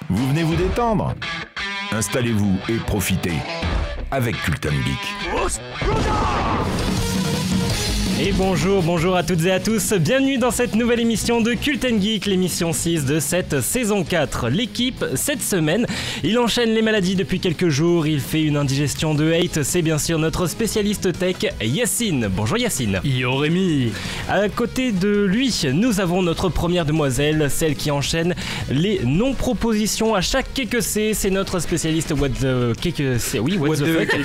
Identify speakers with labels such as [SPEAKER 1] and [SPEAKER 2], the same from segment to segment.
[SPEAKER 1] Vous venez vous détendre? Installez-vous et profitez avec Culten Geek.
[SPEAKER 2] Et bonjour à toutes et à tous, bienvenue dans cette nouvelle émission de Culten Geek, l'émission 6 de cette saison 4. L'équipe, cette semaine, il enchaîne les maladies depuis quelques jours, il fait une indigestion de hate, c'est bien sûr notre spécialiste tech, Yacine. Bonjour Yacine.
[SPEAKER 3] Yo Rémi.
[SPEAKER 2] À côté de lui, nous avons notre première demoiselle, celle qui enchaîne les non-propositions à chaque que c'est notre spécialiste what the fuck,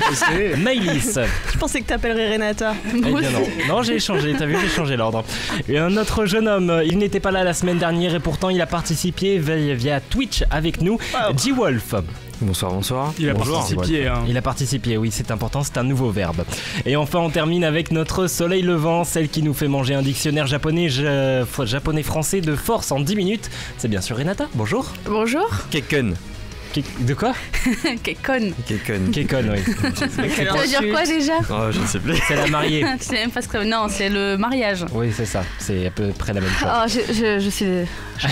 [SPEAKER 2] Maëlys.
[SPEAKER 4] Je pensais que t'appellerais Renata.
[SPEAKER 2] Eh bien non, j'ai changé, t'as vu, j'ai changé l'ordre. Et un autre jeune homme, il n'était pas là la semaine dernière et pourtant il a participé via Twitch avec nous, G-Wolf.
[SPEAKER 5] Bonsoir.
[SPEAKER 3] Il a participé.
[SPEAKER 2] Il a participé, oui, c'est important, c'est un nouveau verbe. Et enfin, on termine avec notre soleil levant, celle qui nous fait manger un dictionnaire japonais-français de force en 10 minutes. C'est bien sûr Renata, bonjour.
[SPEAKER 4] Bonjour.
[SPEAKER 5] Kekken.
[SPEAKER 2] De quoi?
[SPEAKER 4] Kekken,
[SPEAKER 2] oui.
[SPEAKER 4] Ça veut dire quoi déjà?
[SPEAKER 5] Oh, je ne sais plus.
[SPEAKER 2] C'est la mariée.
[SPEAKER 4] C'est même pas que... Non, c'est le mariage.
[SPEAKER 2] Oui, c'est ça, c'est à peu près la même chose.
[SPEAKER 4] Oh, je suis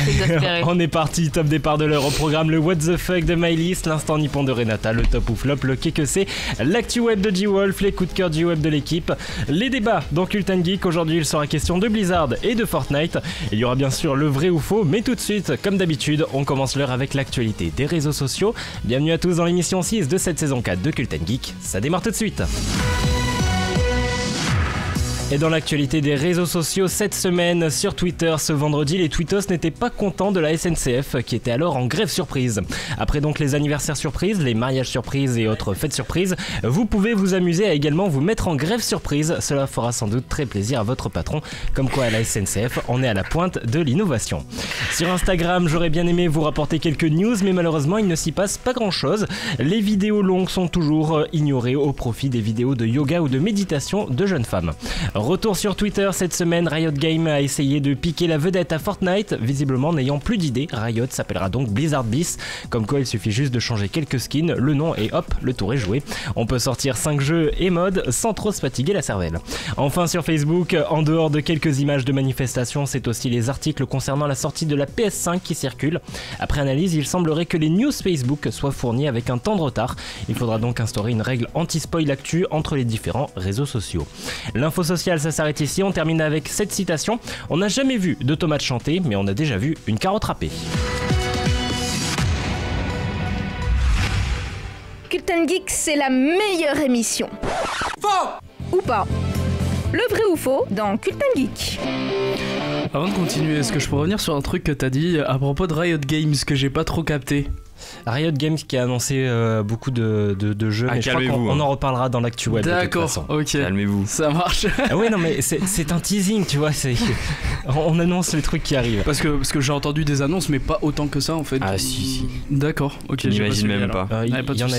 [SPEAKER 4] exaspérée.
[SPEAKER 2] On est parti, top départ de l'heure au programme, le What the fuck de Maëlys, l'instant nippon de Renata, le top ou flop, le que c'est, l'actu web de G-Wolf, les coups de cœur du web de l'équipe, les débats dans Culten Geek. Aujourd'hui il sera question de Blizzard et de Fortnite. Il y aura bien sûr le vrai ou faux, mais tout de suite, comme d'habitude, on commence l'heure avec l'actualité des réseaux sociaux. Bienvenue à tous dans l'émission 6 de cette saison 4 de Culten Geek, ça démarre tout de suite. Et dans l'actualité des réseaux sociaux cette semaine, sur Twitter, ce vendredi, les tweetos n'étaient pas contents de la SNCF qui était alors en grève surprise. Après donc les anniversaires surprises, les mariages surprises et autres fêtes surprises, vous pouvez vous amuser à également vous mettre en grève surprise. Cela fera sans doute très plaisir à votre patron, comme quoi à la SNCF, on est à la pointe de l'innovation. Sur Instagram, j'aurais bien aimé vous rapporter quelques news, mais malheureusement il ne s'y passe pas grand chose. Les vidéos longues sont toujours ignorées au profit des vidéos de yoga ou de méditation de jeunes femmes. Retour sur Twitter cette semaine, Riot Games a essayé de piquer la vedette à Fortnite, visiblement n'ayant plus d'idées. Riot s'appellera donc Blizzard Beast, comme quoi il suffit juste de changer quelques skins, le nom et hop, le tour est joué. On peut sortir 5 jeux et modes sans trop se fatiguer la cervelle. Enfin sur Facebook, en dehors de quelques images de manifestations, c'est aussi les articles concernant la sortie de la PS5 qui circulent. Après analyse, il semblerait que les news Facebook soient fournies avec un temps de retard. Il faudra donc instaurer une règle anti-spoil actu entre les différents réseaux sociaux. L'info sociale, ça s'arrête ici, on termine avec cette citation. On n'a jamais vu de tomates chanter, mais on a déjà vu une carotte râpée.
[SPEAKER 6] Culten Geek, c'est la meilleure émission. Faux ou pas? Le vrai ou faux dans Culten Geek.
[SPEAKER 3] Avant de continuer, est-ce que je peux revenir sur un truc que t'as dit à propos de Riot Games que j'ai pas trop capté?
[SPEAKER 2] Riot Games qui a annoncé beaucoup de jeux, mais je crois qu'on en reparlera dans l'actu web.
[SPEAKER 3] D'accord, ok.
[SPEAKER 5] Calmez-vous.
[SPEAKER 3] Ça marche.
[SPEAKER 2] Ah oui, non, mais c'est un teasing, tu vois. On annonce les trucs qui arrivent.
[SPEAKER 3] Parce que j'ai entendu des annonces, mais pas autant que ça en fait.
[SPEAKER 5] Ah si.
[SPEAKER 3] D'accord, ok.
[SPEAKER 5] J'imagine même pas.
[SPEAKER 2] Il y en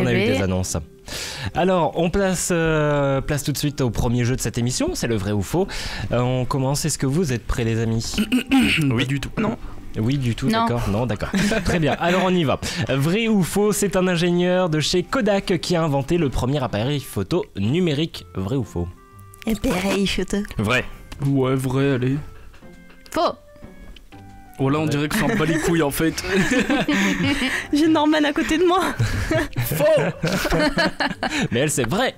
[SPEAKER 2] a eu des annonces. Alors, on place tout de suite au premier jeu de cette émission, c'est le vrai ou faux. On commence, est-ce que vous êtes prêts les amis?
[SPEAKER 3] Oui, du tout. Non.
[SPEAKER 2] Oui, du tout,
[SPEAKER 4] non.
[SPEAKER 2] D'accord. Non, d'accord. Très bien, alors on y va. Vrai ou faux, c'est un ingénieur de chez Kodak qui a inventé le premier appareil photo numérique. Vrai ou faux?
[SPEAKER 6] Appareil photo.
[SPEAKER 5] Vrai.
[SPEAKER 3] Ouais, vrai, allez.
[SPEAKER 4] Faux.
[SPEAKER 3] Oh là, on dirait que je s'en bat les couilles en fait.
[SPEAKER 6] J'ai Norman à côté de moi.
[SPEAKER 3] Faux.
[SPEAKER 2] Mais elle, c'est vrai.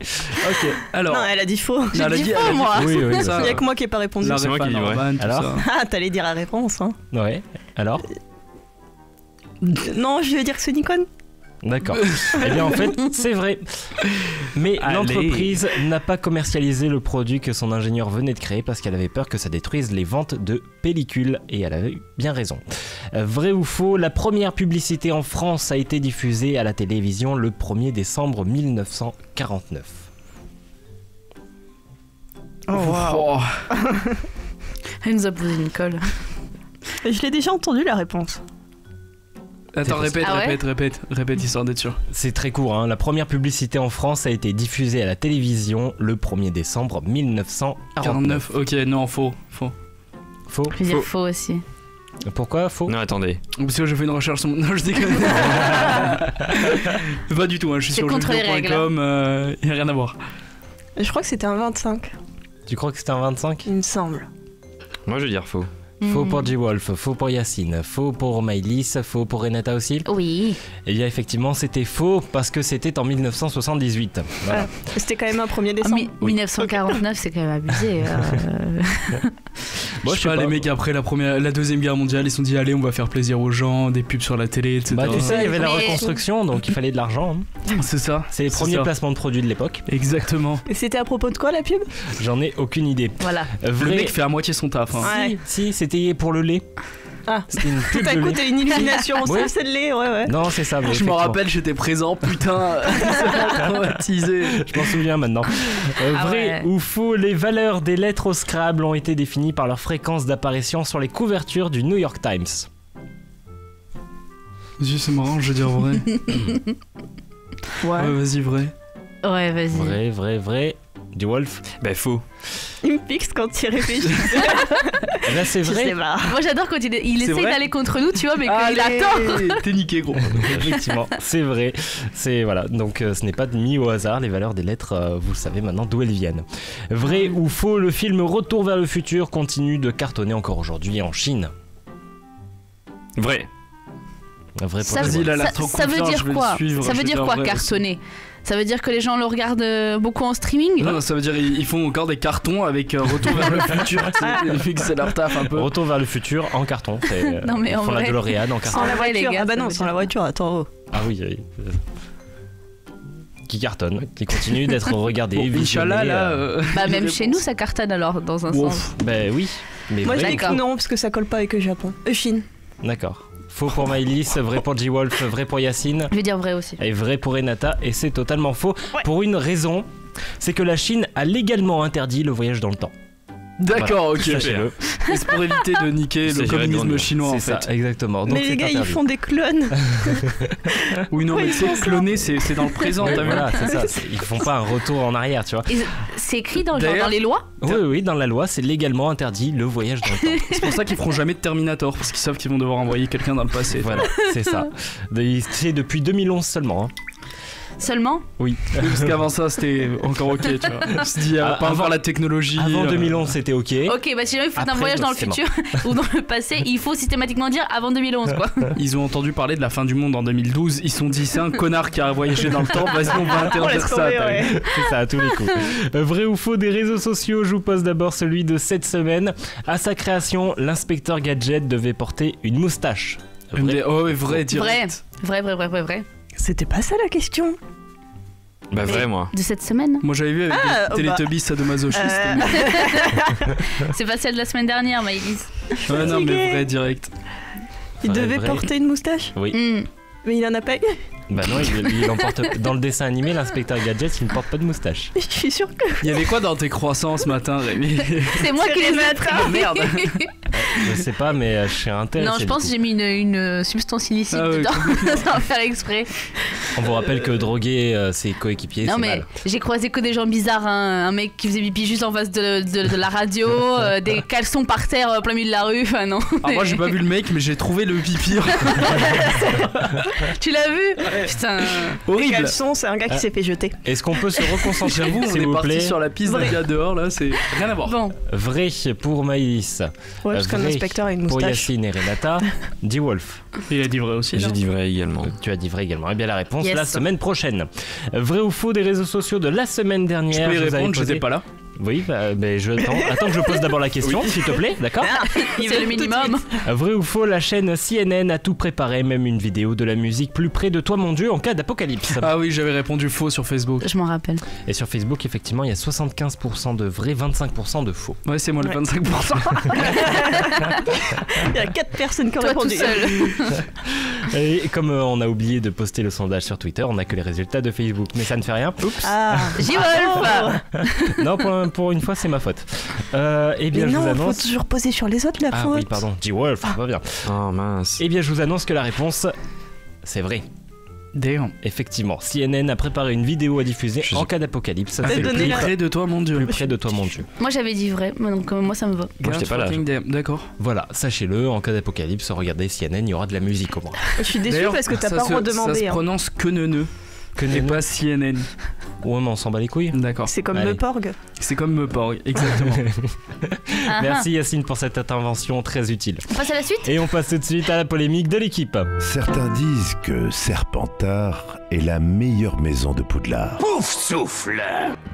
[SPEAKER 2] Ok.
[SPEAKER 3] Alors.
[SPEAKER 6] Non, elle a dit faux. J'ai
[SPEAKER 3] elle a
[SPEAKER 6] dit
[SPEAKER 3] dit-
[SPEAKER 6] faux,
[SPEAKER 3] elle a dit
[SPEAKER 6] moi.
[SPEAKER 2] Oui,
[SPEAKER 6] Il
[SPEAKER 2] ça.
[SPEAKER 6] y a que moi qui ai pas répondu.
[SPEAKER 3] La
[SPEAKER 5] C'est moi
[SPEAKER 3] ref
[SPEAKER 5] qui
[SPEAKER 3] à
[SPEAKER 5] dis ouais.
[SPEAKER 3] Norman, tout
[SPEAKER 2] Alors
[SPEAKER 3] ça.
[SPEAKER 6] Ah, t'allais dire la réponse, hein.
[SPEAKER 2] Ouais. Alors?
[SPEAKER 6] Non, je vais dire que c'est Nikon.
[SPEAKER 2] D'accord. Eh bien, en fait, c'est vrai. Mais
[SPEAKER 3] Allez.
[SPEAKER 2] l'entreprise n'a pas commercialisé le produit que son ingénieur venait de créer parce qu'elle avait peur que ça détruise les ventes de pellicules. Et elle avait eu bien raison. Vrai ou faux, la première publicité en France a été diffusée à la télévision le 1er décembre 1949.
[SPEAKER 6] Oh,
[SPEAKER 3] Oh.
[SPEAKER 4] Elle nous a posé une colle.
[SPEAKER 6] Je l'ai déjà entendu la réponse.
[SPEAKER 3] Attends, répète,
[SPEAKER 4] Ah ouais
[SPEAKER 3] répète, histoire d'être sûr.
[SPEAKER 2] C'est très court, hein. La première publicité en France a été diffusée à la télévision le 1er décembre 1949.
[SPEAKER 3] 49, ok, non, faux.
[SPEAKER 2] Faux?
[SPEAKER 4] Je vais dire faux aussi.
[SPEAKER 2] Pourquoi faux?
[SPEAKER 5] Non, attendez.
[SPEAKER 3] Parce que j'ai fait une recherche sur mon... Non, je déconne. Pas du tout, hein, je suis
[SPEAKER 4] C'est
[SPEAKER 3] sur
[SPEAKER 4] contre les
[SPEAKER 3] jeuxvideo.com, y a rien à voir.
[SPEAKER 6] Je crois que c'était un 25,
[SPEAKER 2] Tu crois que c'était un 25?
[SPEAKER 6] il me semble.
[SPEAKER 5] Moi, je vais dire faux.
[SPEAKER 2] Faux pour G-Wolf, faux pour Yacine, faux pour Maëlys, faux pour Renata aussi.
[SPEAKER 4] Oui.
[SPEAKER 2] Et bien effectivement c'était faux parce que c'était en 1978. Voilà.
[SPEAKER 7] C'était quand même un 1er décembre.
[SPEAKER 4] 1949, c'est quand même abusé.
[SPEAKER 3] Bon, je sais pas, les mecs après la deuxième guerre mondiale, ils se sont dit allez, on va faire plaisir aux gens, des pubs sur la télé, etc.
[SPEAKER 2] Bah tu sais, il y avait la
[SPEAKER 4] Mais-
[SPEAKER 2] reconstruction, donc il fallait de l'argent.
[SPEAKER 3] C'est ça.
[SPEAKER 2] C'est les
[SPEAKER 3] C'est
[SPEAKER 2] premiers
[SPEAKER 3] ça.
[SPEAKER 2] placements de produits de l'époque.
[SPEAKER 3] Exactement.
[SPEAKER 7] Et c'était à propos de quoi la pub?
[SPEAKER 2] J'en ai aucune idée.
[SPEAKER 4] Voilà.
[SPEAKER 3] Le mec fait à moitié son taf. Hein.
[SPEAKER 7] Ouais.
[SPEAKER 2] Si, c'était pour le lait.
[SPEAKER 7] Ah,
[SPEAKER 2] C'était une pub
[SPEAKER 7] tout à
[SPEAKER 2] de
[SPEAKER 7] coup
[SPEAKER 2] lait.
[SPEAKER 7] t'as une illumination,
[SPEAKER 2] Oui.
[SPEAKER 7] c'est de lait, ouais.
[SPEAKER 2] Non, c'est ça. mais
[SPEAKER 3] Je me
[SPEAKER 2] effectivement.
[SPEAKER 3] rappelle, j'étais présent, putain, ça m'a traumatisé.
[SPEAKER 2] Je m'en souviens maintenant.
[SPEAKER 4] Ah
[SPEAKER 2] Vrai
[SPEAKER 4] ouais.
[SPEAKER 2] ou faux, les valeurs des lettres au Scrabble ont été définies par leur fréquence d'apparition sur les couvertures du New York Times.
[SPEAKER 3] Vas-y, c'est marrant, je vais dire vrai. Ouais, vas-y, vrai.
[SPEAKER 4] Ouais, vas-y.
[SPEAKER 2] Vrai. Du Wolf.
[SPEAKER 5] Bah faux.
[SPEAKER 7] Il me fixe quand il réfléchit.
[SPEAKER 2] Eh ben, c'est
[SPEAKER 7] Je
[SPEAKER 2] vrai.
[SPEAKER 7] sais pas.
[SPEAKER 4] Moi j'adore quand il essaye
[SPEAKER 3] vrai
[SPEAKER 4] d'aller contre nous, tu vois, mais qu'il attend.
[SPEAKER 3] T'es niqué, gros.
[SPEAKER 2] Effectivement, c'est vrai. C'est voilà. Donc ce n'est pas mis au hasard. Les valeurs des lettres, vous savez maintenant d'où elles viennent. Vrai ou faux, le film Retour vers le futur continue de cartonner encore aujourd'hui en Chine.
[SPEAKER 5] Vrai.
[SPEAKER 2] Vrai pour
[SPEAKER 4] Ça,
[SPEAKER 2] le
[SPEAKER 3] Vas-y,
[SPEAKER 2] Wolf.
[SPEAKER 3] là,
[SPEAKER 4] ça-
[SPEAKER 3] trop
[SPEAKER 4] ça veut
[SPEAKER 3] confiant,
[SPEAKER 4] dire
[SPEAKER 3] je vais le
[SPEAKER 4] quoi
[SPEAKER 3] suivre,
[SPEAKER 4] Ça
[SPEAKER 3] je
[SPEAKER 4] veut
[SPEAKER 3] vais
[SPEAKER 4] dire quoi
[SPEAKER 3] vrai.
[SPEAKER 4] cartonner? Ça veut dire que les gens le regardent beaucoup en streaming?
[SPEAKER 3] Non, ça veut dire ils font encore des cartons avec Retour vers le futur. Tu sais, vu que c'est leur taf un peu.
[SPEAKER 2] Retour vers le futur en carton. C'est,
[SPEAKER 4] Non, mais
[SPEAKER 2] ils
[SPEAKER 4] en
[SPEAKER 2] font la
[SPEAKER 4] vrai.
[SPEAKER 2] DeLorean en carton.
[SPEAKER 7] Sans la
[SPEAKER 4] vrai, les
[SPEAKER 7] voiture.
[SPEAKER 4] gars,
[SPEAKER 7] Ah bah
[SPEAKER 4] ça
[SPEAKER 7] non,
[SPEAKER 4] veut
[SPEAKER 7] sans
[SPEAKER 4] dire-
[SPEAKER 7] la voiture, attends.
[SPEAKER 2] Ah oui. Qui cartonne, qui continue d'être regardé.
[SPEAKER 3] Bon,
[SPEAKER 2] visionné,
[SPEAKER 3] Inch'Allah, là.
[SPEAKER 4] Bah même
[SPEAKER 3] réponse.
[SPEAKER 4] chez nous ça cartonne alors dans un
[SPEAKER 3] Ouf.
[SPEAKER 4] sens.
[SPEAKER 2] Ben oui. Mais
[SPEAKER 7] Moi je
[SPEAKER 2] vrai.
[SPEAKER 7] dis que
[SPEAKER 4] D'accord.
[SPEAKER 7] non, parce que ça colle pas avec le Japon. Chine.
[SPEAKER 2] D'accord. Faux pour Maëlys, vrai pour G-Wolf, vrai pour Yacine.
[SPEAKER 4] Je vais dire vrai aussi.
[SPEAKER 2] Et vrai pour Renata, et c'est totalement faux.
[SPEAKER 7] Ouais.
[SPEAKER 2] Pour une raison, c'est que la Chine a légalement interdit le voyage dans le temps.
[SPEAKER 3] D'accord, ok.
[SPEAKER 2] Sachez-le.
[SPEAKER 3] Et c'est pour éviter de niquer
[SPEAKER 5] Il
[SPEAKER 3] le
[SPEAKER 5] s'agirait de
[SPEAKER 3] communisme
[SPEAKER 5] grandir.
[SPEAKER 3] chinois en
[SPEAKER 2] C'est
[SPEAKER 3] fait.
[SPEAKER 2] ça, exactement. Donc
[SPEAKER 7] Mais les
[SPEAKER 2] c'est
[SPEAKER 7] gars, ils
[SPEAKER 2] interdit.
[SPEAKER 7] font des clones.
[SPEAKER 3] Oui, non,
[SPEAKER 7] Ouais,
[SPEAKER 3] mais
[SPEAKER 7] ils
[SPEAKER 3] tu sais,
[SPEAKER 7] font ça.
[SPEAKER 3] cloner, c'est dans le présent,
[SPEAKER 2] Oui,
[SPEAKER 3] t'as vu.
[SPEAKER 2] voilà, c'est ça. Ils font pas un retour en arrière, tu vois.
[SPEAKER 4] Et c'est écrit dans, genre,
[SPEAKER 3] D'ailleurs-
[SPEAKER 4] dans les lois?
[SPEAKER 2] Oui, dans la loi, c'est légalement interdit le voyage dans le temps.
[SPEAKER 3] C'est pour ça qu'ils feront jamais de Terminator, parce qu'ils savent qu'ils vont devoir envoyer quelqu'un dans le passé.
[SPEAKER 2] Voilà, c'est ça. C'est depuis 2011 seulement. Hein.
[SPEAKER 4] Seulement?
[SPEAKER 2] Oui.
[SPEAKER 3] Parce qu'avant ça, c'était encore ok, tu vois. Je me suis dit,
[SPEAKER 2] Ah,
[SPEAKER 3] pas
[SPEAKER 2] avant-
[SPEAKER 3] avoir la technologie.
[SPEAKER 2] Avant 2011, c'était ok.
[SPEAKER 4] Ok, bah si jamais vous faites un
[SPEAKER 2] Après,
[SPEAKER 4] voyage dans le
[SPEAKER 2] c'est
[SPEAKER 4] futur ou dans le passé, il faut systématiquement dire avant 2011 quoi.
[SPEAKER 3] Ils ont entendu parler de la fin du monde en 2012. Ils se sont dit, c'est un connard qui a voyagé dans le temps, vas-y, on va interdire
[SPEAKER 7] laisse
[SPEAKER 3] ça.
[SPEAKER 7] tomber,
[SPEAKER 3] t'as vu.
[SPEAKER 7] ouais.
[SPEAKER 2] C'est ça, à tous les coups. Vrai ou faux des réseaux sociaux, je vous pose d'abord celui de cette semaine. À sa création, l'inspecteur Gadget devait porter une moustache. Vrai.
[SPEAKER 3] Oh, ouais, vrai, direct.
[SPEAKER 4] Vrai.
[SPEAKER 7] C'était pas ça la question.
[SPEAKER 5] Bah
[SPEAKER 4] Mais-
[SPEAKER 5] vrai moi.
[SPEAKER 4] De cette semaine?
[SPEAKER 3] Moi j'avais vu avec
[SPEAKER 7] Ah,
[SPEAKER 3] des
[SPEAKER 7] bah.
[SPEAKER 3] Teletubbies sadomasochistes.
[SPEAKER 4] C'est pas celle de la semaine dernière, Maëlys.
[SPEAKER 3] Ouais, non, mais
[SPEAKER 7] fatigué.
[SPEAKER 3] vrai, direct.
[SPEAKER 7] Il
[SPEAKER 2] Vrai,
[SPEAKER 7] devait
[SPEAKER 2] vrai.
[SPEAKER 7] porter une moustache,
[SPEAKER 4] Hmm.
[SPEAKER 7] mais il en a pas eu.
[SPEAKER 2] Bah non, il en porte. Dans le dessin animé, l'inspecteur Gadget, il ne porte pas de moustache.
[SPEAKER 7] Je suis sûre que.
[SPEAKER 3] Il y avait quoi dans tes croissants ce matin, Rémi?
[SPEAKER 4] C'est moi
[SPEAKER 7] C'est
[SPEAKER 4] qui les ai
[SPEAKER 7] Renata.
[SPEAKER 3] Merde.
[SPEAKER 2] Je sais pas, mais je suis intéressé.
[SPEAKER 4] Non, je pense que j'ai mis une substance illicite
[SPEAKER 3] Ah ouais,
[SPEAKER 4] dedans, sans faire exprès.
[SPEAKER 2] On vous rappelle que droguer ses coéquipiers,
[SPEAKER 4] Non
[SPEAKER 2] c'est
[SPEAKER 4] mais
[SPEAKER 2] mal.
[SPEAKER 4] j'ai croisé que des gens bizarres, hein. Un mec qui faisait pipi juste en face de la radio, des caleçons par terre plein milieu de la rue, enfin non.
[SPEAKER 3] Ah, moi j'ai pas vu le mec, mais j'ai trouvé le pipi.
[SPEAKER 4] Tu l'as vu? Putain.
[SPEAKER 7] Les
[SPEAKER 3] Horrible.
[SPEAKER 7] caleçons, c'est un gars qui s'est fait jeter.
[SPEAKER 2] Est-ce qu'on peut se reconcentrer,
[SPEAKER 3] J'avoue, on
[SPEAKER 2] s'il
[SPEAKER 3] est
[SPEAKER 2] vous
[SPEAKER 3] parti
[SPEAKER 2] plaît?
[SPEAKER 3] sur la piste d'un
[SPEAKER 7] Vrai.
[SPEAKER 3] gars dehors là, c'est rien à voir.
[SPEAKER 4] Bon,
[SPEAKER 2] Vrai pour Maïs,
[SPEAKER 7] Ouais, parce qu'un
[SPEAKER 2] vrai
[SPEAKER 7] inspecteur a une
[SPEAKER 2] pour
[SPEAKER 7] moustache.
[SPEAKER 2] Yacine et Renata, D-Wolf.
[SPEAKER 3] Il a dit vrai aussi.
[SPEAKER 5] J'ai dit vrai également.
[SPEAKER 2] Tu as dit vrai également. Eh bien la réponse
[SPEAKER 4] Yes.
[SPEAKER 2] la semaine prochaine. Vrai ou faux des réseaux sociaux de la semaine
[SPEAKER 3] Je
[SPEAKER 2] dernière?
[SPEAKER 3] peux y
[SPEAKER 2] vous avez
[SPEAKER 3] répondre,
[SPEAKER 2] posé-
[SPEAKER 3] j'étais pas là.
[SPEAKER 2] Oui, mais je attends que je pose d'abord la question, s'il te plaît, d'accord?
[SPEAKER 4] c'est le minimum.
[SPEAKER 2] Vrai ou faux, la chaîne CNN a tout préparé, même une vidéo de la musique plus près de toi, mon Dieu, en cas d'apocalypse.
[SPEAKER 3] Ah oui, j'avais répondu faux sur Facebook.
[SPEAKER 4] Je m'en rappelle.
[SPEAKER 2] Et sur Facebook, effectivement, il y a 75% de vrai, 25% de faux.
[SPEAKER 3] Ouais, c'est moi le
[SPEAKER 7] Ouais.
[SPEAKER 3] 25%.
[SPEAKER 7] Il y a 4 personnes qui ont
[SPEAKER 4] Toi tout
[SPEAKER 7] répondu.
[SPEAKER 4] seul.
[SPEAKER 2] Et comme on a oublié de poster le sondage sur Twitter, on n'a que les résultats de Facebook, mais ça ne fait rien.
[SPEAKER 7] Ah,
[SPEAKER 4] J-Wolf.
[SPEAKER 2] Non, pour une fois, c'est ma faute. Eh bien,
[SPEAKER 7] mais
[SPEAKER 2] je vous
[SPEAKER 7] non, faut
[SPEAKER 2] annonce.
[SPEAKER 7] toujours poser sur les autres la
[SPEAKER 2] Ah
[SPEAKER 7] faute.
[SPEAKER 2] oui, pardon, G-Wolf, ça va bien.
[SPEAKER 5] Oh mince.
[SPEAKER 2] Eh bien, je vous annonce que la réponse, c'est vrai.
[SPEAKER 3] Damn.
[SPEAKER 2] Effectivement, CNN a préparé une vidéo à diffuser
[SPEAKER 5] Je
[SPEAKER 2] en
[SPEAKER 5] sais-
[SPEAKER 2] cas d'apocalypse.
[SPEAKER 7] Ah,
[SPEAKER 2] C'est le
[SPEAKER 7] donnez
[SPEAKER 2] plus
[SPEAKER 7] la-
[SPEAKER 2] près,
[SPEAKER 3] Près de toi, mon dieu.
[SPEAKER 2] plus près de toi, mon Dieu.
[SPEAKER 4] Moi j'avais dit vrai, donc moi ça me va.
[SPEAKER 5] Moi, j'étais pas là.
[SPEAKER 3] Fucking damn. D'accord.
[SPEAKER 2] Voilà, sachez-le, en cas d'apocalypse, regardez CNN, il y aura de la musique au moins.
[SPEAKER 7] Je suis déçue
[SPEAKER 3] D'ailleurs,
[SPEAKER 7] parce que t'as
[SPEAKER 3] ça
[SPEAKER 7] pas
[SPEAKER 3] se- Ça
[SPEAKER 7] redemandé.
[SPEAKER 3] se
[SPEAKER 7] hein.
[SPEAKER 3] prononce que neuneu. Et pas CNN.
[SPEAKER 2] Ouais, mais on s'en bat les couilles.
[SPEAKER 3] D'accord.
[SPEAKER 7] C'est comme
[SPEAKER 2] Allez.
[SPEAKER 7] le Porg.
[SPEAKER 3] C'est comme Meporg, exactement.
[SPEAKER 2] Merci Yacine pour cette intervention très utile.
[SPEAKER 4] On passe à la suite.
[SPEAKER 2] Et on passe tout de suite à la polémique de l'équipe.
[SPEAKER 1] Certains disent que Serpentard est la meilleure maison de Poudlard.
[SPEAKER 8] Pouf souffle.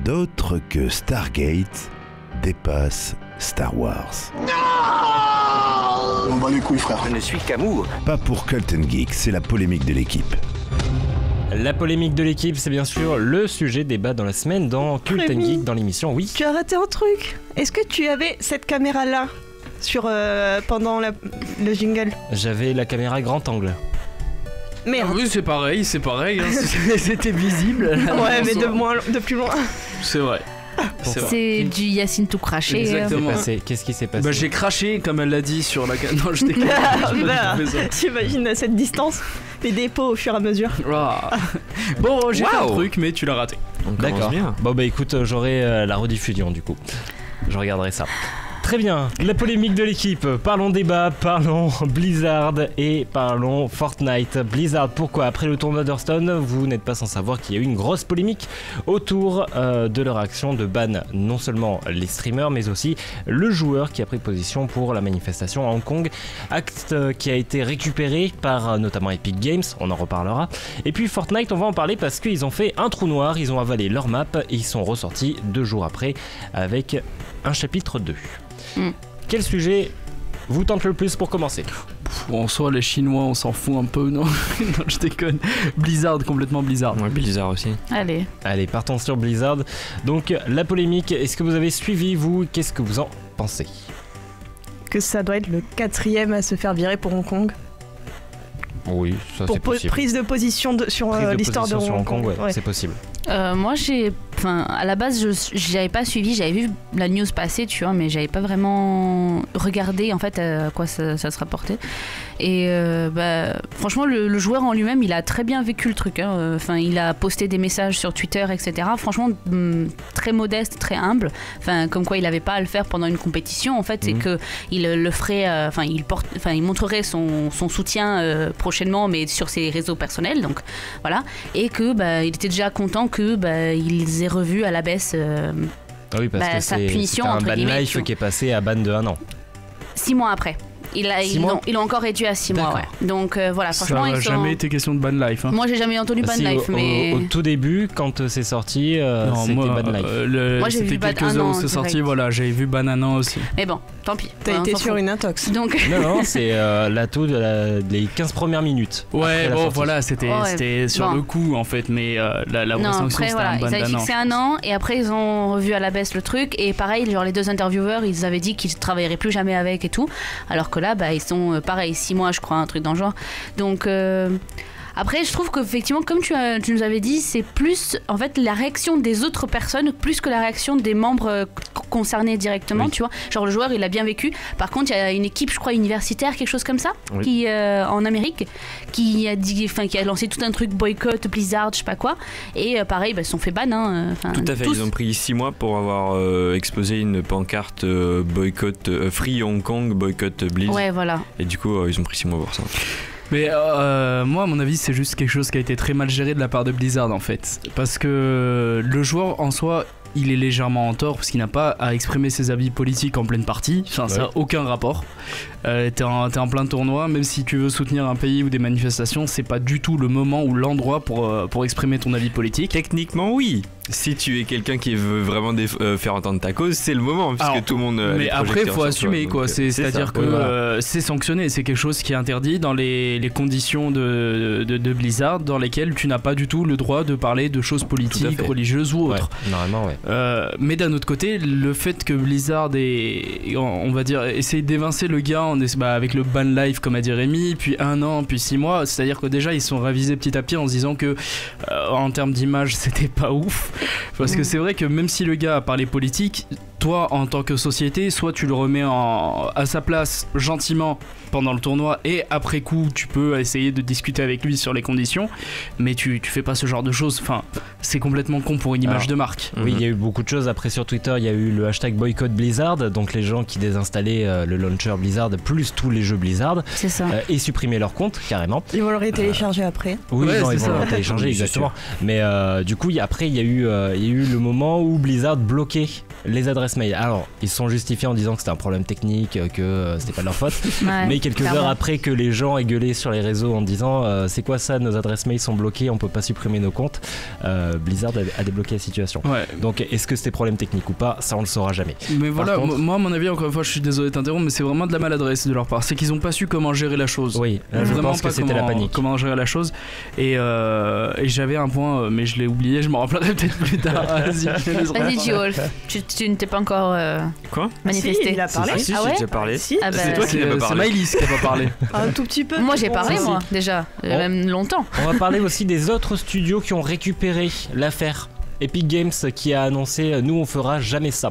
[SPEAKER 1] D'autres que Stargate dépasse Star Wars.
[SPEAKER 8] On bat les couilles, frère. Je ne suis qu'amour.
[SPEAKER 1] Pas pour Cult & Geek, c'est la polémique de l'équipe.
[SPEAKER 2] La polémique de l'équipe, c'est bien sûr le sujet débat dans la semaine dans Cult &
[SPEAKER 7] Rémi.
[SPEAKER 2] Geek dans l'émission. Oui.
[SPEAKER 7] Tu as raté un truc. Est-ce que tu avais cette caméra-là sur pendant le jingle?
[SPEAKER 2] J'avais la caméra grand angle.
[SPEAKER 7] Merde.
[SPEAKER 3] Oui, c'est pareil, hein. C'était visible.
[SPEAKER 7] Ouais, mais de plus loin.
[SPEAKER 3] C'est vrai. C'est vrai.
[SPEAKER 4] C'est du Yacine tout craché.
[SPEAKER 3] Exactement.
[SPEAKER 2] Qu'est-ce qui s'est passé?
[SPEAKER 3] Bah, j'ai craché, comme elle l'a dit, sur la Non, je déconne.
[SPEAKER 7] Bah, j'imagine à cette distance les dépôts au fur et à mesure.
[SPEAKER 3] Ah. Bon, j'ai fait un
[SPEAKER 5] Waouh.
[SPEAKER 3] truc, mais tu l'as raté.
[SPEAKER 5] On commence
[SPEAKER 2] D'accord.
[SPEAKER 5] bien.
[SPEAKER 2] Bon bah écoute, j'aurai la rediffusion du coup. Je regarderai ça. Très bien, la polémique de l'équipe. Parlons débat, parlons Blizzard et parlons Fortnite. Blizzard, pourquoi après le tournoi d'Hearthstone, vous n'êtes pas sans savoir qu'il y a eu une grosse polémique autour de leur action de ban non seulement les streamers mais aussi le joueur qui a pris position pour la manifestation à Hong Kong. Acte qui a été récupéré par notamment Epic Games, on en reparlera. Et puis Fortnite, on va en parler parce qu'ils ont fait un trou noir, ils ont avalé leur map et ils sont ressortis 2 jours après avec un chapitre 2. Quel sujet vous tente le plus pour commencer?
[SPEAKER 3] Bon, en soi, les Chinois, on s'en fout un peu, non? Non, je déconne. Blizzard, complètement Blizzard.
[SPEAKER 5] Ouais, Blizzard aussi.
[SPEAKER 2] Allez, partons sur Blizzard. Donc la polémique, est-ce que vous avez suivi vous? Qu'est-ce que vous en pensez?
[SPEAKER 7] Que ça doit être le 4e à se faire virer pour Hong Kong.
[SPEAKER 2] Oui, ça
[SPEAKER 7] Pour
[SPEAKER 2] c'est possible.
[SPEAKER 7] prise de position sur
[SPEAKER 2] Prise de
[SPEAKER 7] l'histoire de
[SPEAKER 2] position sur
[SPEAKER 7] Hong Kong.
[SPEAKER 2] ouais, c'est possible.
[SPEAKER 4] Moi, à la base, j'avais pas suivi, j'avais vu la news passer, tu vois, mais j'avais pas vraiment regardé en fait à quoi ça se rapportait. Et franchement, le joueur en lui-même, il a très bien vécu le truc. Enfin, il a posté des messages sur Twitter, etc. Franchement, très modeste, très humble. Enfin, comme quoi, il avait pas à le faire pendant une compétition. En fait, c'est que il le ferait. Enfin, il montrerait son soutien prochainement, mais sur ses réseaux personnels. Donc, voilà. Et que il était déjà content que ils aient revu à la baisse
[SPEAKER 2] Ah oui, parce que
[SPEAKER 4] sa
[SPEAKER 2] c'est
[SPEAKER 4] punition,
[SPEAKER 2] un
[SPEAKER 4] entre
[SPEAKER 2] ban
[SPEAKER 4] guillemets,
[SPEAKER 2] life
[SPEAKER 4] tu vois.
[SPEAKER 2] qui est passé à ban de 1 an.
[SPEAKER 4] 6 mois après. Ils l'ont encore réduit à 6 mois,
[SPEAKER 2] D'accord.
[SPEAKER 4] ouais. Donc voilà, franchement,
[SPEAKER 3] Ça n'a
[SPEAKER 4] ils sont...
[SPEAKER 3] jamais été question de ban life. Hein.
[SPEAKER 4] Moi, j'ai jamais entendu ban
[SPEAKER 2] Si,
[SPEAKER 4] life, mais...
[SPEAKER 2] au tout début, quand c'est sorti,
[SPEAKER 3] Non,
[SPEAKER 2] c'était
[SPEAKER 3] moi,
[SPEAKER 2] ban life.
[SPEAKER 4] Moi, j'ai
[SPEAKER 3] c'était
[SPEAKER 4] vu ban
[SPEAKER 3] quelques
[SPEAKER 4] un
[SPEAKER 3] heures
[SPEAKER 4] an
[SPEAKER 3] où c'est
[SPEAKER 4] direct.
[SPEAKER 3] sorti, voilà, j'avais vu ban un an aussi.
[SPEAKER 4] Mais bon, tant pis.
[SPEAKER 7] T'as
[SPEAKER 4] On
[SPEAKER 7] été
[SPEAKER 4] s'en
[SPEAKER 7] sur
[SPEAKER 4] fout.
[SPEAKER 7] une intox.
[SPEAKER 4] Donc...
[SPEAKER 2] Non, c'est les 15 premières minutes. après
[SPEAKER 3] Ouais,
[SPEAKER 2] la
[SPEAKER 3] bon,
[SPEAKER 2] sortie.
[SPEAKER 3] voilà, c'était sur
[SPEAKER 4] bon.
[SPEAKER 3] le coup en fait, mais la vraie
[SPEAKER 4] Non,
[SPEAKER 3] sanction
[SPEAKER 4] après,
[SPEAKER 3] c'était
[SPEAKER 4] voilà,
[SPEAKER 3] un ban
[SPEAKER 4] ils avaient
[SPEAKER 3] d'un an.
[SPEAKER 4] fixé 1 an, et après, ils ont revu à la baisse le truc, et pareil, genre les 2 intervieweurs, ils avaient dit qu'ils travailleraient plus jamais avec et tout, alors que là, ils sont pareil, 6 mois, je crois, un truc dans le genre. Donc... Après, je trouve qu'effectivement, comme tu nous avais dit, c'est plus en fait la réaction des autres personnes plus que la réaction des membres concernés directement,
[SPEAKER 2] Oui.
[SPEAKER 4] tu vois. Genre le joueur, il a bien vécu. Par contre, il y a une équipe, je crois, universitaire, quelque chose comme ça,
[SPEAKER 2] Oui.
[SPEAKER 4] qui en Amérique, qui a lancé tout un truc boycott Blizzard, je sais pas quoi. Et pareil, ils se sont fait ban.
[SPEAKER 5] Tout à fait,
[SPEAKER 4] tous.
[SPEAKER 5] ils ont pris 6 mois pour avoir exposé une pancarte boycott Free Hong Kong, boycott Blizz.
[SPEAKER 4] Ouais, voilà.
[SPEAKER 5] Et du coup, ils ont pris 6 mois pour ça.
[SPEAKER 3] Mais moi, à mon avis, c'est juste quelque chose qui a été très mal géré de la part de Blizzard en fait. Parce que le joueur en soi, il est légèrement en tort parce qu'il n'a pas à exprimer ses avis politiques en pleine partie. Enfin, ça n'a aucun rapport. T'es en plein tournoi, même si tu veux soutenir un pays ou des manifestations, c'est pas du tout le moment ou l'endroit pour exprimer ton avis politique.
[SPEAKER 5] Techniquement, oui. Si tu es quelqu'un qui veut vraiment faire entendre ta cause, c'est le moment, puisque
[SPEAKER 3] Alors,
[SPEAKER 5] tout le monde.
[SPEAKER 3] Mais après, il faut assumer quoi. C'est-à-dire
[SPEAKER 5] ça.
[SPEAKER 3] que c'est sanctionné, c'est quelque chose qui est interdit dans les conditions de Blizzard, dans lesquelles tu n'as pas du tout le droit de parler de choses politiques,
[SPEAKER 5] fait.
[SPEAKER 3] religieuses ou autres.
[SPEAKER 2] Ouais, normalement, ouais.
[SPEAKER 3] Mais d'un autre côté, le fait que Blizzard on va dire, essaye d'évincer le gars avec le ban life, comme a dit Rémi, puis 1 an, puis 6 mois, c'est-à-dire que déjà ils sont ravisés petit à petit en se disant que en termes d'image, c'était pas ouf. Parce que c'est vrai que même si le gars a parlé politique, toi en tant que société, soit tu le remets à sa place gentiment pendant le tournoi et après coup tu peux essayer de discuter avec lui sur les conditions, mais tu fais pas ce genre de choses, enfin c'est complètement con pour une image de marque.
[SPEAKER 2] Oui, il y a eu beaucoup de choses. Après sur Twitter il y a eu le hashtag boycott Blizzard, donc les gens qui désinstallaient le launcher Blizzard plus tous les jeux Blizzard et supprimaient leur compte carrément.
[SPEAKER 7] Ils vont le télécharger après.
[SPEAKER 2] Oui,
[SPEAKER 3] ouais,
[SPEAKER 2] ils vont le télécharger exactement. Mais du coup après il y a eu le moment où Blizzard bloquait les adresses mail. Alors ils se sont justifiés en disant que c'était un problème technique, que c'était pas de leur faute. Mais quelques heures après que les gens aient gueulé sur les réseaux en disant c'est quoi ça, nos adresses mail sont bloquées, on peut pas supprimer nos comptes, Blizzard a débloqué la situation. Donc est-ce que c'était problème technique ou pas, ça on le saura jamais.
[SPEAKER 3] Mais voilà, moi à mon avis, encore une fois je suis désolé de t'interrompre, mais c'est vraiment de la maladresse de leur part, c'est qu'ils ont pas su comment gérer la chose.
[SPEAKER 2] Oui, je pense que c'était la panique.
[SPEAKER 3] Comment gérer la chose et j'avais un point mais je l'ai oublié, je m'en rappellerai peut-être plus tard.
[SPEAKER 4] Vas-y G-Wolf, tu ne t'es pas encore manifesté.
[SPEAKER 7] Si, il a parlé.
[SPEAKER 5] Si, j'ai déjà parlé.
[SPEAKER 7] Si.
[SPEAKER 5] C'est toi qui n'as pas parlé.
[SPEAKER 3] C'est Maëlys qui a pas parlé.
[SPEAKER 7] Un tout petit peu.
[SPEAKER 4] Moi j'ai parlé moi déjà, même longtemps.
[SPEAKER 2] On va parler aussi des autres studios qui ont récupéré l'affaire. Epic Games qui a annoncé nous on fera jamais ça.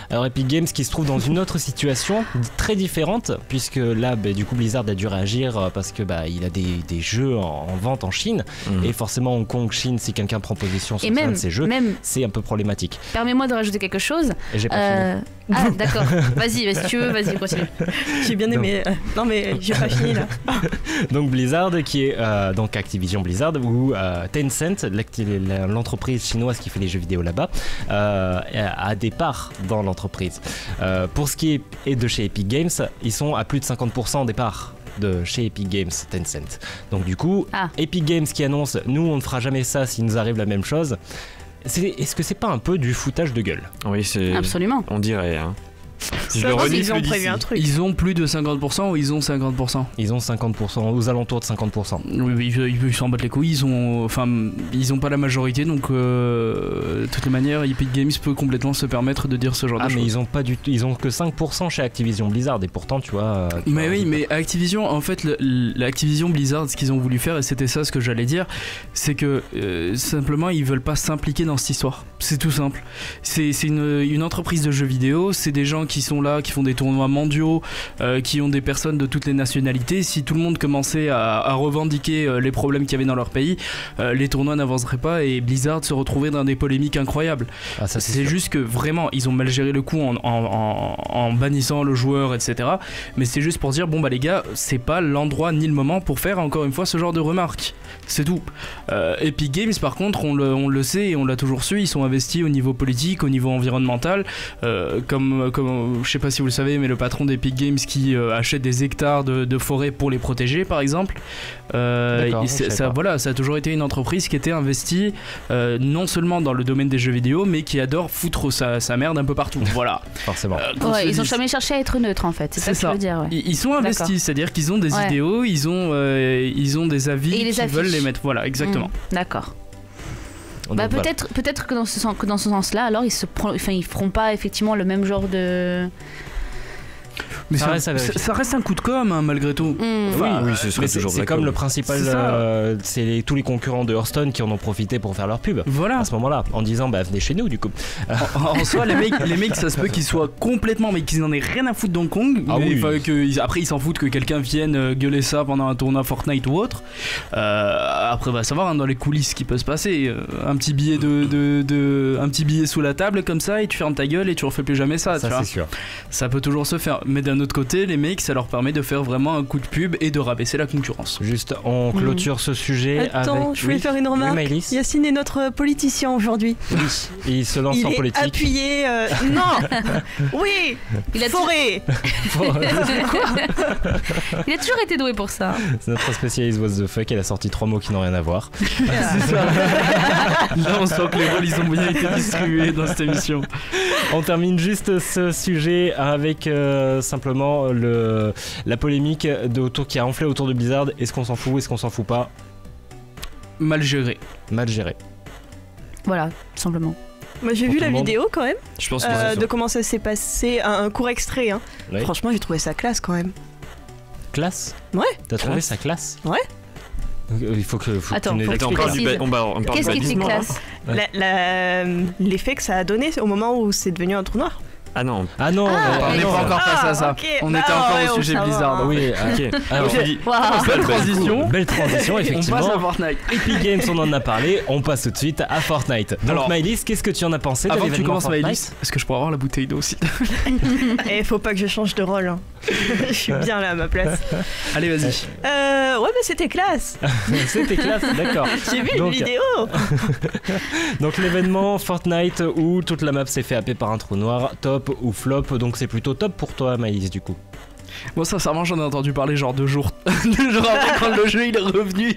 [SPEAKER 2] Alors Epic Games qui se trouve dans une autre situation très différente, puisque là du coup Blizzard a dû réagir parce que il a des jeux en vente en Chine et forcément Hong Kong, Chine, si quelqu'un prend position sur un de ces jeux, c'est un peu problématique.
[SPEAKER 4] Permets-moi de rajouter quelque chose.
[SPEAKER 2] Et j'ai pas fini.
[SPEAKER 4] Ah d'accord, vas-y si tu veux, vas-y continue.
[SPEAKER 7] J'ai bien aimé. Non mais j'ai pas fini là.
[SPEAKER 2] Donc Blizzard qui est donc Activision Blizzard ou Tencent, l'entreprise chinoise qui fait les jeux vidéo là-bas, a des parts dans l'entreprise. Pour ce qui est de chez Epic Games, ils sont à plus de 50% des parts de chez Epic Games, Tencent. Donc du coup, Epic Games qui annonce nous on ne fera jamais ça s'il nous arrive la même chose. Est-ce que c'est pas un peu du foutage de gueule?
[SPEAKER 5] Oui, c'est.
[SPEAKER 4] Absolument.
[SPEAKER 5] On dirait. Hein.
[SPEAKER 7] Si je le ils ont prévu un truc.
[SPEAKER 3] Ils ont plus de 50% ou ils ont 50%?
[SPEAKER 2] Ils ont 50%, aux alentours de 50%.
[SPEAKER 3] Oui, ils s'en battent les couilles. Ils ont pas la majorité, donc de toutes les manières, Epic Games peut complètement se permettre de dire ce genre de choses.
[SPEAKER 2] Mais ils ont que 5% chez Activision Blizzard et pourtant tu vois.
[SPEAKER 3] Mais Activision, en fait, l'Activision Blizzard, ce qu'ils ont voulu faire, et c'était ça ce que j'allais dire, c'est que simplement ils veulent pas s'impliquer dans cette histoire. C'est tout simple. C'est une entreprise de jeux vidéo, c'est des gens qui sont là, qui font des tournois mondiaux, qui ont des personnes de toutes les nationalités. Si tout le monde commençait à revendiquer les problèmes qu'il y avait dans leur pays, les tournois n'avanceraient pas et Blizzard se retrouverait dans des polémiques incroyables. C'est juste que vraiment ils ont mal géré le coup en bannissant le joueur, etc. Mais c'est juste pour dire bon les gars, c'est pas l'endroit ni le moment pour faire encore une fois ce genre de remarques. C'est tout. Epic Games par contre on le sait et on l'a toujours su, ils sont investis au niveau politique, au niveau environnemental, comme je sais pas si vous le savez, mais le patron d'Epic Games qui achète des hectares de forêt pour les protéger par exemple. Ça a toujours été une entreprise qui était investie non seulement dans le domaine des jeux vidéo mais qui adore foutre sa merde un peu partout. Voilà.
[SPEAKER 2] Forcément.
[SPEAKER 4] Ils ont jamais cherché à être neutres en fait, c'est ça que je veux dire.
[SPEAKER 3] Ils sont investis, c'est-à-dire qu'ils ont des idéaux, ils ont des avis qu'ils veulent les mettre. Voilà, exactement.
[SPEAKER 4] D'accord. Peut-être que dans ce sens-là, alors ils feront pas effectivement le même genre de.
[SPEAKER 3] Mais ça reste un coup de com' hein, malgré tout.
[SPEAKER 5] Oui, ce serait toujours
[SPEAKER 2] c'est comme le principal, c'est tous les concurrents de Hearthstone qui en ont profité pour faire leur pub.
[SPEAKER 3] Voilà.
[SPEAKER 2] À ce moment-là, en disant venez chez nous du coup.
[SPEAKER 3] En soi, les mecs, ça se peut qu'ils soient complètement, mais qu'ils en aient rien à foutre d'Hong Kong. Après, ils s'en foutent que quelqu'un vienne gueuler ça pendant un tournoi Fortnite ou autre. Après, on va savoir dans les coulisses ce qui peut se passer. Un petit billet un petit billet sous la table comme ça, et tu fermes ta gueule et tu refais plus jamais ça.
[SPEAKER 2] Ça, c'est sûr.
[SPEAKER 3] Ça peut toujours se faire. Mais d'un autre côté, les mecs, ça leur permet de faire vraiment un coup de pub et de rabaisser la concurrence.
[SPEAKER 2] Juste, on clôture ce sujet.
[SPEAKER 7] Attends, je voulais faire une remarque. Yacine est notre politicien aujourd'hui.
[SPEAKER 2] Oui, il se lance en politique.
[SPEAKER 7] Il est appuyé. Non. Oui. Forêt.
[SPEAKER 4] Il a toujours été doué pour ça.
[SPEAKER 2] C'est notre spécialiste What the fuck. Elle a sorti 3 mots qui n'ont rien à voir.
[SPEAKER 3] C'est ça. Là, on sent que les rôles ils ont bien été distribués dans cette émission.
[SPEAKER 2] On termine juste ce sujet avec simplement la polémique qui a enflé autour de Blizzard. Est-ce qu'on s'en fout? Est-ce qu'on s'en fout pas?
[SPEAKER 3] Mal géré.
[SPEAKER 4] Voilà, tout simplement.
[SPEAKER 7] Moi j'ai vu la vidéo quand même.
[SPEAKER 5] Je pense
[SPEAKER 7] de comment ça s'est passé, un court extrait. Hein.
[SPEAKER 2] Oui.
[SPEAKER 7] Franchement, j'ai trouvé ça classe quand même.
[SPEAKER 2] Classe?
[SPEAKER 7] Ouais.
[SPEAKER 2] T'as trouvé ça classe?
[SPEAKER 7] Ouais.
[SPEAKER 2] Il faut que
[SPEAKER 4] Attends,
[SPEAKER 2] tu
[SPEAKER 5] on parle du
[SPEAKER 4] Qu'est-ce qui était classe?
[SPEAKER 7] L'effet que ça a donné au moment où c'est devenu un trou noir.
[SPEAKER 5] Ah non.
[SPEAKER 2] Ah non,
[SPEAKER 3] On n'est pas encore passé à ça.
[SPEAKER 7] ok.
[SPEAKER 3] On était
[SPEAKER 7] Ah,
[SPEAKER 3] encore
[SPEAKER 7] ouais,
[SPEAKER 3] au sujet
[SPEAKER 7] ça va.
[SPEAKER 3] Blizzard. donc.
[SPEAKER 2] oui. Alors,
[SPEAKER 5] Je dis,
[SPEAKER 3] Belle transition.
[SPEAKER 2] belle transition,
[SPEAKER 3] On
[SPEAKER 2] effectivement.
[SPEAKER 3] passe à Fortnite.
[SPEAKER 2] Epic Games, on en a parlé. On passe tout de suite à Fortnite. Donc,
[SPEAKER 3] Alors,
[SPEAKER 2] Maëlys, qu'est-ce que tu en as pensé de
[SPEAKER 3] Avant que tu
[SPEAKER 2] l'événement
[SPEAKER 3] commences,
[SPEAKER 2] Fortnite?
[SPEAKER 3] Maëlys, est-ce que je pourrais avoir la bouteille d'eau aussi?
[SPEAKER 7] Et faut pas que je change de rôle. Hein. Je suis bien là à ma place.
[SPEAKER 3] Allez, vas-y.
[SPEAKER 7] Ouais, mais c'était classe.
[SPEAKER 2] C'était classe, d'accord.
[SPEAKER 7] J'ai vu une
[SPEAKER 2] Donc,
[SPEAKER 7] vidéo.
[SPEAKER 2] Donc l'événement Fortnite où toute la map s'est fait happer par un trou noir, top ou flop, donc c'est plutôt top pour toi Maëlys du coup.
[SPEAKER 3] Moi, sincèrement, j'en ai entendu parler genre 2 jours. 2 jours après, quand le jeu il est revenu.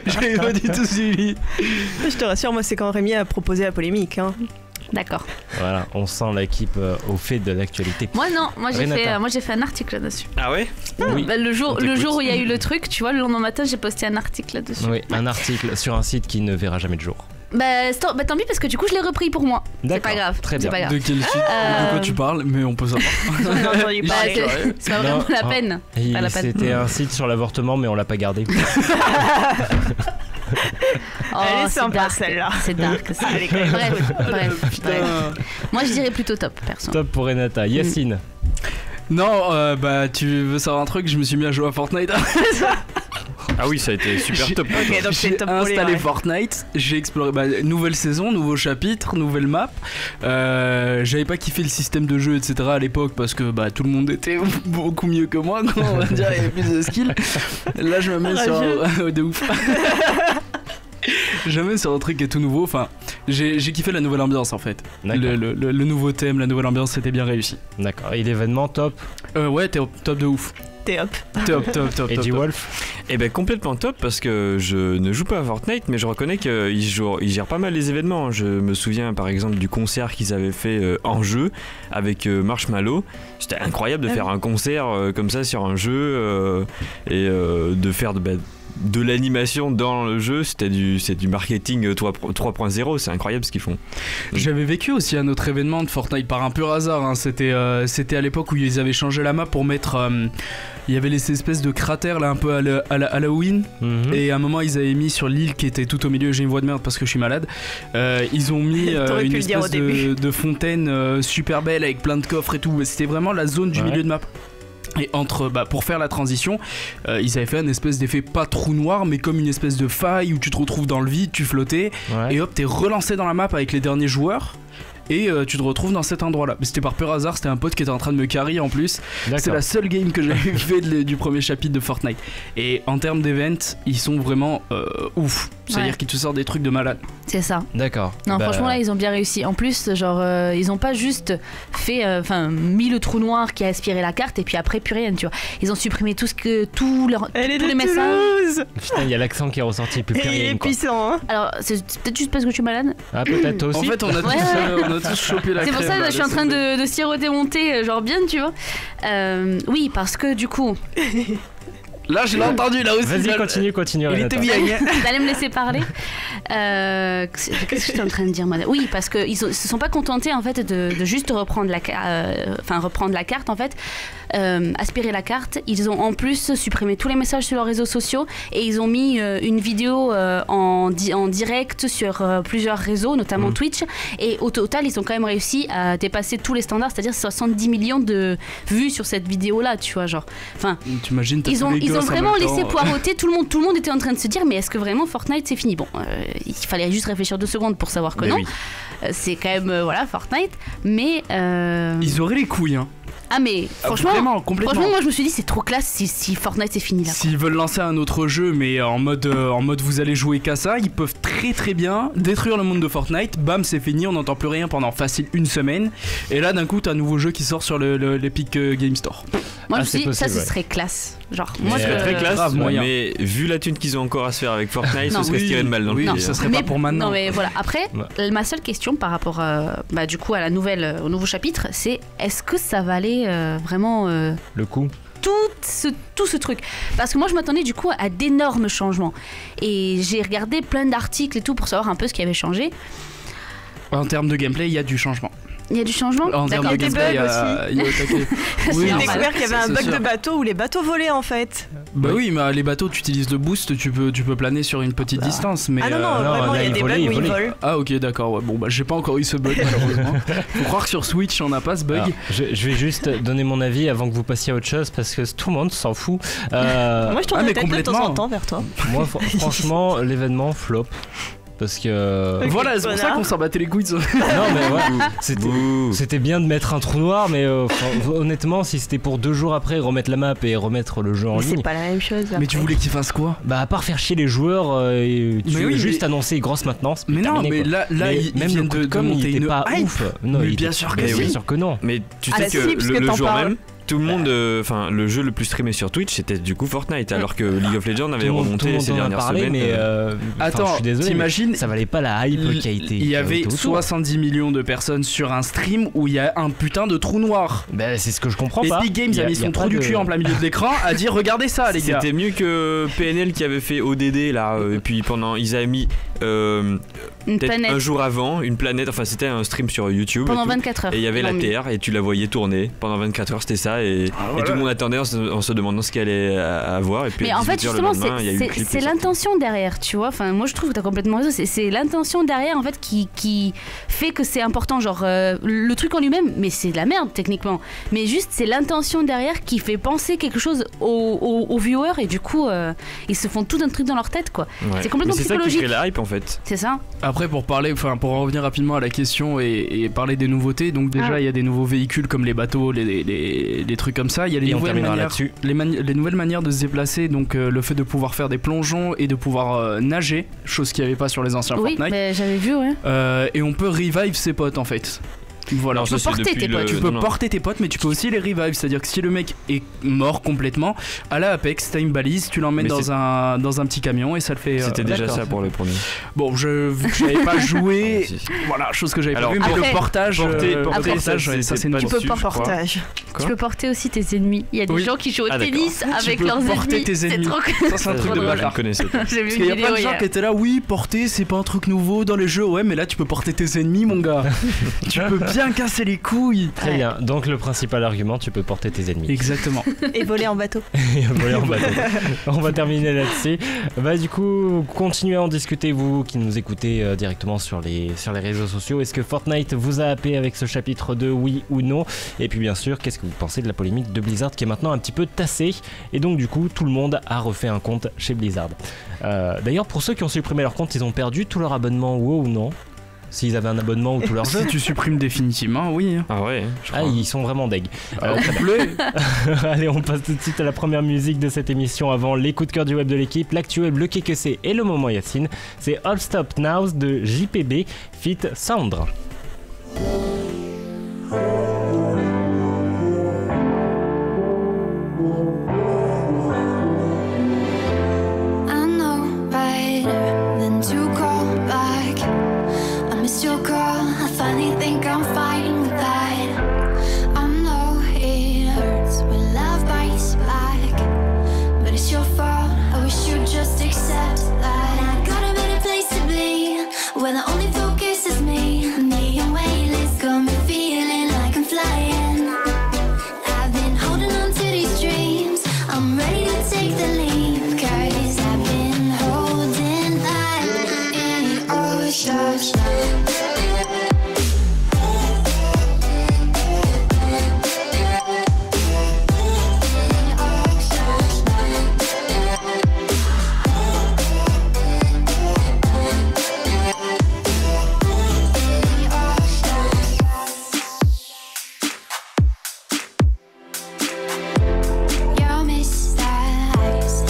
[SPEAKER 3] J'avais pas du tout suivi.
[SPEAKER 7] Je te rassure, moi c'est quand Rémi a proposé la polémique. Hein.
[SPEAKER 4] D'accord.
[SPEAKER 2] Voilà, on sent l'équipe au fait de l'actualité.
[SPEAKER 4] Moi non, moi
[SPEAKER 2] Renata.
[SPEAKER 4] j'ai fait un article là-dessus.
[SPEAKER 5] Ah ouais?
[SPEAKER 2] Oui.
[SPEAKER 4] Bah, le jour
[SPEAKER 5] On t'écoute.
[SPEAKER 4] où il y a eu le truc, tu vois, le lendemain matin, j'ai posté un article là-dessus.
[SPEAKER 2] Oui, un article sur un site qui ne verra jamais de jour.
[SPEAKER 4] Bah tant pis parce que du coup je l'ai repris pour moi. C'est
[SPEAKER 2] D'accord,
[SPEAKER 4] pas grave.
[SPEAKER 2] très
[SPEAKER 4] c'est
[SPEAKER 2] bien.
[SPEAKER 4] pas grave.
[SPEAKER 3] De quel site? De quoi tu parles? Mais on peut savoir.
[SPEAKER 7] J'en ai entendu
[SPEAKER 4] Bah,
[SPEAKER 7] parler.
[SPEAKER 4] c'est pas vraiment
[SPEAKER 2] Non,
[SPEAKER 4] la peine.
[SPEAKER 2] Et
[SPEAKER 4] Pas la peine.
[SPEAKER 2] c'était un site sur l'avortement mais on l'a pas gardé.
[SPEAKER 4] Oh,
[SPEAKER 7] Elle est
[SPEAKER 4] c'est
[SPEAKER 7] sympa,
[SPEAKER 4] dark.
[SPEAKER 7] celle-là.
[SPEAKER 4] C'est dark. ça.
[SPEAKER 7] Elle est quand même
[SPEAKER 4] Bref. Moi je dirais plutôt top, perso.
[SPEAKER 2] Top pour Renata. Yacine.
[SPEAKER 3] Non, bah tu veux savoir un truc? Je me suis mis à jouer à Fortnite.
[SPEAKER 5] Ah oui, ça a été super top.
[SPEAKER 7] Ok, donc c'est
[SPEAKER 3] J'ai
[SPEAKER 7] top pour les
[SPEAKER 3] installé
[SPEAKER 7] vrais.
[SPEAKER 3] Fortnite, j'ai exploré nouvelle saison, nouveau chapitre, nouvelle map. J'avais pas kiffé le système de jeu, etc. à l'époque parce que tout le monde était beaucoup mieux que moi, quoi, on va dire, il y avait plus de skills. Là, je me mets sur de ouf. Je me mets sur un truc qui est tout nouveau. Enfin, j'ai kiffé la nouvelle ambiance en fait.
[SPEAKER 2] D'accord.
[SPEAKER 3] Le nouveau thème, la nouvelle ambiance, c'était bien réussi.
[SPEAKER 2] D'accord. Et l'événement top.
[SPEAKER 3] Ouais, t'es top de ouf.
[SPEAKER 7] T'es hop.
[SPEAKER 3] Top.
[SPEAKER 2] Et
[SPEAKER 3] top.
[SPEAKER 2] D-Wolf.
[SPEAKER 5] Eh ben complètement top parce que je ne joue pas à Fortnite mais je reconnais qu'ils gèrent pas mal les événements. Je me souviens par exemple du concert qu'ils avaient fait en jeu avec Marshmallow. C'était incroyable de faire un concert comme ça sur un jeu et de faire de l'animation dans le jeu. C'est du marketing 3.0, c'est incroyable ce qu'ils font.
[SPEAKER 3] J'avais vécu aussi un autre événement de Fortnite par un pur hasard. Hein. C'était à l'époque où ils avaient changé la map pour mettre. Il y avait les espèces de cratères là un peu à Halloween.
[SPEAKER 2] Mhm.
[SPEAKER 3] Et à un moment ils avaient mis sur l'île qui était tout au milieu, j'ai une voix de merde parce que je suis malade, ils ont mis
[SPEAKER 7] T'aurais
[SPEAKER 3] une
[SPEAKER 7] pu le dire au
[SPEAKER 3] espèce
[SPEAKER 7] début.
[SPEAKER 3] de fontaine super belle avec plein de coffres et tout. C'était vraiment la zone du
[SPEAKER 2] Ouais.
[SPEAKER 3] milieu de map. Et pour faire la transition, ils avaient fait un espèce d'effet pas trou noir mais comme une espèce de faille où tu te retrouves dans le vide, tu flottais
[SPEAKER 2] Ouais.
[SPEAKER 3] et hop t'es relancé dans la map avec les derniers joueurs. Et tu te retrouves dans cet endroit là. Mais c'était par pur hasard, c'était un pote qui était en train de me carry en plus. C'est
[SPEAKER 2] D'accord.
[SPEAKER 3] la seule game que j'avais fait du premier chapitre de Fortnite. Et en termes d'event, ils sont vraiment ouf. C'est-à-dire
[SPEAKER 4] Ouais.
[SPEAKER 3] qu'ils te sortent des trucs de malade.
[SPEAKER 4] C'est ça.
[SPEAKER 2] D'accord.
[SPEAKER 4] Non,
[SPEAKER 2] Bah,
[SPEAKER 4] franchement là ils ont bien réussi. En plus, genre ils ont pas juste fait, mis le trou noir qui a aspiré la carte et puis après plus rien, tu vois. Ils ont supprimé tous
[SPEAKER 7] Elle est
[SPEAKER 4] tous
[SPEAKER 7] de
[SPEAKER 4] les messages.
[SPEAKER 7] Toulouse.
[SPEAKER 2] Putain, il y a l'accent qui est ressorti plus
[SPEAKER 7] Et il
[SPEAKER 2] rien
[SPEAKER 7] est
[SPEAKER 2] quoi.
[SPEAKER 7] puissant, hein.
[SPEAKER 4] Alors c'est peut-être juste parce que je suis malade.
[SPEAKER 2] Ah peut-être toi aussi.
[SPEAKER 3] En fait, on a, on a tous chopé la
[SPEAKER 4] C'est pour
[SPEAKER 3] crème,
[SPEAKER 4] ça que
[SPEAKER 3] là,
[SPEAKER 4] je suis en train
[SPEAKER 3] laisse
[SPEAKER 4] de siroter mon thé, genre bien, tu vois. Oui, parce que du coup,
[SPEAKER 3] tomber. Là, je l'ai entendu là aussi.
[SPEAKER 2] Vas-y,
[SPEAKER 3] là,
[SPEAKER 2] continue.
[SPEAKER 3] Il
[SPEAKER 2] Renata.
[SPEAKER 3] était bien.
[SPEAKER 4] vous allez me laisser parler. Qu'est-ce que j'étais en train de dire, moi? Oui, parce qu'ils se sont pas contentés en fait de juste reprendre la carte en fait. Aspirer la carte, ils ont en plus supprimé tous les messages sur leurs réseaux sociaux et ils ont mis une vidéo en direct sur plusieurs réseaux, notamment Twitch, et au total ils ont quand même réussi à dépasser tous les standards, c'est-à-dire 70 millions de vues sur cette vidéo là, tu vois, genre, enfin
[SPEAKER 3] T'imagines, t'as
[SPEAKER 4] ils
[SPEAKER 3] tous
[SPEAKER 4] ont
[SPEAKER 3] les gosses en
[SPEAKER 4] vraiment
[SPEAKER 3] même
[SPEAKER 4] laissé
[SPEAKER 3] temps.
[SPEAKER 4] poireauter tout le monde était en train de se dire mais est-ce que vraiment Fortnite c'est fini? Bon, il fallait juste réfléchir 2 secondes pour savoir que
[SPEAKER 5] Mais
[SPEAKER 4] non.
[SPEAKER 5] oui.
[SPEAKER 4] C'est quand même voilà Fortnite, mais
[SPEAKER 3] Ils auraient les couilles, hein.
[SPEAKER 4] ah mais franchement,
[SPEAKER 3] Vraiment, complètement.
[SPEAKER 4] moi je me suis dit c'est trop classe si Fortnite c'est fini là.
[SPEAKER 3] S'ils veulent lancer un autre jeu, mais en mode vous allez jouer qu'à ça, ils peuvent très très bien détruire le monde de Fortnite. Bam, c'est fini, on n'entend plus rien pendant facile une semaine. Et là, d'un coup, t'as un nouveau jeu qui sort sur l'Epic Game Store.
[SPEAKER 4] Moi
[SPEAKER 2] Ah,
[SPEAKER 4] je me suis dit
[SPEAKER 2] c'est
[SPEAKER 4] ça
[SPEAKER 2] possible,
[SPEAKER 4] ce
[SPEAKER 2] ouais.
[SPEAKER 4] serait classe. Genre
[SPEAKER 2] Mais
[SPEAKER 4] moi
[SPEAKER 5] C'est très classe,
[SPEAKER 3] grave moyen.
[SPEAKER 5] mais vu la thune qu'ils ont encore à se faire avec Fortnite,
[SPEAKER 4] Non.
[SPEAKER 5] ce serait se tirer de mal dans
[SPEAKER 3] Oui,
[SPEAKER 5] le pied.
[SPEAKER 3] ça
[SPEAKER 5] hein.
[SPEAKER 3] serait pas pour maintenant.
[SPEAKER 4] Non mais voilà. Après, ma seule question par rapport du coup à au nouveau chapitre, c'est est-ce que ça va aller vraiment
[SPEAKER 2] Le coup.
[SPEAKER 4] tout ce truc, parce que moi je m'attendais du coup à d'énormes changements et j'ai regardé plein d'articles et tout pour savoir un peu ce qui avait changé.
[SPEAKER 3] En termes de gameplay, il y a du changement.
[SPEAKER 4] Il y a du changement.
[SPEAKER 3] En termes de
[SPEAKER 7] des
[SPEAKER 3] gameplay,
[SPEAKER 7] bugs
[SPEAKER 3] il y a attaqué. Oui,
[SPEAKER 7] J'ai
[SPEAKER 3] non,
[SPEAKER 7] découvert qu'il y avait un
[SPEAKER 3] c'est
[SPEAKER 7] bug
[SPEAKER 3] sûr.
[SPEAKER 7] de bateau où les bateaux volaient en fait.
[SPEAKER 3] Bah oui, mais les bateaux, tu utilises le boost, tu peux planer sur une petite distance. Mais
[SPEAKER 7] Ah non, non,
[SPEAKER 2] non,
[SPEAKER 7] vraiment,
[SPEAKER 2] là,
[SPEAKER 7] il y a
[SPEAKER 2] il
[SPEAKER 7] des
[SPEAKER 2] volait,
[SPEAKER 7] bugs où
[SPEAKER 2] il
[SPEAKER 7] ils
[SPEAKER 2] volait.
[SPEAKER 7] volent.
[SPEAKER 3] Ah ok, d'accord. Ouais. Bon, bah j'ai pas encore eu ce bug malheureusement. Faut croire que sur Switch, on n'a pas ce bug.
[SPEAKER 2] Alors, je vais juste donner mon avis avant que vous passiez à autre chose parce que tout le monde s'en fout.
[SPEAKER 7] Moi, je tourne
[SPEAKER 3] ah,
[SPEAKER 7] la
[SPEAKER 3] mais
[SPEAKER 7] tête de temps
[SPEAKER 3] complètement.
[SPEAKER 7] en temps vers toi.
[SPEAKER 2] Moi, franchement, l'événement flop. Parce que.
[SPEAKER 7] Ok,
[SPEAKER 3] Voilà, c'est pour ça
[SPEAKER 7] connard.
[SPEAKER 3] qu'on s'en battait les couilles.
[SPEAKER 2] Non, mais ouais, c'était bien de mettre un trou noir, mais honnêtement, si c'était pour 2 jours après remettre la map et remettre le jeu en
[SPEAKER 7] Mais
[SPEAKER 2] ligne.
[SPEAKER 7] c'est pas la même chose.
[SPEAKER 3] Mais tu voulais qu'il fasse quoi?
[SPEAKER 2] Bah, à part faire chier les joueurs, tu
[SPEAKER 3] Mais oui,
[SPEAKER 2] juste
[SPEAKER 3] mais-
[SPEAKER 2] annoncer grosse maintenance. puis
[SPEAKER 3] Mais non,
[SPEAKER 2] terminer,
[SPEAKER 3] mais
[SPEAKER 2] quoi.
[SPEAKER 3] là,
[SPEAKER 2] Mais
[SPEAKER 3] ils
[SPEAKER 2] même
[SPEAKER 3] viennent
[SPEAKER 2] le coup de com, il
[SPEAKER 3] monter
[SPEAKER 2] était
[SPEAKER 3] une
[SPEAKER 2] pas
[SPEAKER 3] hype.
[SPEAKER 2] ouf. Non,
[SPEAKER 3] Mais
[SPEAKER 2] il
[SPEAKER 3] bien
[SPEAKER 2] était-
[SPEAKER 3] sûr que
[SPEAKER 2] mais
[SPEAKER 3] si.
[SPEAKER 2] bien sûr que non.
[SPEAKER 5] Mais tu
[SPEAKER 7] Ah
[SPEAKER 5] sais
[SPEAKER 7] bah si,
[SPEAKER 5] que
[SPEAKER 7] puisque
[SPEAKER 5] le
[SPEAKER 7] t'en
[SPEAKER 5] jour
[SPEAKER 7] parles.
[SPEAKER 5] même, tout le monde, enfin le jeu le plus streamé sur Twitch, c'était du coup Fortnite, alors que League of Legends avait
[SPEAKER 2] Tout le monde
[SPEAKER 5] remonté ces
[SPEAKER 2] en a
[SPEAKER 5] dernières
[SPEAKER 2] parlé,
[SPEAKER 5] semaines.
[SPEAKER 2] mais
[SPEAKER 3] Attends,
[SPEAKER 2] je suis désolé,
[SPEAKER 3] t'imagines,
[SPEAKER 2] mais ça valait pas la hype qui a été.
[SPEAKER 3] il y avait 70 millions de personnes sur un stream où il y a un putain de trou noir.
[SPEAKER 2] Bah, c'est ce que je comprends
[SPEAKER 3] Et
[SPEAKER 2] pas.
[SPEAKER 3] Epic Games
[SPEAKER 2] Il y
[SPEAKER 3] a mis
[SPEAKER 2] il y a
[SPEAKER 3] son
[SPEAKER 2] pas
[SPEAKER 3] trou du
[SPEAKER 2] de-
[SPEAKER 3] cul en plein milieu de l'écran, a dit regardez ça les gars.
[SPEAKER 5] C'était mieux que PNL qui avait fait ODD là, et puis pendant ils avaient mis
[SPEAKER 4] Une
[SPEAKER 5] peut-être
[SPEAKER 4] planète.
[SPEAKER 5] un jour avant une planète, enfin c'était un stream sur YouTube.
[SPEAKER 4] Pendant
[SPEAKER 5] et tout.
[SPEAKER 4] 24 heures.
[SPEAKER 5] Et il y avait
[SPEAKER 4] ils
[SPEAKER 5] la
[SPEAKER 4] l'ont mis.
[SPEAKER 5] Terre et tu la voyais tourner pendant 24 heures, c'était ça, et tout le monde attendait en se demandant ce qu'elle allait avoir. Et puis
[SPEAKER 4] Mais
[SPEAKER 5] à
[SPEAKER 4] en fait,
[SPEAKER 5] 18 heures
[SPEAKER 4] justement,
[SPEAKER 5] le lendemain, il y a eu le clip
[SPEAKER 4] c'est
[SPEAKER 5] qui est sorti.
[SPEAKER 4] l'intention derrière, tu vois. Enfin, moi, je trouve que t'as complètement raison. C'est l'intention derrière, en fait, qui fait que c'est important. Genre, le truc en lui-même, mais c'est de la merde, techniquement. Mais juste, c'est l'intention derrière qui fait penser quelque chose aux viewers, et du coup, ils se font tout un truc dans leur tête, quoi.
[SPEAKER 5] Ouais.
[SPEAKER 4] C'est complètement
[SPEAKER 5] Mais c'est ça qui
[SPEAKER 4] psychologique.
[SPEAKER 5] crée la hype en fait.
[SPEAKER 4] C'est ça.
[SPEAKER 3] Après pour en revenir rapidement à la question et parler des nouveautés, donc déjà il y a des nouveaux véhicules comme les bateaux, les trucs comme ça, il y a les
[SPEAKER 2] Et on
[SPEAKER 3] nouvelles
[SPEAKER 2] terminera
[SPEAKER 3] manières,
[SPEAKER 2] là-dessus.
[SPEAKER 3] les nouvelles manières de se déplacer, donc le fait de pouvoir faire des plongeons et de pouvoir nager, chose qu'il n'y avait pas sur les anciens
[SPEAKER 4] Oui,
[SPEAKER 3] Fortnite.
[SPEAKER 4] mais j'avais vu, ouais.
[SPEAKER 3] Et on peut revive ses potes en fait. Voilà.
[SPEAKER 5] Non,
[SPEAKER 4] Tu peux
[SPEAKER 5] ça, c'est
[SPEAKER 4] porter
[SPEAKER 5] depuis
[SPEAKER 4] tes potes.
[SPEAKER 3] Tu
[SPEAKER 5] non,
[SPEAKER 3] peux
[SPEAKER 5] non.
[SPEAKER 3] porter tes potes, mais tu peux aussi les revive. C'est-à-dire que si le mec est mort complètement, à la Apex, t'as une balise, tu l'emmènes
[SPEAKER 5] Mais
[SPEAKER 3] dans un petit camion et ça le fait.
[SPEAKER 5] C'était déjà
[SPEAKER 3] d'accord.
[SPEAKER 5] ça pour le premier.
[SPEAKER 3] Bon, vu que j'avais pas joué,
[SPEAKER 5] Ah, si.
[SPEAKER 3] voilà, chose que j'avais pas
[SPEAKER 5] Alors,
[SPEAKER 3] vue, mais
[SPEAKER 4] après-
[SPEAKER 3] le portage,
[SPEAKER 5] porter,
[SPEAKER 3] le
[SPEAKER 4] après,
[SPEAKER 3] portage,
[SPEAKER 5] ça,
[SPEAKER 3] ça
[SPEAKER 5] c'est
[SPEAKER 3] c'est une
[SPEAKER 5] pas
[SPEAKER 4] Tu
[SPEAKER 3] bonne-
[SPEAKER 4] peux
[SPEAKER 5] dessus,
[SPEAKER 4] pas
[SPEAKER 5] je crois.
[SPEAKER 7] Portage.
[SPEAKER 5] Quoi
[SPEAKER 4] Tu peux porter aussi tes ennemis. Il y a des
[SPEAKER 3] Oui.
[SPEAKER 4] gens qui jouent au
[SPEAKER 5] Ah, d'accord.
[SPEAKER 4] tennis avec
[SPEAKER 3] peux
[SPEAKER 4] leurs
[SPEAKER 3] porter
[SPEAKER 4] ennemis.
[SPEAKER 3] tes
[SPEAKER 4] C'est
[SPEAKER 3] ennemis.
[SPEAKER 4] trop
[SPEAKER 3] Ça, c'est un truc de
[SPEAKER 5] Je
[SPEAKER 3] bâtard.
[SPEAKER 5] ne connaissais pas.
[SPEAKER 4] J'ai vu
[SPEAKER 3] Parce
[SPEAKER 4] une
[SPEAKER 3] qu'il y a
[SPEAKER 4] vidéo
[SPEAKER 3] plein de gens
[SPEAKER 4] hier.
[SPEAKER 3] qui étaient là, oui, porter c'est pas un truc nouveau dans les jeux, ouais, mais là tu peux porter tes ennemis, mon gars. Tu peux bien casser les couilles.
[SPEAKER 2] Très bien. Donc le principal argument, tu peux porter tes ennemis.
[SPEAKER 3] Exactement.
[SPEAKER 7] Et voler en bateau.
[SPEAKER 2] Et voler en bateau. On va terminer là-dessus. Bah du coup, continuez à en discuter vous qui nous écoutez directement sur les réseaux sociaux. Est-ce que Fortnite vous a happé avec ce chapitre 2, oui ou non? Et puis bien sûr, qu'est-ce que vous pensez de la polémique de Blizzard qui est maintenant un petit peu tassée? Et donc du coup, tout le monde a refait un compte chez Blizzard. D'ailleurs, pour ceux qui ont supprimé leur compte, ils ont perdu tout leur abonnement WoW ou non? S'ils avaient un abonnement ou tout leur jeu?
[SPEAKER 3] Si tu supprimes définitivement, oui.
[SPEAKER 5] Ah ouais, je
[SPEAKER 2] Ah,
[SPEAKER 5] crois.
[SPEAKER 2] ils sont vraiment deg.
[SPEAKER 3] Complet.
[SPEAKER 2] Allez, on passe tout de suite à la première musique de cette émission avant les coups de cœur du web de l'équipe, l'actu web, le KQC et le moment Yacine. C'est All Stop Now de JPB feat. Sandre.
[SPEAKER 9] I know better than to call back. I missed your call. I finally think I'm fine with that. I know it hurts when love bites back, but it's your fault. I wish you'd just accept that. I got a better place to be, where the only focus is me. Me and weightless got me feeling like I'm flying. I've been holding on to these dreams. I'm ready to take the leap, 'cause I've been holding back. And it all stops. Your missed eyes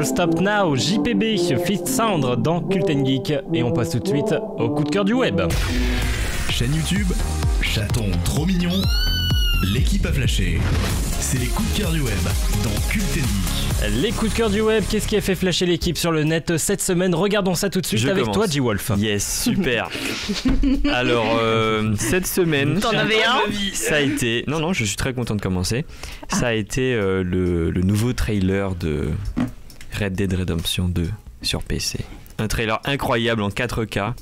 [SPEAKER 2] Stop Now, JPB, Fist Sound dans Cult & Geek. Et on passe tout de suite au coup de cœur du web.
[SPEAKER 10] Chaîne YouTube, chaton trop mignon, l'équipe a flashé. C'est les coups de cœur du web dans Cult & Geek.
[SPEAKER 2] Les coups de cœur du web, qu'est-ce qui a fait flasher l'équipe sur le net cette semaine? Regardons ça tout de suite avec toi, G-Wolf.
[SPEAKER 5] Yes, super. Alors, cette semaine,
[SPEAKER 7] T'en avais un?
[SPEAKER 5] ça a été... Non, je suis très content de commencer. Ça a été le nouveau trailer de Red Dead Redemption 2 sur PC. Un trailer incroyable en 4K.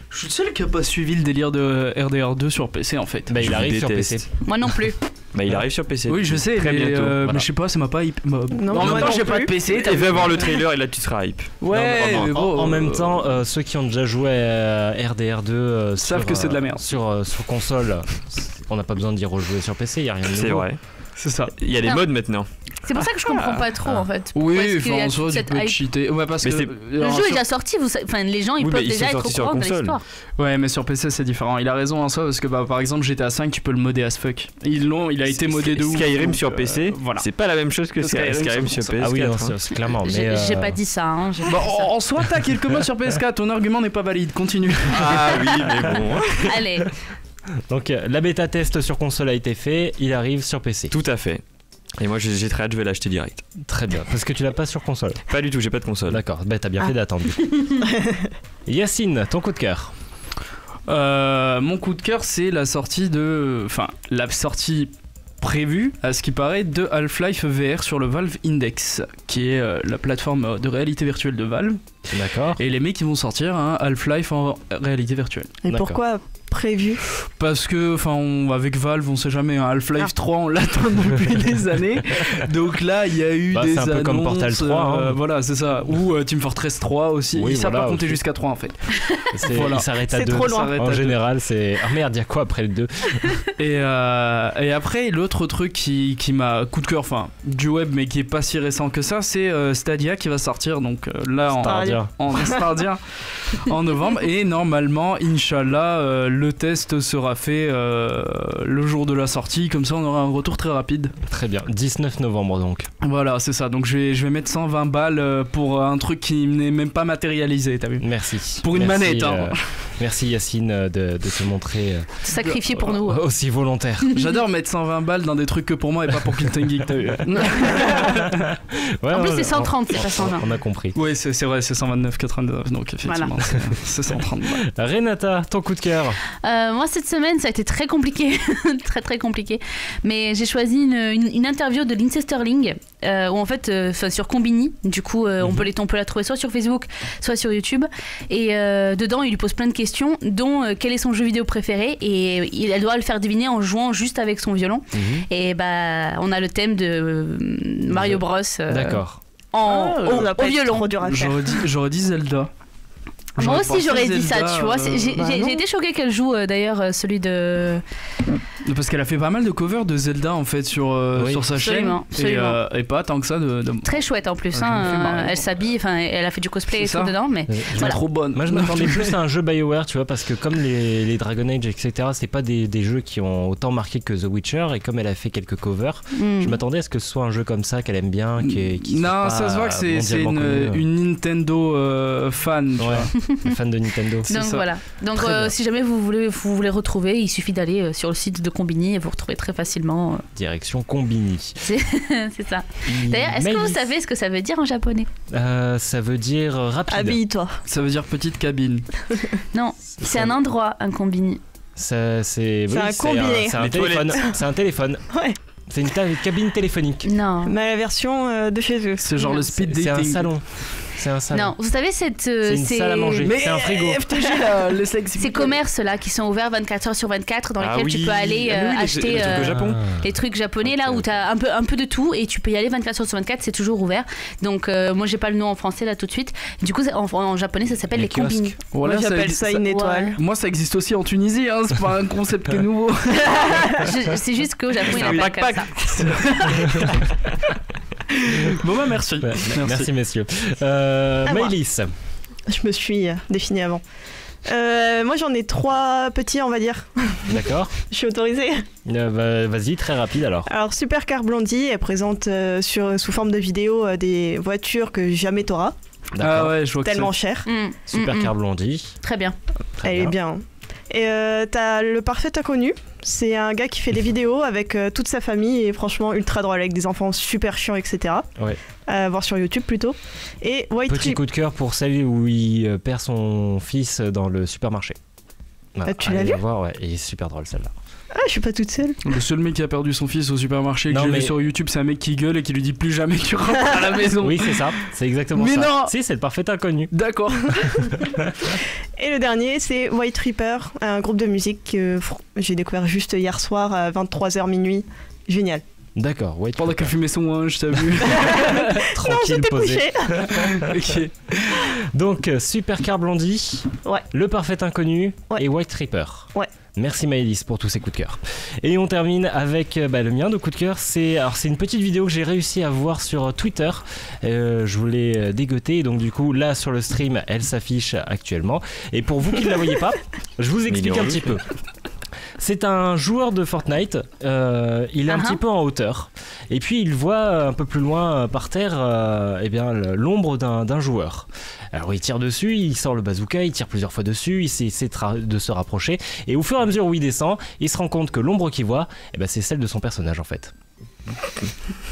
[SPEAKER 3] Je suis le seul qui a pas suivi le délire de RDR2 sur PC en fait.
[SPEAKER 2] Bah, il
[SPEAKER 5] Je
[SPEAKER 2] arrive
[SPEAKER 5] vous
[SPEAKER 2] sur
[SPEAKER 5] déteste.
[SPEAKER 2] PC.
[SPEAKER 4] Moi non plus.
[SPEAKER 5] Bah, il arrive sur PC.
[SPEAKER 3] Oui, je sais,
[SPEAKER 5] très
[SPEAKER 3] mais,
[SPEAKER 5] bientôt.
[SPEAKER 3] mais
[SPEAKER 2] Voilà.
[SPEAKER 3] je sais pas, ça m'a pas hype.
[SPEAKER 7] Non,
[SPEAKER 3] en
[SPEAKER 7] moi
[SPEAKER 3] même temps,
[SPEAKER 7] non
[SPEAKER 3] j'ai pas de
[SPEAKER 7] plus.
[SPEAKER 3] PC.
[SPEAKER 5] Et va voir le trailer et là tu seras hype.
[SPEAKER 3] Ouais,
[SPEAKER 2] Non,
[SPEAKER 3] mais bon.
[SPEAKER 2] en même temps, ceux qui ont déjà joué à RDR2
[SPEAKER 3] savent que c'est de la merde.
[SPEAKER 2] Sur console, on n'a pas besoin d'y rejouer sur PC, il n'y a rien de nouveau.
[SPEAKER 5] C'est vrai.
[SPEAKER 3] C'est ça.
[SPEAKER 5] Il y a des
[SPEAKER 4] Non.
[SPEAKER 5] modes maintenant.
[SPEAKER 4] C'est pour ça que je comprends pas trop en fait.
[SPEAKER 3] Oui,
[SPEAKER 4] Pourquoi est-ce qu'il y a
[SPEAKER 3] en soi,
[SPEAKER 4] toute
[SPEAKER 3] tu
[SPEAKER 4] cette
[SPEAKER 3] peux
[SPEAKER 4] hype
[SPEAKER 3] cheater. Ouais, parce
[SPEAKER 5] Mais
[SPEAKER 3] que.
[SPEAKER 5] c'est-
[SPEAKER 4] Le jeu est déjà sorti, enfin les gens ils
[SPEAKER 5] Oui,
[SPEAKER 4] peuvent
[SPEAKER 5] mais ils
[SPEAKER 4] déjà
[SPEAKER 5] sont
[SPEAKER 4] être au
[SPEAKER 5] sortis sur
[SPEAKER 4] courant de
[SPEAKER 5] console.
[SPEAKER 4] l'histoire.
[SPEAKER 3] Ouais, mais sur PC c'est différent. Il a raison en soi parce que par exemple GTA 5 tu peux le modder as fuck. Il a été modé de ouf.
[SPEAKER 5] Skyrim
[SPEAKER 3] donc,
[SPEAKER 5] sur PC,
[SPEAKER 3] voilà.
[SPEAKER 5] c'est pas la même chose que
[SPEAKER 3] Skyrim
[SPEAKER 5] Skyrim
[SPEAKER 3] sur
[SPEAKER 5] sur
[SPEAKER 3] console.
[SPEAKER 5] PS4.
[SPEAKER 2] Ah oui, non,
[SPEAKER 5] hein.
[SPEAKER 2] c'est clairement. Mais,
[SPEAKER 4] J'ai pas dit ça. Hein, j'ai pas
[SPEAKER 3] Bon,
[SPEAKER 4] dit ça.
[SPEAKER 3] en soi t'as quelques modes sur PS4, ton argument n'est pas valide, continue.
[SPEAKER 5] Ah oui, mais bon.
[SPEAKER 4] Allez,
[SPEAKER 2] Donc la bêta test sur console a été fait, il arrive sur PC.
[SPEAKER 5] Tout à fait. Et moi j'ai très hâte, je vais l'acheter direct.
[SPEAKER 2] Très bien, parce que tu l'as pas sur console.
[SPEAKER 5] Pas du tout, j'ai pas de console.
[SPEAKER 2] D'accord, bah t'as bien fait d'attendre. Yacine, ton coup de cœur.
[SPEAKER 3] Mon coup de cœur c'est la sortie prévue, à ce qui paraît, de Half-Life VR sur le Valve Index, qui est la plateforme de réalité virtuelle de Valve.
[SPEAKER 2] D'accord.
[SPEAKER 3] Et les mecs ils vont sortir un Half-Life en réalité virtuelle.
[SPEAKER 7] Et
[SPEAKER 2] D'accord.
[SPEAKER 7] pourquoi prévu?
[SPEAKER 3] Parce que, avec Valve, on sait jamais, un Half-Life 3, on l'attend depuis des années. Donc là, il y a eu
[SPEAKER 2] Bah,
[SPEAKER 3] des
[SPEAKER 2] c'est un peu
[SPEAKER 3] annonces.
[SPEAKER 2] comme Portal 3, hein.
[SPEAKER 3] Voilà, c'est ça. Ou Team Fortress 3 aussi.
[SPEAKER 2] Oui,
[SPEAKER 3] Ils savent
[SPEAKER 2] voilà,
[SPEAKER 3] pas compter
[SPEAKER 2] aussi.
[SPEAKER 3] jusqu'à 3 en fait.
[SPEAKER 2] Il s'arrête à
[SPEAKER 7] C'est
[SPEAKER 2] 2.
[SPEAKER 7] trop loin.
[SPEAKER 2] En général, c'est. Ah merde, il y a quoi après le 2?
[SPEAKER 3] Et après, l'autre truc qui m'a coup de cœur, du web, mais qui est pas si récent que ça, c'est Stadia qui va sortir. Donc là,
[SPEAKER 2] Stadia.
[SPEAKER 3] en Stadia en novembre. Et normalement, Inch'Allah, le test sera fait le jour de la sortie. Comme ça, on aura un retour très rapide.
[SPEAKER 2] Très bien, 19 novembre donc.
[SPEAKER 3] Voilà, c'est ça. Donc je vais mettre 120 balles pour un truc qui n'est même pas matérialisé, t'as vu?
[SPEAKER 2] Merci.
[SPEAKER 3] Pour une
[SPEAKER 2] Merci,
[SPEAKER 3] manette, hein.
[SPEAKER 2] Merci Yacine de te montrer
[SPEAKER 4] sacrifié pour nous.
[SPEAKER 2] aussi volontaire.
[SPEAKER 3] J'adore mettre 120 balles dans des trucs que pour moi et pas pour Cult & Geek, t'as vu?
[SPEAKER 2] Ouais,
[SPEAKER 4] En plus,
[SPEAKER 2] ouais,
[SPEAKER 4] c'est 130, c'est pas 120.
[SPEAKER 2] On a compris.
[SPEAKER 3] Oui, c'est vrai, c'est 129,99, donc effectivement, c'est 130 balles.
[SPEAKER 2] Renata, ton coup de cœur.
[SPEAKER 4] Moi, cette semaine, ça a été très compliqué. Très, très compliqué. Mais j'ai choisi une interview de Lindsay Sterling, où en fait, sur Combini. Du coup, on peut la trouver soit sur Facebook, soit sur YouTube. Et dedans, il lui pose plein de questions, dont quel est son jeu vidéo préféré. Et elle doit le faire deviner en jouant juste avec son violon. Et bah, on a le thème de Mario Bros.
[SPEAKER 2] D'accord.
[SPEAKER 4] Au violon.
[SPEAKER 7] Trop dur à faire.
[SPEAKER 3] J'aurais dit Zelda.
[SPEAKER 4] Moi aussi j'aurais dit
[SPEAKER 3] Zelda,
[SPEAKER 4] ça, tu vois. J'ai
[SPEAKER 7] non.
[SPEAKER 4] été choquée qu'elle joue d'ailleurs celui de.
[SPEAKER 3] Parce qu'elle a fait pas mal de covers de Zelda en fait sur sa
[SPEAKER 4] Absolument,
[SPEAKER 3] chaîne.
[SPEAKER 4] absolument.
[SPEAKER 3] Et pas tant que ça de...
[SPEAKER 4] Très chouette en plus.
[SPEAKER 3] Ouais, je me fais marrer.
[SPEAKER 4] Elle s'habille, enfin elle a fait du cosplay et
[SPEAKER 3] C'est
[SPEAKER 4] tout
[SPEAKER 3] ça.
[SPEAKER 4] dedans, mais
[SPEAKER 3] Elle est
[SPEAKER 4] voilà.
[SPEAKER 3] trop bonne.
[SPEAKER 2] Moi je m'attendais plus à un jeu BioWare, tu vois, parce que comme les Dragon Age, etc., c'est pas des jeux qui ont autant marqué que The Witcher, et comme elle a fait quelques covers, je m'attendais à ce que ce soit un jeu comme ça qu'elle aime bien, qui
[SPEAKER 3] Non,
[SPEAKER 2] soit
[SPEAKER 3] ça
[SPEAKER 2] pas
[SPEAKER 3] se voit que c'est
[SPEAKER 2] mondialement connu.
[SPEAKER 3] une Nintendo fan. tu vois.
[SPEAKER 2] Ouais, fan de Nintendo.
[SPEAKER 3] C'est
[SPEAKER 4] Donc
[SPEAKER 3] ça.
[SPEAKER 4] voilà. Donc
[SPEAKER 2] Très bien.
[SPEAKER 4] si jamais vous voulez retrouver, il suffit d'aller sur le site de Combini et vous retrouvez très facilement.
[SPEAKER 2] Direction Combini.
[SPEAKER 4] C'est ça. D'ailleurs, est-ce que vous savez ce que ça veut dire en japonais?
[SPEAKER 2] Ça veut dire rapide.
[SPEAKER 7] Habille-toi.
[SPEAKER 3] Ça veut dire petite cabine.
[SPEAKER 4] Non, c'est un endroit, un Combini.
[SPEAKER 2] C'est
[SPEAKER 7] un combiné.
[SPEAKER 2] C'est un
[SPEAKER 5] Les
[SPEAKER 2] téléphone.
[SPEAKER 5] toilettes.
[SPEAKER 2] C'est un téléphone.
[SPEAKER 7] Ouais.
[SPEAKER 2] C'est une cabine téléphonique.
[SPEAKER 4] Non.
[SPEAKER 7] Mais la version de chez eux.
[SPEAKER 3] C'est genre
[SPEAKER 4] Non.
[SPEAKER 3] le speed
[SPEAKER 2] C'est
[SPEAKER 3] dating.
[SPEAKER 2] un salon. C'est un salon.
[SPEAKER 4] Non, vous savez cette
[SPEAKER 2] C'est une salle à manger.
[SPEAKER 3] Mais
[SPEAKER 2] C'est un frigo.
[SPEAKER 3] FTG là, le sexe.
[SPEAKER 4] ces commerces là qui sont ouverts 24 heures sur 24 dans lesquels tu peux aller acheter
[SPEAKER 5] les trucs au Japon.
[SPEAKER 4] les trucs japonais là
[SPEAKER 2] Ok,
[SPEAKER 4] où
[SPEAKER 2] ok.
[SPEAKER 4] t'as un peu de tout et tu peux y aller 24 heures sur 24, c'est toujours ouvert. Donc moi j'ai pas le nom en français là tout de suite. Du coup en japonais ça s'appelle les
[SPEAKER 2] kiosques.
[SPEAKER 4] combini.
[SPEAKER 3] Voilà,
[SPEAKER 7] Moi j'appelle ça une étoile.
[SPEAKER 3] Moi ça existe aussi en Tunisie, hein, c'est pas un concept qui est nouveau.
[SPEAKER 4] C'est juste qu'au Japon il y
[SPEAKER 5] C'est
[SPEAKER 4] en
[SPEAKER 5] un
[SPEAKER 4] a pas comme ça.
[SPEAKER 3] Bon bah merci.
[SPEAKER 2] Ouais, merci messieurs.
[SPEAKER 7] moi.
[SPEAKER 2] Maëlys.
[SPEAKER 7] Je me suis définie avant. Moi j'en ai 3 petits, on va dire.
[SPEAKER 2] D'accord.
[SPEAKER 7] Je suis autorisée.
[SPEAKER 2] Vas-y, très rapide alors.
[SPEAKER 7] Alors Supercar Blondie, elle présente sous forme de vidéo des voitures que jamais t'auras.
[SPEAKER 2] D'accord.
[SPEAKER 3] Ah ouais, je vois que
[SPEAKER 7] Tellement chères.
[SPEAKER 2] Supercar Blondie.
[SPEAKER 4] Très bien.
[SPEAKER 2] Très
[SPEAKER 7] Elle est bien. Et t'as le parfait inconnu. C'est un gars qui fait des vidéos avec toute sa famille et franchement ultra drôle avec des enfants super chiants, etc.
[SPEAKER 2] Ouais.
[SPEAKER 7] Voir sur YouTube plutôt. Et White
[SPEAKER 2] Petit coup de cœur pour celle où il perd son fils dans le supermarché. Voilà.
[SPEAKER 7] Tu l'as
[SPEAKER 2] Allez
[SPEAKER 7] vu
[SPEAKER 2] la voir, ouais, et super drôle celle-là.
[SPEAKER 7] Ah, je suis pas toute seule.
[SPEAKER 3] Le seul mec qui a perdu son fils au supermarché que
[SPEAKER 2] Non,
[SPEAKER 3] j'ai
[SPEAKER 2] mais-
[SPEAKER 3] vu sur YouTube, c'est un mec qui gueule et qui lui dit plus jamais tu rentres à la maison.
[SPEAKER 2] Oui, c'est ça, c'est exactement
[SPEAKER 3] Mais
[SPEAKER 2] ça.
[SPEAKER 3] non.
[SPEAKER 2] Si, c'est le parfait inconnu.
[SPEAKER 3] D'accord.
[SPEAKER 7] Et le dernier, c'est White Reaper, un groupe de musique que j'ai découvert juste hier soir à 23h minuit. Génial.
[SPEAKER 2] D'accord, ouais.
[SPEAKER 3] Pendant qu'elle fumait son linge, t'as vu.
[SPEAKER 2] Tranquille, posé.
[SPEAKER 3] Ok.
[SPEAKER 2] Donc, Supercar Blondie,
[SPEAKER 7] Ouais.
[SPEAKER 2] Le Parfait Inconnu
[SPEAKER 7] Ouais.
[SPEAKER 2] et White Reaper.
[SPEAKER 7] Ouais.
[SPEAKER 2] Merci Maëlys pour tous ces coups de cœur. Et on termine avec le mien de coup de cœur. C'est une petite vidéo que j'ai réussi à voir sur Twitter. Je voulais dégoter, donc du coup là sur le stream, elle s'affiche actuellement. Et pour vous qui ne la voyez pas, je vous explique un petit peu. C'est un joueur de Fortnite, il est un petit peu en hauteur, et puis il voit un peu plus loin par terre l'ombre d'un joueur. Alors il tire dessus, il sort le bazooka, il tire plusieurs fois dessus, il essaie de se rapprocher, et au fur et à mesure où il descend, il se rend compte que l'ombre qu'il voit, c'est celle de son personnage en fait.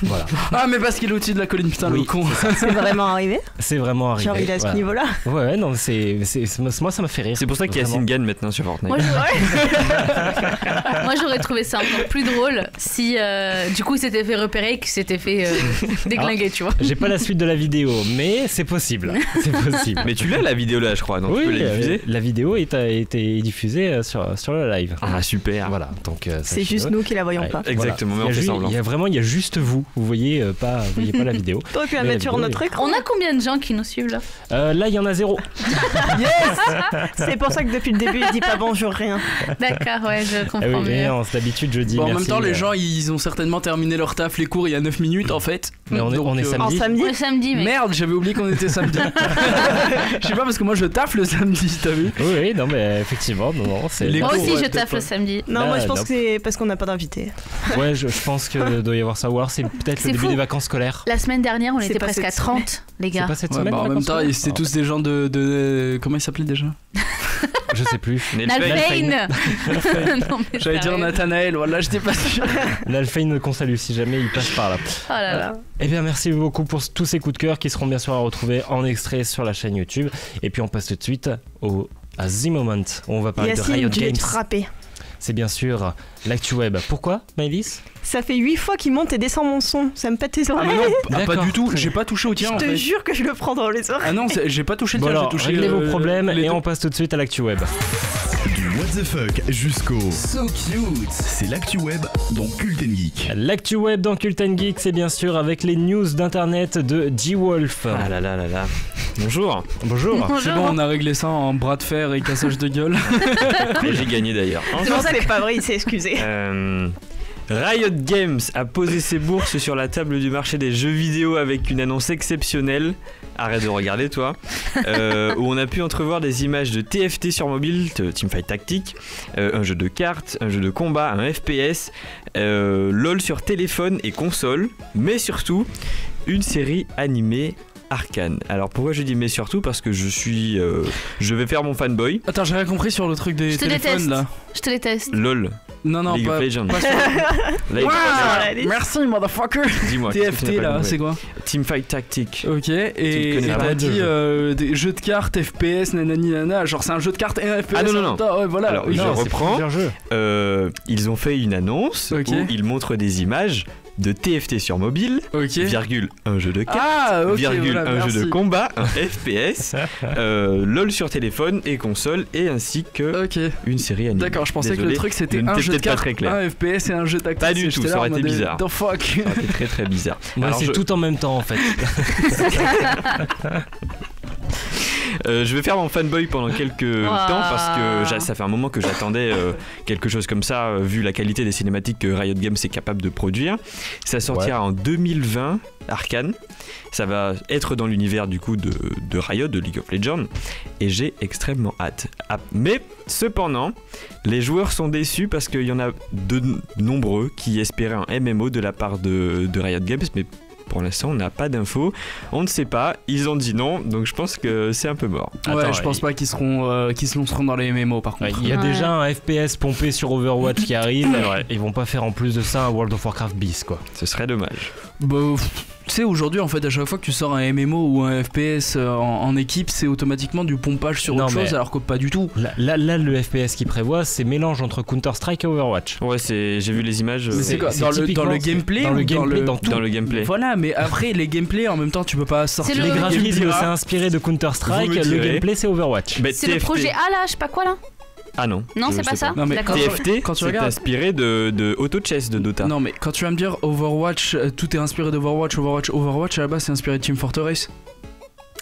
[SPEAKER 2] Voilà.
[SPEAKER 3] Ah, mais parce qu'il est au-dessus de la colline, putain,
[SPEAKER 2] Oui,
[SPEAKER 3] le con.
[SPEAKER 7] C'est vraiment arrivé.
[SPEAKER 2] C'est vraiment arrivé.
[SPEAKER 7] Genre il est à ce
[SPEAKER 2] voilà.
[SPEAKER 7] niveau-là.
[SPEAKER 2] Ouais, non, moi ça m'a fait rire.
[SPEAKER 5] C'est pour ça qu'il y a
[SPEAKER 2] Vraiment.
[SPEAKER 5] Singan maintenant sur Fortnite.
[SPEAKER 4] Moi j'aurais trouvé ça encore plus drôle si du coup il s'était fait repérer et qu'il s'était fait déglinguer, tu vois.
[SPEAKER 2] J'ai pas la suite de la vidéo, mais c'est possible. C'est possible.
[SPEAKER 5] Mais tu l'as la vidéo là, je crois, donc
[SPEAKER 2] Oui,
[SPEAKER 5] tu peux la diffuser.
[SPEAKER 2] la vidéo a été diffusée sur le live.
[SPEAKER 5] Ah super.
[SPEAKER 2] Voilà, donc
[SPEAKER 7] C'est juste nous qui la voyons pas.
[SPEAKER 5] Exactement, mais on fait semblant.
[SPEAKER 2] Il y a juste vous voyez pas la vidéo.
[SPEAKER 7] T'aurais pu la
[SPEAKER 2] Mais
[SPEAKER 7] mettre sur
[SPEAKER 2] vidéo
[SPEAKER 7] notre
[SPEAKER 2] est-
[SPEAKER 7] écran.
[SPEAKER 4] On a combien de gens qui nous suivent là?
[SPEAKER 2] Là, il y en a 0.
[SPEAKER 7] C'est pour ça que depuis le début il dit pas bonjour rien.
[SPEAKER 4] D'accord, ouais, je
[SPEAKER 2] Ah
[SPEAKER 4] comprends
[SPEAKER 2] oui,
[SPEAKER 4] mieux.
[SPEAKER 2] mais non, d'habitude je dis
[SPEAKER 3] Bon, en
[SPEAKER 2] merci.
[SPEAKER 3] même temps, les gens, ils ont certainement terminé leur taf, les cours, il y a 9 minutes en fait.
[SPEAKER 2] Mais on est
[SPEAKER 3] Donc,
[SPEAKER 2] samedi.
[SPEAKER 7] En samedi.
[SPEAKER 4] Ouais, samedi, mec.
[SPEAKER 3] Merde, j'avais oublié qu'on était samedi. Je sais pas, parce que moi je taffe le samedi, t'as vu?
[SPEAKER 2] Oui, non, mais effectivement, non, c'est.
[SPEAKER 3] Les
[SPEAKER 4] Moi
[SPEAKER 3] cours,
[SPEAKER 4] aussi
[SPEAKER 3] ouais,
[SPEAKER 4] je
[SPEAKER 3] peut-être
[SPEAKER 4] taffe
[SPEAKER 3] pas.
[SPEAKER 4] le samedi.
[SPEAKER 7] Non, moi je pense
[SPEAKER 2] non.
[SPEAKER 7] que c'est parce qu'on n'a pas d'invité.
[SPEAKER 2] Ouais, je pense que doit y avoir ça. Ou alors c'est peut-être
[SPEAKER 4] C'est
[SPEAKER 2] le début
[SPEAKER 4] fou.
[SPEAKER 2] des vacances scolaires.
[SPEAKER 4] La semaine dernière on
[SPEAKER 7] C'est
[SPEAKER 4] était
[SPEAKER 7] pas
[SPEAKER 4] presque à
[SPEAKER 7] cette
[SPEAKER 4] 30, les
[SPEAKER 2] C'est
[SPEAKER 4] gars.
[SPEAKER 2] pas cette
[SPEAKER 3] Ouais,
[SPEAKER 2] semaine
[SPEAKER 3] bah, en
[SPEAKER 2] les
[SPEAKER 3] même
[SPEAKER 2] vacances
[SPEAKER 3] temps,
[SPEAKER 2] scolaires
[SPEAKER 3] c'était tous des gens de. Comment ils s'appelaient déjà?
[SPEAKER 2] Je sais plus.
[SPEAKER 4] Nalfein. Non, mais
[SPEAKER 3] J'allais dire
[SPEAKER 4] sérieux.
[SPEAKER 3] Nathanaël, voilà, j'étais pas sûr.
[SPEAKER 2] L'Alphaine qu'on salue si jamais il passe par là.
[SPEAKER 4] Oh là là.
[SPEAKER 2] Eh bien, merci beaucoup pour tous ces coups de cœur qui seront bien sûr à retrouver en extrait sur la chaîne YouTube. Et puis on passe tout de suite à The Moment où on va parler de
[SPEAKER 7] Yacine,
[SPEAKER 2] Riot
[SPEAKER 7] tu vais
[SPEAKER 2] Games.
[SPEAKER 7] te frapper.
[SPEAKER 2] C'est bien sûr l'actu web. Pourquoi, Maëlys?
[SPEAKER 7] Ça fait 8 fois qu'il monte et descend mon son. Ça me pète tes
[SPEAKER 3] Ah,
[SPEAKER 7] oreilles.
[SPEAKER 3] mais non, pas
[SPEAKER 2] D'accord.
[SPEAKER 3] du tout, j'ai pas touché au tien
[SPEAKER 7] Je
[SPEAKER 3] en
[SPEAKER 7] te
[SPEAKER 3] fait.
[SPEAKER 7] jure que je le prends dans les oreilles.
[SPEAKER 3] Ah non, j'ai pas touché le
[SPEAKER 2] Bon
[SPEAKER 3] tien, j'ai
[SPEAKER 2] alors,
[SPEAKER 3] touché
[SPEAKER 2] réglez vos problèmes
[SPEAKER 3] les
[SPEAKER 2] et
[SPEAKER 3] deux.
[SPEAKER 2] on passe tout de suite à l'actu web.
[SPEAKER 10] Du what the fuck jusqu'au so cute. C'est l'actu web dans Cult & Geek.
[SPEAKER 2] L'actu web dans Cult & Geek, c'est bien sûr avec les news d'internet de G-Wolf.
[SPEAKER 5] Ah là là là là. Bonjour.
[SPEAKER 2] Bonjour.
[SPEAKER 3] C'est bon, on a réglé ça en bras de fer et cassage de gueule.
[SPEAKER 5] Et j'ai gagné d'ailleurs.
[SPEAKER 7] Non, c'est pas vrai, il s'est excusé.
[SPEAKER 5] Riot Games a posé ses bourses sur la table du marché des jeux vidéo avec une annonce exceptionnelle. Arrête de regarder toi. Où on a pu entrevoir des images de TFT sur mobile, de Teamfight Tactics, un jeu de cartes, un jeu de combat, un FPS, LOL sur téléphone et console, mais surtout une série animée Arcane. Alors pourquoi je dis mais surtout? Parce que je vais faire mon fanboy.
[SPEAKER 3] Attends, j'ai rien compris sur le truc des
[SPEAKER 4] Je te
[SPEAKER 3] téléphones
[SPEAKER 4] déteste.
[SPEAKER 3] là.
[SPEAKER 4] Je te déteste.
[SPEAKER 5] LOL.
[SPEAKER 3] Non, non,
[SPEAKER 5] League
[SPEAKER 3] pas.
[SPEAKER 5] of Legends.
[SPEAKER 3] pas sur-
[SPEAKER 5] League of
[SPEAKER 3] Ouais,
[SPEAKER 5] Legends.
[SPEAKER 3] merci, motherfucker.
[SPEAKER 5] Dis-moi. qu'est-ce que tu
[SPEAKER 3] TFT
[SPEAKER 5] n'as pas
[SPEAKER 3] là,
[SPEAKER 5] compris
[SPEAKER 3] c'est quoi?
[SPEAKER 5] Teamfight Tactics.
[SPEAKER 3] Ok, et
[SPEAKER 5] connais pas
[SPEAKER 3] t'as
[SPEAKER 5] mal de
[SPEAKER 3] dit
[SPEAKER 5] jeux.
[SPEAKER 3] des jeux de cartes, FPS, nanani nana, genre c'est un jeu de cartes et un FPS.
[SPEAKER 5] Ah non,
[SPEAKER 3] en
[SPEAKER 5] non,
[SPEAKER 3] même
[SPEAKER 5] non.
[SPEAKER 3] temps. Ouais, voilà.
[SPEAKER 5] Alors,
[SPEAKER 3] Oui,
[SPEAKER 5] je
[SPEAKER 3] non,
[SPEAKER 5] reprends.
[SPEAKER 2] Plusieurs jeux.
[SPEAKER 5] Ils ont fait une annonce
[SPEAKER 3] Ok.
[SPEAKER 5] où ils montrent des images de TFT sur mobile,
[SPEAKER 3] Ok.
[SPEAKER 5] virgule, un jeu de cartes,
[SPEAKER 3] Ah, ok,
[SPEAKER 5] virgule,
[SPEAKER 3] voilà,
[SPEAKER 5] un
[SPEAKER 3] merci.
[SPEAKER 5] jeu de combat, un FPS, LOL sur téléphone et console, et ainsi que
[SPEAKER 3] Ok.
[SPEAKER 5] une série animée.
[SPEAKER 3] D'accord, je pensais que
[SPEAKER 5] Désolé,
[SPEAKER 3] le truc c'était
[SPEAKER 5] je
[SPEAKER 3] un
[SPEAKER 5] n'étais
[SPEAKER 3] jeu de
[SPEAKER 5] peut-être pas
[SPEAKER 3] cartes,
[SPEAKER 5] très clair.
[SPEAKER 3] un FPS et un jeu tactique.
[SPEAKER 5] Pas du
[SPEAKER 3] Et
[SPEAKER 5] tout,
[SPEAKER 3] j'étais
[SPEAKER 5] ça
[SPEAKER 3] là
[SPEAKER 5] aurait
[SPEAKER 3] en
[SPEAKER 5] été
[SPEAKER 3] mode,
[SPEAKER 5] bizarre.
[SPEAKER 3] The fuck.
[SPEAKER 5] C'est très très bizarre.
[SPEAKER 2] Ouais,
[SPEAKER 5] Alors,
[SPEAKER 2] c'est
[SPEAKER 5] je-
[SPEAKER 2] tout en même temps en fait.
[SPEAKER 5] Je vais faire mon fanboy pendant quelques temps parce que ça fait un moment que j'attendais quelque chose comme ça, vu la qualité des cinématiques que Riot Games est capable de produire. Ça sortira en 2020, Arcane. Ça va être dans l'univers du coup de Riot, de League of Legends, et j'ai extrêmement hâte. Mais cependant, les joueurs sont déçus parce qu'il y en a de nombreux qui espéraient un MMO de la part de Riot Games, mais pour l'instant, on n'a pas d'infos. On ne sait pas. Ils ont dit non, donc je pense que c'est un peu mort.
[SPEAKER 3] Je pense pas qu'ils se lanceront dans les MMO par contre.
[SPEAKER 2] Il y a déjà un FPS pompé sur Overwatch qui arrive. Ils vont pas faire en plus de ça un World of Warcraft bis, quoi.
[SPEAKER 5] Ce serait dommage.
[SPEAKER 3] Tu sais, aujourd'hui, en fait, à chaque fois que tu sors un MMO ou un FPS en équipe, c'est automatiquement du pompage sur autre chose, alors que pas du tout.
[SPEAKER 2] Là, le FPS qu'ils prévoient, c'est mélange entre Counter-Strike et Overwatch.
[SPEAKER 5] Ouais, j'ai vu les images.
[SPEAKER 3] C'est quoi, dans le gameplay
[SPEAKER 5] dans le gameplay.
[SPEAKER 3] Voilà, mais après, les gameplays, en même temps, tu peux pas sortir.
[SPEAKER 2] Les graphismes, c'est inspiré de Counter-Strike, le gameplay, c'est Overwatch.
[SPEAKER 4] C'est le projet A là, je sais pas quoi là.
[SPEAKER 5] Ah non.
[SPEAKER 4] Non, c'est pas ça.
[SPEAKER 3] Non, mais
[SPEAKER 4] d'accord.
[SPEAKER 5] TFT, c'est inspiré de Auto Chess de Dota.
[SPEAKER 3] Non, mais quand tu vas me dire Overwatch, tout est inspiré d'Overwatch, Overwatch à la base c'est inspiré de Team Fortress.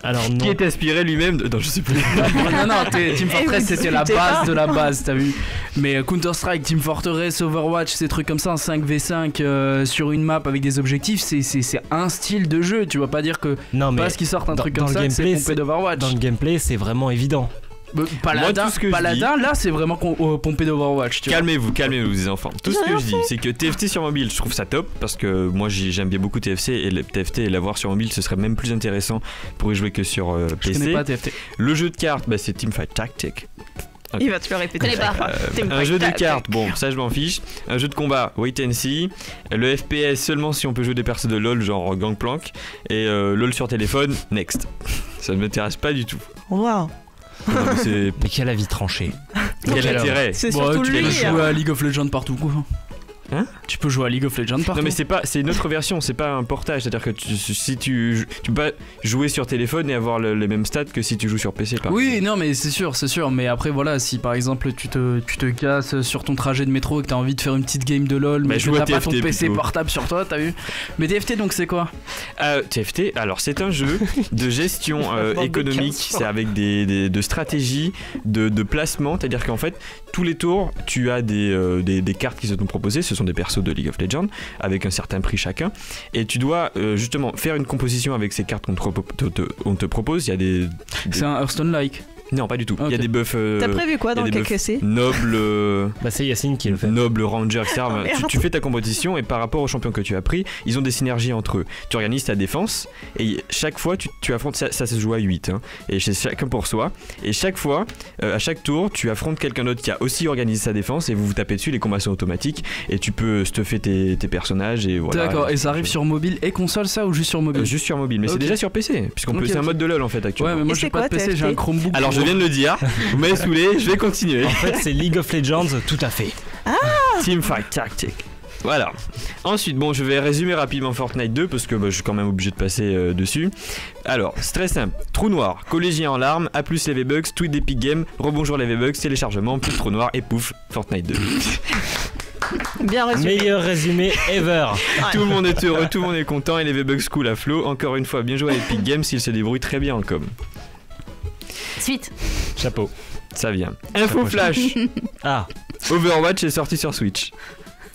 [SPEAKER 2] Alors non.
[SPEAKER 5] Qui est inspiré lui-même de... Non, je sais plus.
[SPEAKER 3] non, Team Fortress c'était la base de la base, t'as vu. Mais Counter-Strike, Team Fortress, Overwatch, ces trucs comme ça, 5v5 sur une map avec des objectifs, c'est un style de jeu. Tu vas pas dire que parce qu'ils sortent un truc comme ça, c'est pompé d'Overwatch.
[SPEAKER 2] Dans le gameplay, c'est vraiment évident.
[SPEAKER 3] Paladin, là c'est vraiment pompé d'Overwatch.
[SPEAKER 5] Calmez-vous les enfants. Tout ce que je dis, c'est que TFT sur mobile, je trouve ça top parce que moi j'aime bien beaucoup TFC et le TFT et l'avoir sur mobile, ce serait même plus intéressant pour y jouer que sur PC.
[SPEAKER 3] Je connais pas TFT.
[SPEAKER 5] Le jeu de cartes, c'est Teamfight Tactics.
[SPEAKER 7] Okay. Il va te le répéter.
[SPEAKER 5] Un jeu de cartes, bon, ça je m'en fiche. Un jeu de combat, wait and see. Le FPS seulement si on peut jouer des persos de LoL, genre Gangplank. Et LoL sur téléphone, next. Ça ne m'intéresse pas du tout.
[SPEAKER 7] Wow.
[SPEAKER 2] Mais quel avis tranché.
[SPEAKER 5] Quel intérêt.
[SPEAKER 7] C'est surtout
[SPEAKER 3] tu
[SPEAKER 7] lui.
[SPEAKER 3] peux jouer à League of Legends partout quoi.
[SPEAKER 5] Hein?
[SPEAKER 3] Tu peux jouer à League of Legends partout.
[SPEAKER 5] Non mais c'est une autre version, c'est pas un portage, c'est-à-dire que si tu peux pas jouer sur téléphone et avoir les mêmes stats que si tu joues sur PC par
[SPEAKER 3] exemple. Non mais c'est sûr, mais après voilà, si par exemple tu te casses sur ton trajet de métro et que t'as envie de faire une petite game de LoL mais que t'as pas ton PC portable sur toi, t'as vu. Mais TFT donc c'est quoi?
[SPEAKER 5] TFT, alors c'est un jeu de gestion économique, c'est avec de stratégie, de placement, c'est-à-dire qu'en fait tous les tours tu as des cartes qui se sont proposées, ce sont des persos de League of Legends avec un certain prix chacun et tu dois justement faire une composition avec ces cartes qu'on te propose. Il y a des...
[SPEAKER 3] C'est un Hearthstone-like.
[SPEAKER 5] Non, pas du tout. Il y a des buffs.
[SPEAKER 7] T'as prévu quoi dans le KKC?
[SPEAKER 5] Noble.
[SPEAKER 2] C'est Yacine qui le fait.
[SPEAKER 5] Noble, Ranger, etc. Tu fais ta compétition et par rapport aux champions que tu as pris, ils ont des synergies entre eux. Tu organises ta défense et chaque fois tu affrontes. Ça se joue à 8. Hein, et c'est chacun pour soi. Et chaque fois, à chaque tour, tu affrontes quelqu'un d'autre qui a aussi organisé sa défense et vous vous tapez dessus. Les combats sont automatiques et tu peux stuffer tes personnages. Et voilà.
[SPEAKER 3] D'accord. Et ça arrive sur mobile et console ça ou juste sur mobile?
[SPEAKER 5] Juste sur mobile. Mais c'est déjà sur PC. Puisqu'on peut. C'est un mode de LoL en fait actuellement.
[SPEAKER 3] Ouais, mais moi j'ai pas de PC, j'ai un Chromebook.
[SPEAKER 5] Alors je viens de le dire. Vous m'avez saoulé, je vais continuer.
[SPEAKER 2] En fait, c'est League of Legends, tout à fait.
[SPEAKER 5] Teamfight Tactics. Voilà. Ensuite, bon, je vais résumer rapidement Fortnite 2 parce que je suis quand même obligé de passer dessus. Alors, c'est très simple. Trou noir, collégien en larmes, A+ les V-Bucks, tweet d'Epic Games, rebonjour les V-Bucks, téléchargement, plus de trou noir et pouf, Fortnite 2.
[SPEAKER 7] Bien résumé.
[SPEAKER 2] Meilleur résumé ever.
[SPEAKER 5] Tout le monde est heureux, tout le monde est content et les V-Bucks coulent à flot. Encore une fois, bien joué à Epic Games, s'ils se débrouillent très bien en com.
[SPEAKER 4] Suite.
[SPEAKER 2] Chapeau.
[SPEAKER 5] Ça vient. Info flash. Overwatch est sorti sur Switch.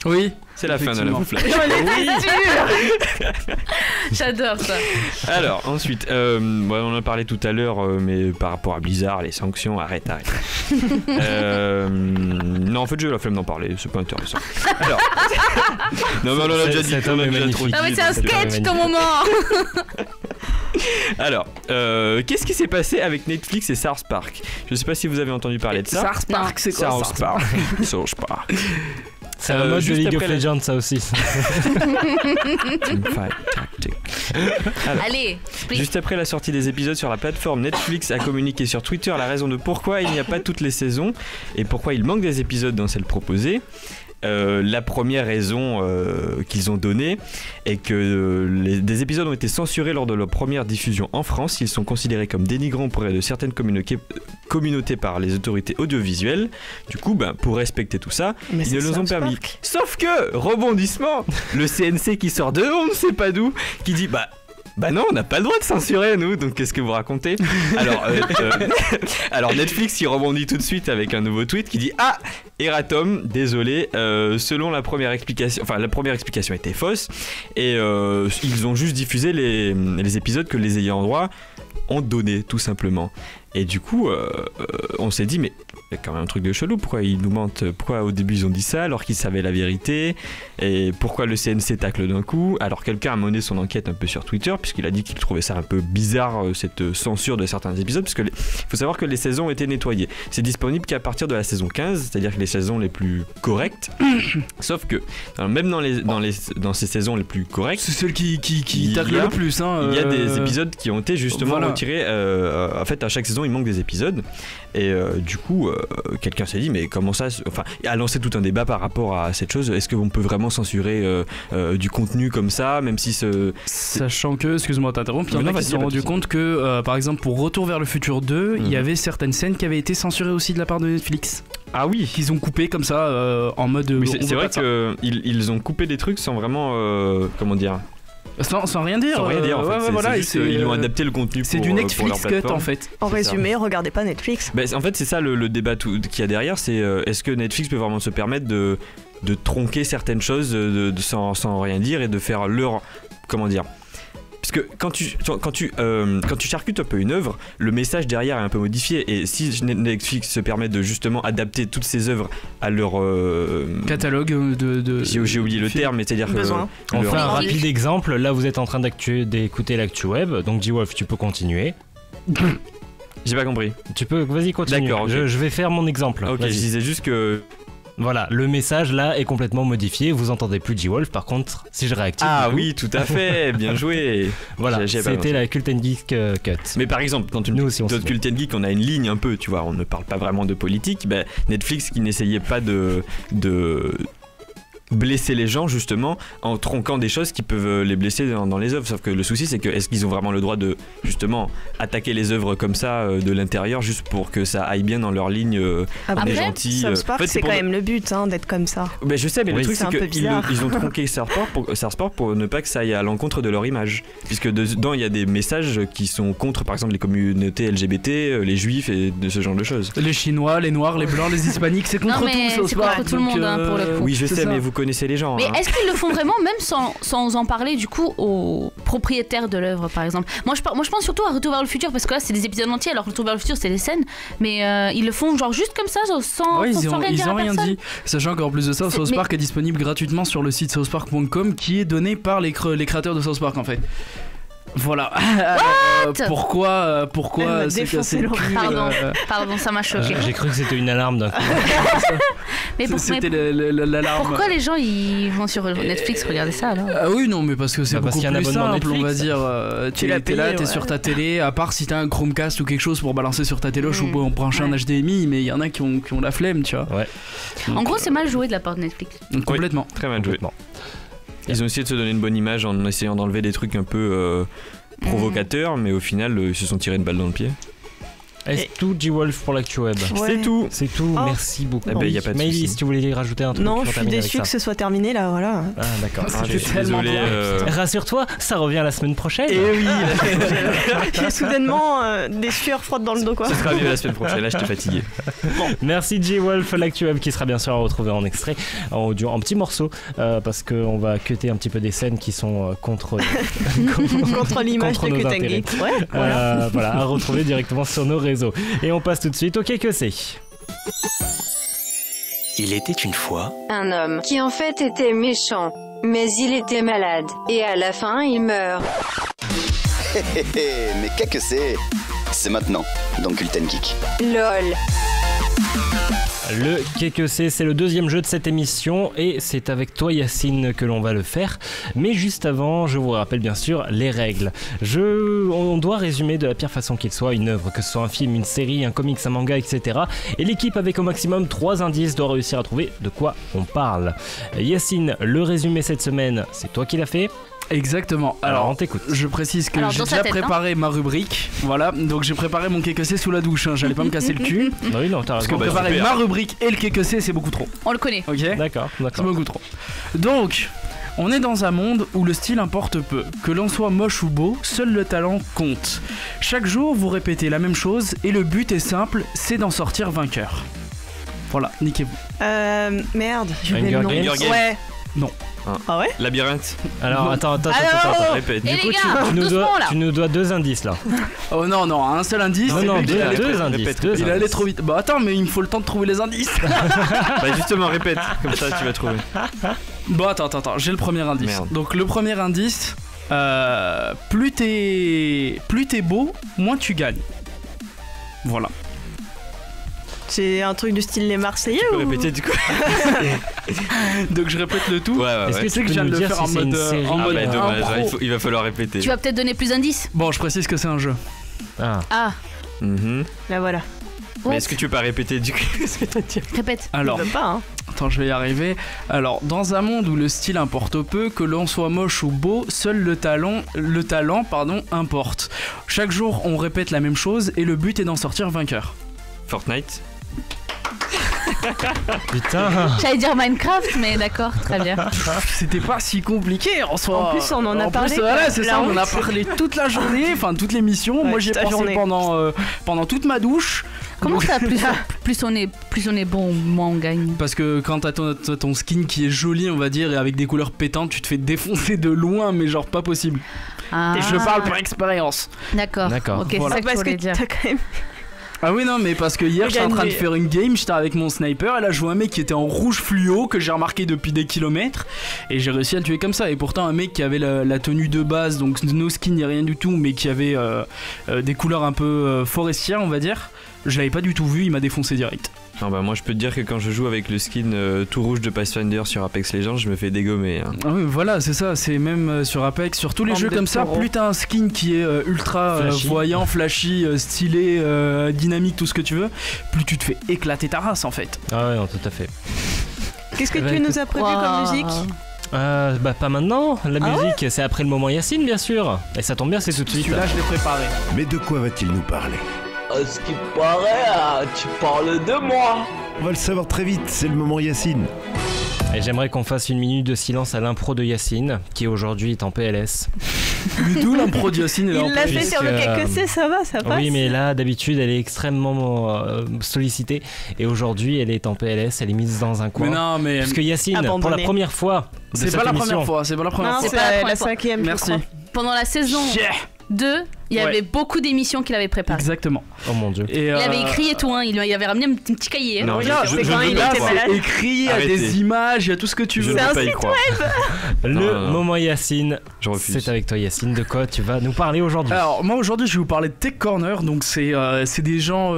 [SPEAKER 3] Oui.
[SPEAKER 5] C'est la fin de l'info flash.
[SPEAKER 4] J'adore ça.
[SPEAKER 5] Alors ensuite, on en a parlé tout à l'heure, mais par rapport à Blizzard, les sanctions, arrête. Non, en fait, j'ai la flemme d'en parler, c'est pas intéressant. Alors, non, mais on en a déjà dit.
[SPEAKER 4] Non, mais c'est un sketch ton moment.
[SPEAKER 5] Alors, qu'est-ce qui s'est passé avec Netflix et South Park? Je sais pas si vous avez entendu parler de ça.
[SPEAKER 3] South Park, c'est quoi
[SPEAKER 5] South Park? South Park.
[SPEAKER 2] C'est un mode de League of Legends, ça aussi.
[SPEAKER 5] Alors,
[SPEAKER 4] allez,
[SPEAKER 5] juste après la sortie des épisodes sur la plateforme, Netflix a communiqué sur Twitter la raison de pourquoi il n'y a pas toutes les saisons et pourquoi il manque des épisodes dans celles proposées. La première raison qu'ils ont donnée est que des épisodes ont été censurés lors de leur première diffusion en France. Ils sont considérés comme dénigrants auprès de certaines communautés par les autorités audiovisuelles. Du coup, pour respecter tout ça, ils ne les ont permis. Sauf que, rebondissement, le CNC qui sort de on ne sait pas d'où, qui dit Bah non, on n'a pas le droit de censurer nous, donc qu'est-ce que vous racontez? Alors Netflix il rebondit tout de suite avec un nouveau tweet qui dit ah, erratum, désolé, selon la première explication était fausse et ils ont juste diffusé les épisodes que les ayants droit ont donné tout simplement. Et du coup, on s'est dit mais il y a quand même un truc de chelou, pourquoi ils nous mentent, pourquoi au début ils ont dit ça alors qu'ils savaient la vérité, et pourquoi le CNC tacle d'un coup. Alors quelqu'un a mené son enquête un peu sur Twitter puisqu'il a dit qu'il trouvait ça un peu bizarre cette censure de certains épisodes, parce que faut savoir que les saisons étaient nettoyées. C'est disponible qu'à partir de la saison 15, c'est-à-dire que les saisons les plus correctes. Sauf que même dans ces saisons les plus correctes,
[SPEAKER 3] c'est celle qui tacle le plus.
[SPEAKER 5] Il y a des épisodes qui ont été justement retirés. En fait, à chaque saison, il manque des épisodes. Et du coup, quelqu'un s'est dit, mais comment ça, enfin, a lancé tout un débat par rapport à cette chose. Est-ce qu'on peut vraiment censurer du contenu comme ça, même si
[SPEAKER 3] sachant que, excuse-moi de t'interrompre, il y en a qui se sont rendus compte que, par exemple, pour Retour vers le futur 2, il y avait certaines scènes qui avaient été censurées aussi de la part de Netflix.
[SPEAKER 5] Ah oui,
[SPEAKER 3] qu'ils ont coupé comme ça en mode.
[SPEAKER 5] C'est vrai qu'ils ont coupé des trucs sans vraiment, comment dire.
[SPEAKER 3] Sans rien dire.
[SPEAKER 5] Sans rien dire en fait.
[SPEAKER 3] Ouais, voilà,
[SPEAKER 5] ils ont adapté le contenu.
[SPEAKER 3] C'est du Netflix cut en fait.
[SPEAKER 7] En résumé, regardez pas Netflix.
[SPEAKER 5] En fait, c'est ça le débat qu'il y a derrière, c'est est-ce que Netflix peut vraiment se permettre de tronquer certaines choses sans rien dire et de faire leur, comment dire. Parce que quand tu charcutes un peu une œuvre, le message derrière est un peu modifié. Et si Netflix se permet de justement adapter toutes ces œuvres à leur
[SPEAKER 3] catalogue de
[SPEAKER 5] j'ai oublié le terme, mais c'est-à-dire que
[SPEAKER 2] enfin un rapide exemple. Là, vous êtes en train d'écouter l'actu web. Donc, G-Wolf, tu peux continuer.
[SPEAKER 5] J'ai pas compris.
[SPEAKER 2] Tu peux, vas-y, continue.
[SPEAKER 5] D'accord. Okay.
[SPEAKER 2] Je vais faire mon exemple.
[SPEAKER 5] Ok.
[SPEAKER 2] Vas-y.
[SPEAKER 5] Je disais juste que.
[SPEAKER 2] Voilà, le message là est complètement modifié, vous entendez plus G-Wolf, par contre, si je réactive...
[SPEAKER 5] Ah oui, tout à fait, bien joué.
[SPEAKER 2] Voilà, c'était la Cult & Geek Cut.
[SPEAKER 5] Mais par exemple, quand nous aussi, dans Cult & Geek, on a une ligne un peu, tu vois, on ne parle pas vraiment de politique, Netflix qui n'essayait pas de blesser les gens justement en tronquant des choses qui peuvent les blesser dans les œuvres. Sauf que le souci c'est que est-ce qu'ils ont vraiment le droit de justement attaquer les œuvres comme ça de l'intérieur juste pour que ça aille bien dans leur ligne des gentils.
[SPEAKER 7] South Park, c'est quand même le but d'être comme ça.
[SPEAKER 5] Je sais, mais le truc c'est qu'ils ont tronqué South Park pour ne pas que ça aille à l'encontre de leur image, puisque dedans il y a des messages qui sont contre par exemple les communautés LGBT, les juifs et de ce genre de choses.
[SPEAKER 3] Les Chinois, les Noirs, les Blancs, les Hispaniques, c'est contre tout.
[SPEAKER 4] C'est contre tout le monde pour le coup.
[SPEAKER 5] Oui, je sais, mais vous connaissez les gens.
[SPEAKER 4] Mais est-ce qu'ils le font vraiment, même sans en parler du coup aux propriétaires de l'œuvre par exemple? Moi je pense surtout à Retour vers le futur, parce que là c'est des épisodes entiers, alors Retour vers le futur c'est des scènes, mais ils le font genre juste comme ça, sans rien dire à personne.
[SPEAKER 3] Ils ont rien dit. Sachant qu'en plus de ça, South Park est disponible gratuitement sur le site southpark.com qui est donné par les créateurs de South Park en fait. Voilà. Pourquoi c'est cassé le cul,
[SPEAKER 4] Pardon, ça m'a choqué.
[SPEAKER 2] J'ai cru que c'était une alarme d'un coup.
[SPEAKER 4] Mais
[SPEAKER 3] c'était l'alarme.
[SPEAKER 4] Pourquoi les gens ils vont sur Netflix regarder ça alors?
[SPEAKER 3] Ah oui, non, mais parce que c'est beaucoup plus simple,
[SPEAKER 2] Netflix.
[SPEAKER 3] on va dire. Tu es là, t'es sur ta télé, à part si t'as un Chromecast ou quelque chose pour balancer sur ta téloche ou pour brancher un HDMI, mais il y en a qui ont la flemme, tu vois.
[SPEAKER 2] Ouais.
[SPEAKER 4] En gros, c'est mal joué de la part de Netflix.
[SPEAKER 3] Complètement.
[SPEAKER 5] Très mal joué. Ils ont essayé de se donner une bonne image en essayant d'enlever des trucs un peu provocateurs, mais au final, ils se sont tirés une balle dans le pied.
[SPEAKER 2] Est-ce tout G-Wolf pour l'actu web?
[SPEAKER 5] C'est tout.
[SPEAKER 2] C'est tout, merci beaucoup.
[SPEAKER 5] Y a pas de
[SPEAKER 2] Maëlys, si tu voulais rajouter un truc.
[SPEAKER 7] Non, je suis déçu que ce soit terminé là, voilà.
[SPEAKER 2] Ah d'accord.
[SPEAKER 5] Je suis désolé.
[SPEAKER 2] Rassure-toi, ça revient la semaine prochaine.
[SPEAKER 5] Et oui.
[SPEAKER 7] J'ai soudainement des sueurs froides dans le dos quoi.
[SPEAKER 5] Ce sera mieux la semaine prochaine, là j'étais fatigué.
[SPEAKER 2] Bon. Merci G-Wolf, l'actu web qui sera bien sûr à retrouver en extrait, en petits morceaux, parce qu'on va cutter un petit peu des scènes qui sont contre
[SPEAKER 7] l'image de Cult & Geek.
[SPEAKER 2] Voilà, à retrouver directement sur nos réseaux. Et on passe tout de suite au que c'est.
[SPEAKER 11] Il était une fois
[SPEAKER 12] un homme qui en fait était méchant, mais il était malade, et à la fin il meurt.
[SPEAKER 11] Mais que c'est maintenant dans Cult & Geek.
[SPEAKER 12] LOL.
[SPEAKER 2] Le que c'est le deuxième jeu de cette émission et c'est avec toi Yacine que l'on va le faire. Mais juste avant, je vous rappelle bien sûr les règles. On doit résumer de la pire façon qu'il soit une œuvre, que ce soit un film, une série, un comics, un manga, etc. Et l'équipe avec au maximum 3 indices doit réussir à trouver de quoi on parle. Yacine, le résumé cette semaine, c'est toi qui l'as fait?
[SPEAKER 3] Exactement. Alors on t'écoute. Je précise que j'ai déjà préparé ma rubrique. Voilà, donc j'ai préparé mon que sous la douche. J'allais pas me casser le cul.
[SPEAKER 2] Oui, non, t'as raison.
[SPEAKER 3] Parce que préparer ma rubrique et le que c'est beaucoup trop.
[SPEAKER 4] On le connaît.
[SPEAKER 3] Ok.
[SPEAKER 2] D'accord.
[SPEAKER 3] C'est beaucoup trop. Donc, On est dans un monde où le style importe peu. Que l'on soit moche ou beau, seul le talent compte. Chaque jour, vous répétez la même chose et le but est simple, c'est d'en sortir vainqueur. Voilà, niquez-vous.
[SPEAKER 7] Merde, j'ai oublié le nom.
[SPEAKER 5] Hunger Games.
[SPEAKER 7] Ouais.
[SPEAKER 3] Non.
[SPEAKER 7] Ah ouais?
[SPEAKER 5] Labyrinthe.
[SPEAKER 2] Alors attends.
[SPEAKER 5] Répète.
[SPEAKER 4] Et
[SPEAKER 2] Du coup,
[SPEAKER 4] les gars,
[SPEAKER 2] tu nous dois 2 indices là.
[SPEAKER 3] Oh non, un seul indice.
[SPEAKER 2] Non,
[SPEAKER 3] il allait-
[SPEAKER 2] deux indices.
[SPEAKER 3] Il allait trop vite. Bah attends, mais il me faut le temps de trouver les indices.
[SPEAKER 5] Bah justement, répète. Comme ça, tu vas trouver.
[SPEAKER 3] Bon, attends, j'ai le premier indice.
[SPEAKER 5] Merde.
[SPEAKER 3] Donc le premier indice, plus t'es beau, moins tu gagnes. Voilà.
[SPEAKER 7] C'est un truc du style les Marseillais
[SPEAKER 5] Tu peux
[SPEAKER 7] ou...
[SPEAKER 5] répéter du coup.
[SPEAKER 3] Donc je répète le tout.
[SPEAKER 5] Ouais.
[SPEAKER 2] Est-ce que
[SPEAKER 3] Tu sais
[SPEAKER 2] tu
[SPEAKER 3] que je
[SPEAKER 2] peux
[SPEAKER 3] viens de
[SPEAKER 2] nous
[SPEAKER 3] le
[SPEAKER 2] dire
[SPEAKER 3] faire
[SPEAKER 2] si
[SPEAKER 3] en
[SPEAKER 2] c'est une
[SPEAKER 3] mode
[SPEAKER 2] série
[SPEAKER 3] en
[SPEAKER 5] Ah
[SPEAKER 3] mode
[SPEAKER 5] bah dommage,
[SPEAKER 3] impro.
[SPEAKER 5] il va falloir répéter.
[SPEAKER 4] Tu vas peut-être donner plus d'indices.
[SPEAKER 3] Bon, je précise que c'est un jeu.
[SPEAKER 4] Ah,
[SPEAKER 5] Mhm.
[SPEAKER 7] Là voilà.
[SPEAKER 5] Mais est-ce que tu peux pas répéter du coup ce que t'as dit?
[SPEAKER 4] répète.
[SPEAKER 3] Alors,
[SPEAKER 7] Il veut pas, hein.
[SPEAKER 3] attends, je vais y arriver. Alors, dans un monde où le style importe peu, que l'on soit moche ou beau, seul le talent, importe. Chaque jour, on répète la même chose et le but est d'en sortir vainqueur.
[SPEAKER 5] Fortnite.
[SPEAKER 2] Putain.
[SPEAKER 4] J'allais dire Minecraft, mais d'accord, très bien.
[SPEAKER 3] C'était pas si compliqué en soi.
[SPEAKER 7] En plus, on en a parlé,
[SPEAKER 3] Plus, voilà,
[SPEAKER 7] quoi.
[SPEAKER 3] c'est
[SPEAKER 7] La
[SPEAKER 3] ça, on en a
[SPEAKER 7] honte.
[SPEAKER 3] parlé toute la journée, enfin toute l'émission.
[SPEAKER 7] Ouais,
[SPEAKER 3] Moi, j'y ai
[SPEAKER 7] toute la
[SPEAKER 3] pensé
[SPEAKER 7] journée.
[SPEAKER 3] pendant toute ma douche.
[SPEAKER 4] Comment
[SPEAKER 3] Donc-
[SPEAKER 4] ça, plus on est bon, moins on gagne?
[SPEAKER 3] Parce que quand t'as ton skin qui est joli, on va dire, et avec des couleurs pétantes, tu te fais défoncer de loin, mais genre pas possible.
[SPEAKER 4] Ah,
[SPEAKER 3] Et je parle par expérience.
[SPEAKER 4] D'accord.
[SPEAKER 2] D'accord.
[SPEAKER 4] Ok,
[SPEAKER 3] Voilà.
[SPEAKER 4] c'est ça que
[SPEAKER 7] Parce
[SPEAKER 4] je
[SPEAKER 7] que
[SPEAKER 4] voulais dire.
[SPEAKER 7] t'as quand même...
[SPEAKER 3] Ah oui, non, mais parce que hier, j'étais en train de
[SPEAKER 7] Gagné.
[SPEAKER 3] faire une game, j'étais avec mon sniper, et là, je vois un mec qui était en rouge fluo, que j'ai remarqué depuis des kilomètres, et j'ai réussi à le tuer comme ça. Et pourtant, un mec qui avait la tenue de base, donc no skin ni rien du tout, mais qui avait des couleurs un peu forestières, on va dire, je l'avais pas du tout vu, il m'a défoncé direct.
[SPEAKER 5] Non bah moi je peux te dire que quand je joue avec le skin tout rouge de Pathfinder sur Apex Legends, je me fais dégommer. Hein.
[SPEAKER 3] Ah oui, voilà, c'est ça, c'est même sur Apex, sur tous les
[SPEAKER 7] Bande
[SPEAKER 3] jeux
[SPEAKER 7] de
[SPEAKER 3] comme ça,
[SPEAKER 7] taureaux.
[SPEAKER 3] plus t'as un skin qui est ultra
[SPEAKER 2] Flashy.
[SPEAKER 3] voyant, flashy, stylé, dynamique, tout ce que tu veux, plus tu te fais éclater ta race en fait.
[SPEAKER 2] Ah ouais, non, tout à fait.
[SPEAKER 7] Qu'est-ce que
[SPEAKER 2] Bah,
[SPEAKER 7] tu
[SPEAKER 2] écoute.
[SPEAKER 7] nous as prévu comme musique?
[SPEAKER 2] Bah pas maintenant. La musique, c'est après le moment Yacine, bien sûr. Et ça tombe bien, c'est tout de suite.
[SPEAKER 3] Celui-là, je l'ai préparé.
[SPEAKER 1] Mais de quoi va-t-il nous parler?
[SPEAKER 13] À ce qui paraît, tu parles de moi.
[SPEAKER 1] On va le savoir très vite, c'est le moment Yacine.
[SPEAKER 2] Et j'aimerais qu'on fasse une minute de silence à l'impro de Yacine, qui aujourd'hui est en PLS.
[SPEAKER 3] Mais d'où l'impro de Yacine, elle est en
[SPEAKER 7] Il l'a
[SPEAKER 3] PLS.
[SPEAKER 7] fait sur le KQC, ça va, ça passe.
[SPEAKER 2] Oui, mais là, d'habitude, elle est extrêmement sollicitée. Et aujourd'hui, elle est en PLS, elle est mise dans un coin.
[SPEAKER 3] Mais non, mais
[SPEAKER 2] Parce que Yacine, pour la
[SPEAKER 7] Abandonnée.
[SPEAKER 2] première fois, de
[SPEAKER 3] c'est
[SPEAKER 2] cette
[SPEAKER 3] pas la
[SPEAKER 2] émission-
[SPEAKER 3] première fois, c'est pas la première
[SPEAKER 7] Non,
[SPEAKER 3] fois.
[SPEAKER 7] c'est
[SPEAKER 4] pas la
[SPEAKER 7] la
[SPEAKER 4] première fois.
[SPEAKER 7] 5ème, je
[SPEAKER 3] Merci.
[SPEAKER 7] crois.
[SPEAKER 4] Pendant la saison
[SPEAKER 3] Yeah.
[SPEAKER 4] 2, il y
[SPEAKER 3] Ouais.
[SPEAKER 4] avait beaucoup d'émissions qu'il avait préparées.
[SPEAKER 3] Exactement.
[SPEAKER 2] Oh mon dieu.
[SPEAKER 3] Et
[SPEAKER 4] Il avait écrit et tout, hein. Il avait ramené un petit cahier. hein.
[SPEAKER 5] Non,
[SPEAKER 7] Là,
[SPEAKER 5] je
[SPEAKER 7] c'est quand
[SPEAKER 5] ne
[SPEAKER 7] il
[SPEAKER 5] veux pas
[SPEAKER 7] était
[SPEAKER 5] croire.
[SPEAKER 7] malade.
[SPEAKER 3] écrit, il y a
[SPEAKER 5] Arrêtez.
[SPEAKER 3] des images, il y a tout ce que tu
[SPEAKER 5] Je
[SPEAKER 3] veux.
[SPEAKER 5] ne
[SPEAKER 7] C'est
[SPEAKER 5] peux
[SPEAKER 7] un
[SPEAKER 5] pas y
[SPEAKER 7] site
[SPEAKER 5] croire.
[SPEAKER 2] Le
[SPEAKER 5] Non.
[SPEAKER 2] moment Yacine,
[SPEAKER 5] Je refuse.
[SPEAKER 2] c'est avec toi Yacine. De quoi tu vas nous parler aujourd'hui?
[SPEAKER 3] Alors moi aujourd'hui je vais vous parler de Tech Corner, donc c'est des gens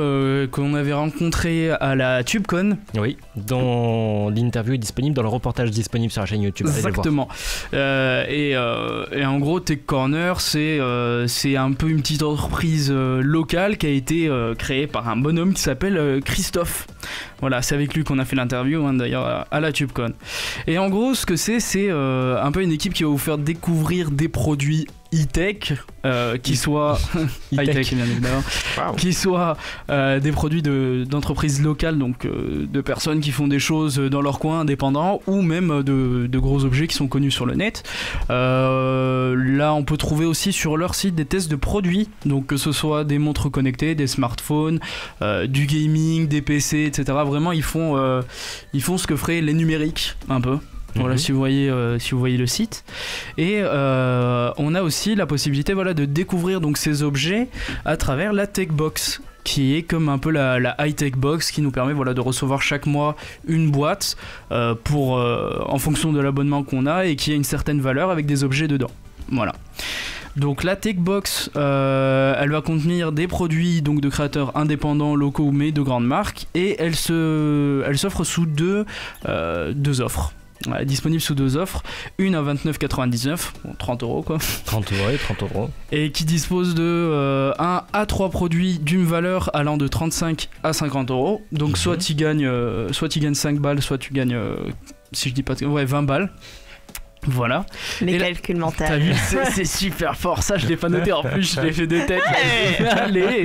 [SPEAKER 3] qu'on avait rencontrés à la TubeCon.
[SPEAKER 2] Oui, dont l'interview est disponible dans le reportage disponible sur la chaîne YouTube. Allez le voir.
[SPEAKER 3] Exactement. Et en gros Tech Corner c'est un peu une petite entreprise locale qui a été créée par un bonhomme qui s'appelle Christophe. Voilà, c'est avec lui qu'on a fait l'interview hein, d'ailleurs à la TubeCon. Et en gros ce que c'est un peu une équipe qui va vous faire découvrir des produits e-tech qui soient high-tech bien évidemment, qui soient des produits d'entreprises locales, donc de personnes qui font des choses dans leur coin indépendants ou même de gros objets qui sont connus sur le net. Là on peut trouver aussi sur leur site des tests de produits, donc que ce soit des montres connectées, des smartphones, du gaming, des PC, etc. Vraiment ils font ce que feraient les numériques un peu. Voilà, si vous voyez le site. Et on a aussi la possibilité de découvrir donc ces objets à travers la Tech Box, qui est comme un peu la high-tech box qui nous permet de recevoir chaque mois une boîte en fonction de l'abonnement qu'on a et qui a une certaine valeur avec des objets dedans. Voilà. Donc la Tech Box, elle va contenir des produits donc de créateurs indépendants, locaux mais de grandes marques, et elle s'offre sous deux offres. Ouais, disponible sous deux offres, une à 29,99, bon, 30 € quoi.
[SPEAKER 2] 30 €.
[SPEAKER 3] Et qui dispose de 1 à 3 produits d'une valeur allant de 35 à 50 €. Donc soit tu gagnes 5 balles, soit tu gagnes, si je dis pas, 20 balles. Voilà.
[SPEAKER 7] Les calculs mentaux.
[SPEAKER 3] T'as vu, c'est super fort. Ça, je l'ai pas noté en plus, je l'ai fait de tête. Allez.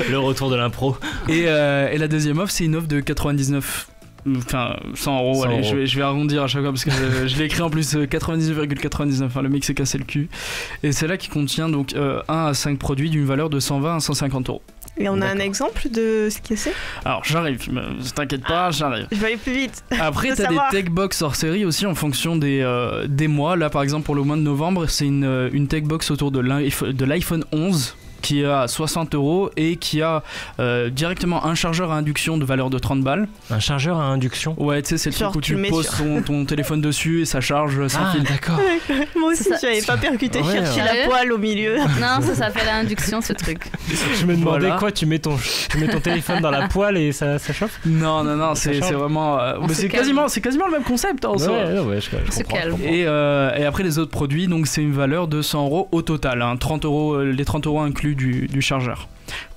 [SPEAKER 2] Le retour de l'impro.
[SPEAKER 3] Et la deuxième offre, c'est une offre de 99 Enfin, 100 euros,
[SPEAKER 2] 100
[SPEAKER 3] allez,
[SPEAKER 2] euros.
[SPEAKER 3] je vais arrondir à chaque fois parce que je l'ai écrit en plus 99,99. Enfin, le mec s'est cassé le cul. Et c'est là qui contient donc 1 à 5 produits d'une valeur de 120 à 150 euros.
[SPEAKER 7] Et on a un exemple de ce que c'est?
[SPEAKER 3] Alors, j'arrive, t'inquiète pas, j'arrive.
[SPEAKER 7] Je vais aller plus vite.
[SPEAKER 3] Après, t'as des tech box hors série aussi en fonction des mois. Là, par exemple, pour le mois de novembre, c'est une tech box autour de l'iPhone 11. Qui a 60 euros et qui a directement un chargeur à induction de valeur de 30 balles.
[SPEAKER 2] Un chargeur à induction?
[SPEAKER 3] Ouais, tu sais, c'est le truc où tu poses ton téléphone dessus et ça charge sans fil.
[SPEAKER 2] D'accord.
[SPEAKER 7] Moi aussi, je n'avais pas percuté chercher la poêle au milieu.
[SPEAKER 4] Non, ça s'appelle induction ce truc.
[SPEAKER 2] Je me demandais
[SPEAKER 3] Voilà.
[SPEAKER 2] quoi, tu mets ton téléphone dans la poêle et ça chauffe?
[SPEAKER 3] Non, c'est vraiment. Mais c'est quasiment le même concept en soi.
[SPEAKER 2] Ouais, je comprends.
[SPEAKER 3] Et après les autres produits, donc c'est une valeur de 100 euros au total. Hein, 30 euros, les 30 euros inclus du chargeur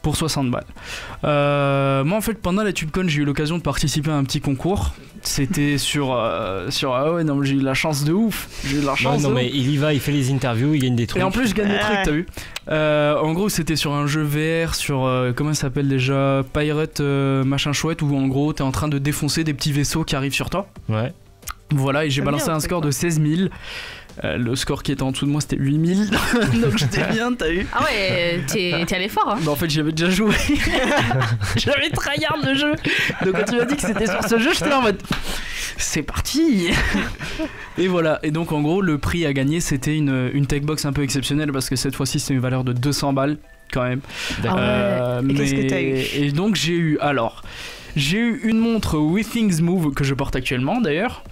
[SPEAKER 3] pour 60 balles. Moi en fait pendant la TubeCon j'ai eu l'occasion de participer à un petit concours. C'était sur ah ouais non mais j'ai eu la chance de ouf. J'ai eu la chance.
[SPEAKER 2] Non mais il y va, il fait les interviews, il gagne des trucs.
[SPEAKER 3] Et en plus je gagne des trucs, t'as vu. En gros c'était sur un jeu VR sur comment ça s'appelle déjà, Pirate machin chouette, où en gros t'es en train de défoncer des petits vaisseaux qui arrivent sur toi.
[SPEAKER 2] Ouais.
[SPEAKER 3] Voilà, et j'ai balancé un score de 16 000. Le score qui était en dessous de moi c'était 8000. Donc j'étais bien, t'as vu.
[SPEAKER 4] Ah ouais, t'es allé fort hein.
[SPEAKER 3] Bah en fait j'avais déjà joué. J'avais tryhard le jeu. Donc quand tu m'as dit que c'était sur ce jeu, j'étais en mode c'est parti. Et voilà, et donc en gros le prix à gagner c'était une tech box un peu exceptionnelle parce que cette fois-ci c'était une valeur de 200 balles quand même.
[SPEAKER 7] Ah ouais. Et qu'est-ce que t'as eu?
[SPEAKER 3] Et donc j'ai eu une montre Withings Move que je porte actuellement d'ailleurs,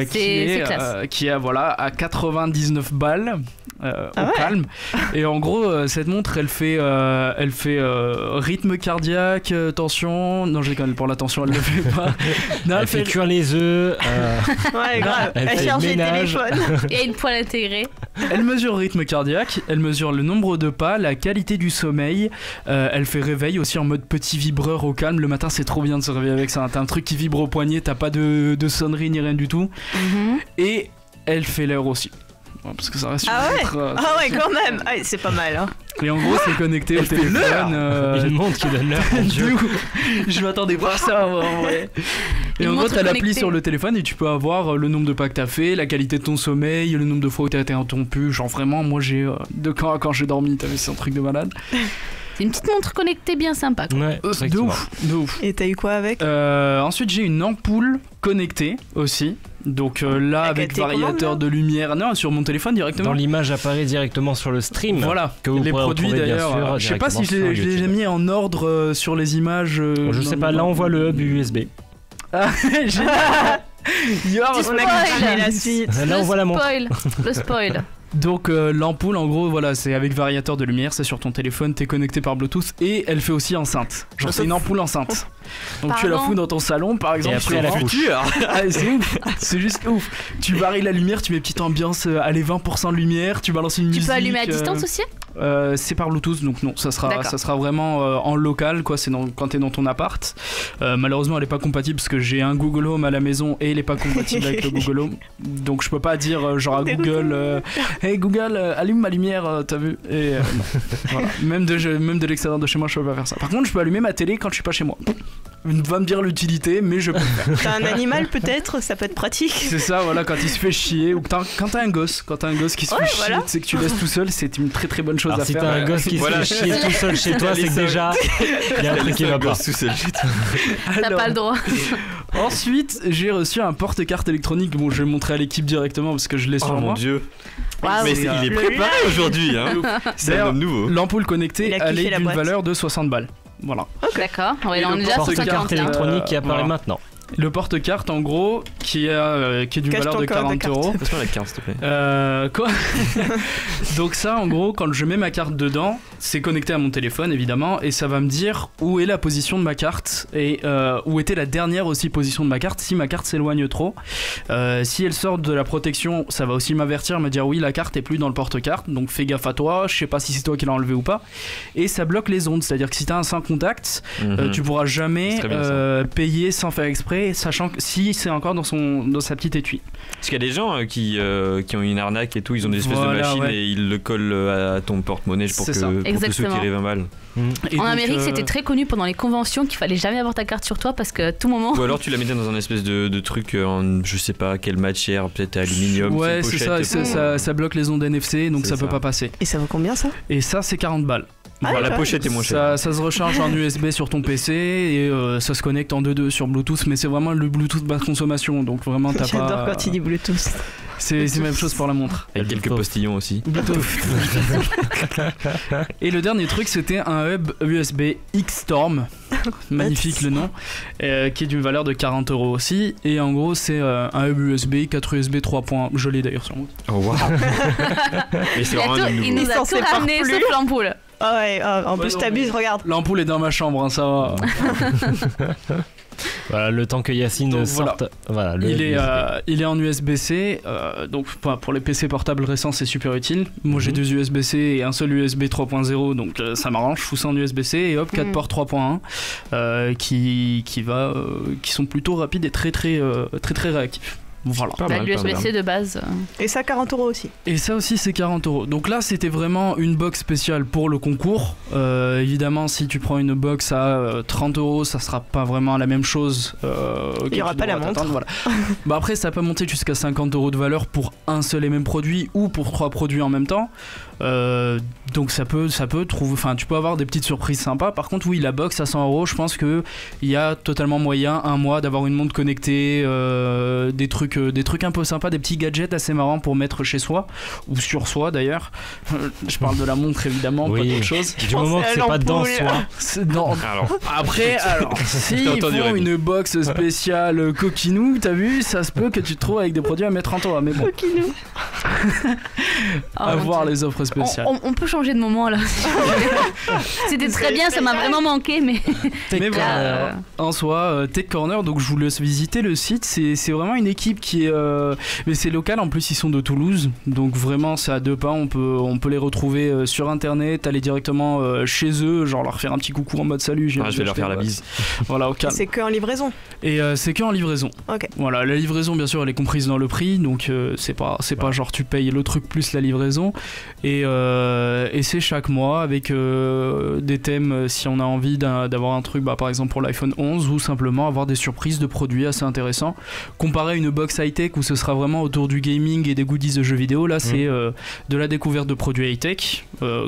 [SPEAKER 3] qui est voilà à 99 balles au calme. Et en gros cette montre elle fait rythme cardiaque, tension. Non je déconne, pour la tension elle le fait pas. Non,
[SPEAKER 2] elle fait cuire les œufs.
[SPEAKER 7] Ouais grave. Elle charge les téléphones.
[SPEAKER 4] Il y a une poêle intégrée.
[SPEAKER 3] Elle mesure le rythme cardiaque, elle mesure le nombre de pas, la qualité du sommeil, elle fait réveil aussi en mode petit vibreur au calme. Le matin c'est trop bien de se réveiller avec ça, t'as un truc qui vibre au poignet, t'as pas de sonnerie ni rien du tout. Et elle fait l'heure aussi. Parce que ça reste
[SPEAKER 7] ouais quand même. Ah, c'est pas mal hein.
[SPEAKER 3] Et en gros c'est connecté au téléphone.
[SPEAKER 2] Une montre qui donne l'heure.
[SPEAKER 3] Je m'attendais pas à ça en vrai. Et en gros t'as l'appli sur le téléphone et tu peux avoir le nombre de pas que t'as fait, la qualité de ton sommeil, le nombre de fois où t'as été interrompu. Genre vraiment moi j'ai de quand j'ai dormi, t'as vu, c'est un truc de malade.
[SPEAKER 4] C'est une petite montre connectée bien sympa quoi.
[SPEAKER 2] Ouais,
[SPEAKER 3] de ouf.
[SPEAKER 7] Et t'as eu quoi avec?
[SPEAKER 3] Ensuite j'ai une ampoule connectée aussi. Donc là avec variateur de lumière, non sur mon téléphone directement.
[SPEAKER 2] Dans l'image apparaît directement sur le stream.
[SPEAKER 3] Voilà.
[SPEAKER 2] Que vous
[SPEAKER 3] les
[SPEAKER 2] pourrez
[SPEAKER 3] produits
[SPEAKER 2] retrouver,
[SPEAKER 3] d'ailleurs.
[SPEAKER 2] bien sûr,
[SPEAKER 3] je sais pas si je les ai mis en ordre sur les images.
[SPEAKER 2] Je sais pas. Là on voit le hub USB.
[SPEAKER 3] Ah, génial.
[SPEAKER 7] On a la suite.
[SPEAKER 2] Là on voit la montre.
[SPEAKER 4] Le spoil.
[SPEAKER 3] Donc l'ampoule en gros voilà c'est avec variateur de lumière, c'est sur ton téléphone, t'es connecté par Bluetooth et elle fait aussi enceinte. Genre c'est une ampoule enceinte. Donc tu la fous dans ton salon par exemple.
[SPEAKER 2] Et après la
[SPEAKER 3] future. C'est ouf. C'est juste ouf. Tu varies la lumière, tu mets petite ambiance, allez 20% de lumière, tu balances une musique.
[SPEAKER 4] Tu peux allumer à distance aussi?
[SPEAKER 3] C'est par Bluetooth donc non ça sera vraiment en local quoi, c'est quand t'es dans ton appart. Malheureusement elle est pas compatible parce que j'ai un Google Home à la maison et elle est pas compatible avec le Google Home, donc je peux pas dire genre à Google hey Google allume ma lumière, t'as vu, et voilà. même de l'extérieur de chez moi je peux pas faire ça. Par contre je peux allumer ma télé quand je suis pas chez moi. Va me dire l'utilité mais je peux le faire.
[SPEAKER 7] T'as un animal peut-être, ça peut être pratique.
[SPEAKER 3] C'est ça voilà, quand il se fait chier ou quand t'as un gosse qui se fait chier, c'est que tu laisses tout seul, c'est une très très bonne chose.
[SPEAKER 2] Alors,
[SPEAKER 3] à
[SPEAKER 2] si
[SPEAKER 3] faire.
[SPEAKER 2] t'as un gosse qui se fait chier tout seul chez toi, c'est que déjà il y a un truc qui va pas.
[SPEAKER 5] Tout seul chez toi.
[SPEAKER 4] T'as pas le droit.
[SPEAKER 3] Ensuite j'ai reçu un porte-carte électronique. Bon je vais le montrer à l'équipe directement parce que je l'ai sur moi.
[SPEAKER 5] Oh mon dieu.
[SPEAKER 4] Wow.
[SPEAKER 5] Mais il est préparé aujourd'hui hein. C'est un homme nouveau.
[SPEAKER 3] L'ampoule connectée elle est d'une valeur de 60 balles. Voilà.
[SPEAKER 4] D'accord, ouais, on est déjà sur
[SPEAKER 2] porte-carte
[SPEAKER 4] 50
[SPEAKER 2] électronique qui apparaît maintenant.
[SPEAKER 3] Le porte-carte en gros qui est d'une valeur de 40 euros.
[SPEAKER 5] Passe-moi la carte s'il te plaît.
[SPEAKER 3] Quoi. Donc ça en gros quand je mets ma carte dedans, c'est connecté à mon téléphone évidemment et ça va me dire où est la position de ma carte et où était la dernière aussi position de ma carte si ma carte s'éloigne trop. Si elle sort de la protection, ça va aussi m'avertir, me dire oui la carte est plus dans le porte-carte, donc fais gaffe à toi, je sais pas si c'est toi qui l'as enlevé ou pas. Et ça bloque les ondes, c'est-à-dire que si t'as un sans contact, tu pourras jamais payer sans faire exprès récupérer, sachant que si c'est encore dans sa petite étui.
[SPEAKER 5] Parce qu'il y a des gens qui ont une arnaque et tout, ils ont des espèces de machines et ils le collent à ton porte-monnaie pour te soutirer 20 balles.
[SPEAKER 4] En Amérique, c'était très connu pendant les conventions qu'il fallait jamais avoir ta carte sur toi parce que à tout moment.
[SPEAKER 5] Ou alors tu la mettais dans un espèce de truc en je sais pas quelle matière, peut-être aluminium.
[SPEAKER 3] Ouais, c'est ça bloque les ondes NFC, donc ça peut pas passer.
[SPEAKER 7] Et ça vaut combien ça ?
[SPEAKER 3] Et ça, c'est 40 balles.
[SPEAKER 5] La pochette est moins chère.
[SPEAKER 3] Ça se recharge en USB sur ton PC et ça se connecte en 2.2 sur Bluetooth, mais c'est vraiment le Bluetooth basse consommation, donc vraiment t'as pas.
[SPEAKER 7] J'adore quand il dit Bluetooth.
[SPEAKER 3] C'est la même chose pour la montre.
[SPEAKER 5] Avec quelques postillons aussi.
[SPEAKER 3] Bluetooth. Et le dernier truc, c'était un hub USB X-Storm. Magnifique le nom. Qui est d'une valeur de 40€ aussi. Et en gros, c'est un hub USB, 4 USB 3 points. Je l'ai d'ailleurs sur moi.
[SPEAKER 5] Oh waouh.
[SPEAKER 4] Il nous a tout ramené sauf l'ampoule.
[SPEAKER 7] Ah ouais, en plus t'abuses, regarde.
[SPEAKER 3] L'ampoule est dans ma chambre, hein, ça va.
[SPEAKER 2] Voilà, le temps que Yacine sorte. Voilà,
[SPEAKER 3] il est en USB-C, donc pour les PC portables récents c'est super utile. Moi j'ai 2 USB-C et un seul USB 3.0, donc ça m'arrange, je fous ça en USB-C et hop, 4 ports 3.1 qui sont plutôt rapides et très réactifs. Voilà.
[SPEAKER 4] L'USB-C de base.
[SPEAKER 7] Et ça 40€ aussi.
[SPEAKER 3] Et ça aussi c'est 40€. Donc là c'était vraiment une box spéciale pour le concours. Évidemment si tu prends une box à 30€, ça sera pas vraiment la même chose.
[SPEAKER 7] Il n'y aura pas la montre.
[SPEAKER 3] Voilà. Bah après ça peut monter jusqu'à 50€ de valeur pour un seul et même produit ou pour 3 produits en même temps. Donc ça peut trouver, enfin tu peux avoir des petites surprises sympas. Par contre oui, la box à 100€, je pense que il y a totalement moyen un mois d'avoir une montre connectée, des trucs un peu sympas, des petits gadgets assez marrants pour mettre chez soi ou sur soi d'ailleurs. Je parle de la montre évidemment, pas d'autre chose.
[SPEAKER 2] Du moment que c'est pas dans soi.
[SPEAKER 3] Non. Après s'ils font une box spéciale coquinou, t'as vu, ça se peut que tu te trouves avec des produits à mettre en toi, mais bon.
[SPEAKER 7] Coquinou.
[SPEAKER 3] À voir les offres spéciales.
[SPEAKER 4] On peut changer de moment là. C'était très bien, ça m'a vraiment manqué, mais
[SPEAKER 3] voilà, en soi, Tech Corner, donc je vous laisse visiter le site. C'est vraiment une équipe qui est, mais c'est local. En plus, ils sont de Toulouse, donc vraiment c'est à 2 pas. On peut les retrouver sur internet, aller directement chez eux, genre leur faire un petit coucou en mode salut.
[SPEAKER 5] Je vais leur faire la bise.
[SPEAKER 3] Voilà, au calme.
[SPEAKER 7] C'est que en livraison.
[SPEAKER 3] Et c'est que en livraison.
[SPEAKER 7] Ok.
[SPEAKER 3] Voilà, la livraison bien sûr elle est comprise dans le prix, donc c'est pas genre tu payes le truc plus la livraison. Et c'est chaque mois avec des thèmes si on a envie d'avoir un truc, par exemple pour l'iPhone 11, ou simplement avoir des surprises de produits assez intéressants. Comparé à une box high-tech où ce sera vraiment autour du gaming et des goodies de jeux vidéo, là c'est de la découverte de produits high-tech,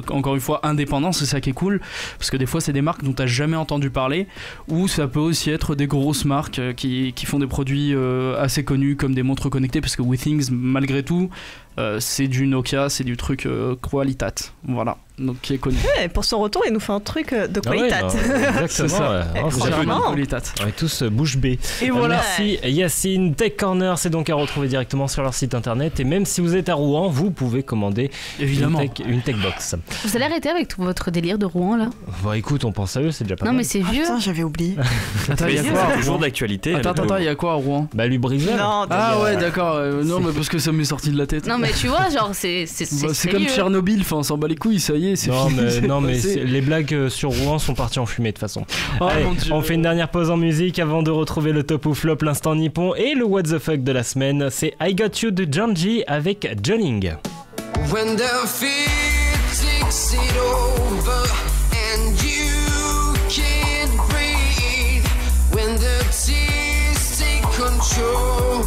[SPEAKER 3] encore une fois indépendants, c'est ça qui est cool, parce que des fois c'est des marques dont tu n'as jamais entendu parler, ou ça peut aussi être des grosses marques qui font des produits assez connus comme des montres connectées, parce que Withings malgré tout c'est du Nokia, c'est du truc qualitat, voilà, donc qui est connu.
[SPEAKER 7] Ouais, pour son retour, il nous fait un truc de qualitat.
[SPEAKER 2] Exactement. C'est ça.
[SPEAKER 3] Qualitat.
[SPEAKER 2] On est tous bouche bée.
[SPEAKER 3] Et voilà.
[SPEAKER 2] Merci Yacine. Tech Corner, c'est donc à retrouver directement sur leur site internet. Et même si vous êtes à Rouen, vous pouvez commander
[SPEAKER 3] évidemment
[SPEAKER 2] une tech box.
[SPEAKER 4] Vous allez arrêter avec tout votre délire de Rouen là?
[SPEAKER 2] Bah écoute, on pense à eux, c'est déjà pas mal.
[SPEAKER 4] Non mais c'est vieux.
[SPEAKER 7] Putain, j'avais oublié.
[SPEAKER 3] Attends, il y a quoi?
[SPEAKER 5] Toujours d'actualité.
[SPEAKER 3] Attends, il y a quoi à Rouen?
[SPEAKER 2] Bah Lubrizol.
[SPEAKER 3] Ah ouais, d'accord. Non, mais parce que ça m'est sorti de la tête.
[SPEAKER 4] Non mais tu vois, genre c'est
[SPEAKER 3] comme Tchernobyl, enfin on s'en bat les couilles, ça y est, c'est fini.
[SPEAKER 2] Non mais les blagues sur Rouen sont parties en fumée de toute façon.
[SPEAKER 3] Oh,
[SPEAKER 2] allez, on fait une dernière pause en musique avant de retrouver le top ou flop, l'instant nippon et le what the fuck de la semaine. C'est I Got You de Janji avec Joning.
[SPEAKER 14] When the fear takes it over and you can't breathe, when the tears take control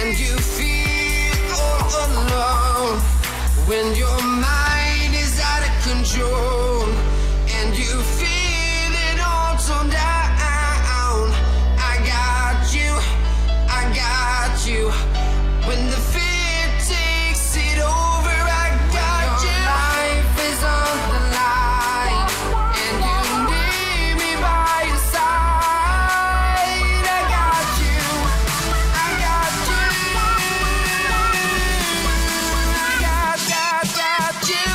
[SPEAKER 14] and you feel all alone, when your mind is out of control and you feel it all torn down, I got you, when the fear takes it over, I got you. Life is on the line and you need me by your side, I got you, got you.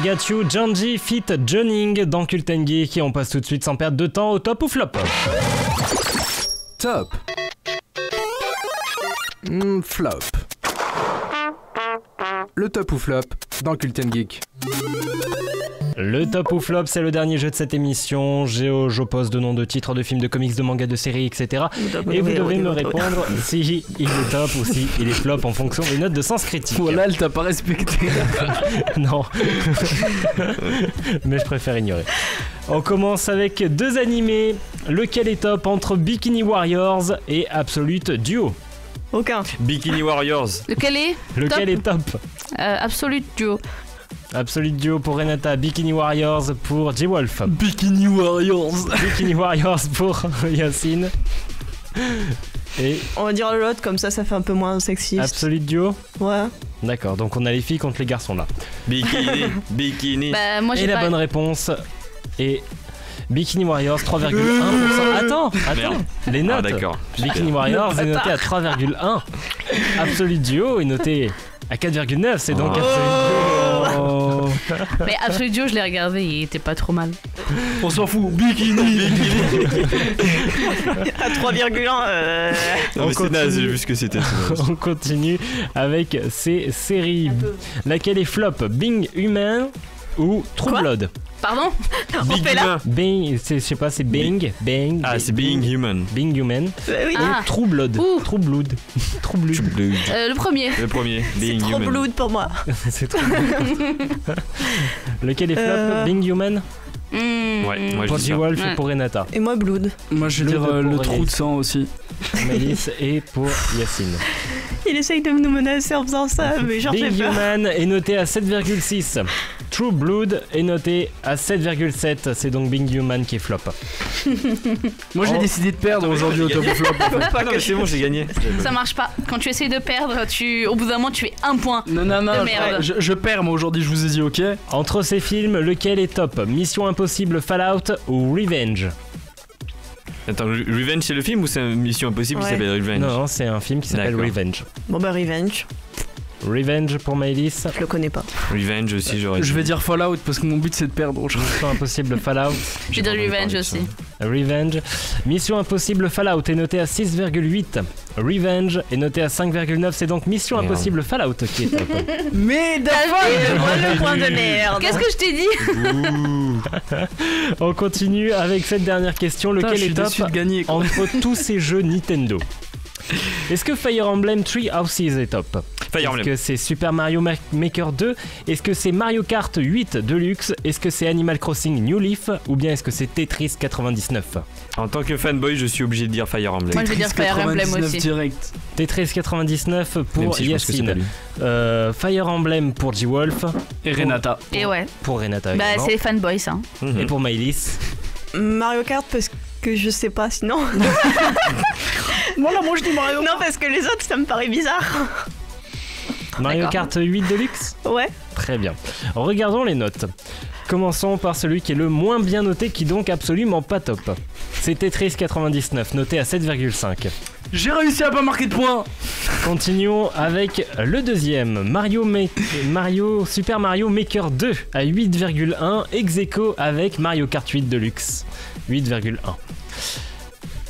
[SPEAKER 2] Got You, Janji fit Joning dans Cult & Geek et on passe tout de suite sans perdre de temps au top ou flop.
[SPEAKER 15] Top. Flop. Le top ou flop dans Cult & Geek.
[SPEAKER 2] Le top ou flop, c'est le dernier jeu de cette émission. J'oppose de noms de titres, de films, de comics, de mangas, de séries, etc. Et vous devez me répondre si il est top ou si il est flop en fonction des notes de sens critique.
[SPEAKER 3] Voilà, elle t'a pas respecté.
[SPEAKER 2] Non. Mais je préfère ignorer. On commence avec 2 animés. Lequel est top entre Bikini Warriors et Absolute Duo?
[SPEAKER 7] Aucun.
[SPEAKER 5] Bikini Warriors.
[SPEAKER 4] Lequel est
[SPEAKER 2] top
[SPEAKER 4] Absolute Duo.
[SPEAKER 2] Absolute Duo pour Renata, Bikini Warriors pour J-Wolf.
[SPEAKER 3] Bikini Warriors.
[SPEAKER 2] Bikini Warriors pour Yacine. Et
[SPEAKER 7] on va dire l'autre, comme ça fait un peu moins sexiste.
[SPEAKER 2] Absolute Duo.
[SPEAKER 7] Ouais.
[SPEAKER 2] D'accord, donc on a les filles contre les garçons là.
[SPEAKER 5] Bikini.
[SPEAKER 4] Bah, moi, j'ai
[SPEAKER 2] et la
[SPEAKER 4] pas...
[SPEAKER 2] bonne réponse est Bikini Warriors 3,1%. Attends, les notes.
[SPEAKER 5] Ah, d'accord.
[SPEAKER 2] Bikini Warriors est noté à 3,1. Absolute Duo est noté à 4,9. C'est donc Absolute Duo.
[SPEAKER 4] Mais Absolute Duo, je l'ai regardé, il était pas trop mal.
[SPEAKER 3] On s'en fout. Bikini.
[SPEAKER 7] À 3,1.
[SPEAKER 5] Non, mais c'est naze, j'ai vu ce que c'était.
[SPEAKER 2] On continue avec ces séries. Laquelle est flop? Being Human ou True Blood?
[SPEAKER 4] Pardon?
[SPEAKER 5] On fait là.
[SPEAKER 2] Being, je sais pas, c'est Bang.
[SPEAKER 5] Ah, c'est Being Human.
[SPEAKER 2] Being Human.
[SPEAKER 7] Oui.
[SPEAKER 2] Ou True Blood. True Blood. True Blood.
[SPEAKER 4] Le premier.
[SPEAKER 5] Being
[SPEAKER 7] c'est trop
[SPEAKER 5] Human.
[SPEAKER 7] blood pour moi.
[SPEAKER 2] C'est trop blood. Lequel est flop? Being Human?
[SPEAKER 5] Ouais, moi je
[SPEAKER 2] pour
[SPEAKER 5] dis ça.
[SPEAKER 2] J-Wolf et pour Renata.
[SPEAKER 7] Et moi blood.
[SPEAKER 3] Moi je vais dire
[SPEAKER 2] Blood
[SPEAKER 3] le
[SPEAKER 2] pour
[SPEAKER 3] trou de
[SPEAKER 2] Alice.
[SPEAKER 3] sang aussi.
[SPEAKER 2] Malice et pour Yacine.
[SPEAKER 7] Il essaye de nous menacer en faisant ça, mais genre j'ai
[SPEAKER 2] Being
[SPEAKER 7] peur.
[SPEAKER 2] Human est noté à 7,6. True Blood est noté à 7,7. C'est donc Being Human qui est flop.
[SPEAKER 3] Moi j'ai décidé de perdre aujourd'hui au top ou flop.
[SPEAKER 5] Ah non, mais c'est bon, j'ai gagné.
[SPEAKER 4] Ça marche pas. Quand tu essayes de perdre, au bout d'un moment, tu es 1 point.
[SPEAKER 3] Non,
[SPEAKER 4] de merde.
[SPEAKER 3] je perds moi aujourd'hui, je vous ai dit ok.
[SPEAKER 2] Entre ces films, lequel est top? Mission Impossible Fallout ou Revenge?
[SPEAKER 5] Attends, Revenge c'est le film ou c'est une Mission Impossible qui
[SPEAKER 7] Ouais.
[SPEAKER 5] s'appelle Revenge?
[SPEAKER 2] Non, c'est un film qui s'appelle
[SPEAKER 5] D'accord.
[SPEAKER 2] Revenge.
[SPEAKER 7] Bon bah Revenge.
[SPEAKER 2] Revenge pour Maëlys.
[SPEAKER 7] Je le connais pas.
[SPEAKER 5] Revenge aussi, j'aurais dit.
[SPEAKER 3] Je vais dire Fallout parce que mon but c'est de perdre.
[SPEAKER 2] Mission Impossible Fallout.
[SPEAKER 4] Je vais dire Revenge aussi.
[SPEAKER 2] Revenge. Mission Impossible Fallout est noté à 6,8. Revenge est noté à 5,9. C'est donc Mission
[SPEAKER 5] Merde.
[SPEAKER 2] Impossible Fallout qui est top.
[SPEAKER 3] Mais
[SPEAKER 7] Le point de merde.
[SPEAKER 4] Qu'est-ce que je t'ai dit?
[SPEAKER 2] On continue avec cette dernière question.
[SPEAKER 3] Putain,
[SPEAKER 2] Lequel
[SPEAKER 3] je suis
[SPEAKER 2] est top
[SPEAKER 3] déçu de gagner, quoi.
[SPEAKER 2] entre tous ces jeux Nintendo? Est-ce que Fire Emblem Three Houses est top?
[SPEAKER 5] Fire Emblem.
[SPEAKER 2] Est-ce que c'est Super Mario Maker 2? Est-ce que c'est Mario Kart 8 Deluxe? Est-ce que c'est Animal Crossing New Leaf? Ou bien est-ce que c'est Tetris 99?
[SPEAKER 5] En tant que fanboy, je suis obligé de dire Fire Emblem.
[SPEAKER 4] Moi je vais dire Fire Emblem
[SPEAKER 3] 99
[SPEAKER 4] aussi.
[SPEAKER 3] direct.
[SPEAKER 2] Tetris 99 pour
[SPEAKER 5] Même si je pense que c'est pas
[SPEAKER 2] Yacine.
[SPEAKER 5] lui.
[SPEAKER 2] Fire Emblem pour J-Wolf.
[SPEAKER 3] Et Renata.
[SPEAKER 4] Et ouais.
[SPEAKER 2] Pour Renata
[SPEAKER 4] Bah
[SPEAKER 2] également.
[SPEAKER 4] c'est les fanboys ça.
[SPEAKER 2] Et pour Maëlys.
[SPEAKER 7] Mario Kart parce que je sais pas sinon.
[SPEAKER 3] Moi je dis Mario.
[SPEAKER 7] Non parce que les autres ça me paraît bizarre.
[SPEAKER 2] Mario
[SPEAKER 4] D'accord.
[SPEAKER 2] Kart 8 Deluxe.
[SPEAKER 7] Ouais.
[SPEAKER 2] Très bien. Regardons les notes. Commençons par celui qui est le moins bien noté, qui donc absolument pas top. C'est Tetris 99, noté à 7,5.
[SPEAKER 3] J'ai réussi à pas marquer de points.
[SPEAKER 2] Continuons avec le deuxième, Super Mario Maker 2 à 8,1, ex aequo avec Mario Kart 8 Deluxe, 8,1.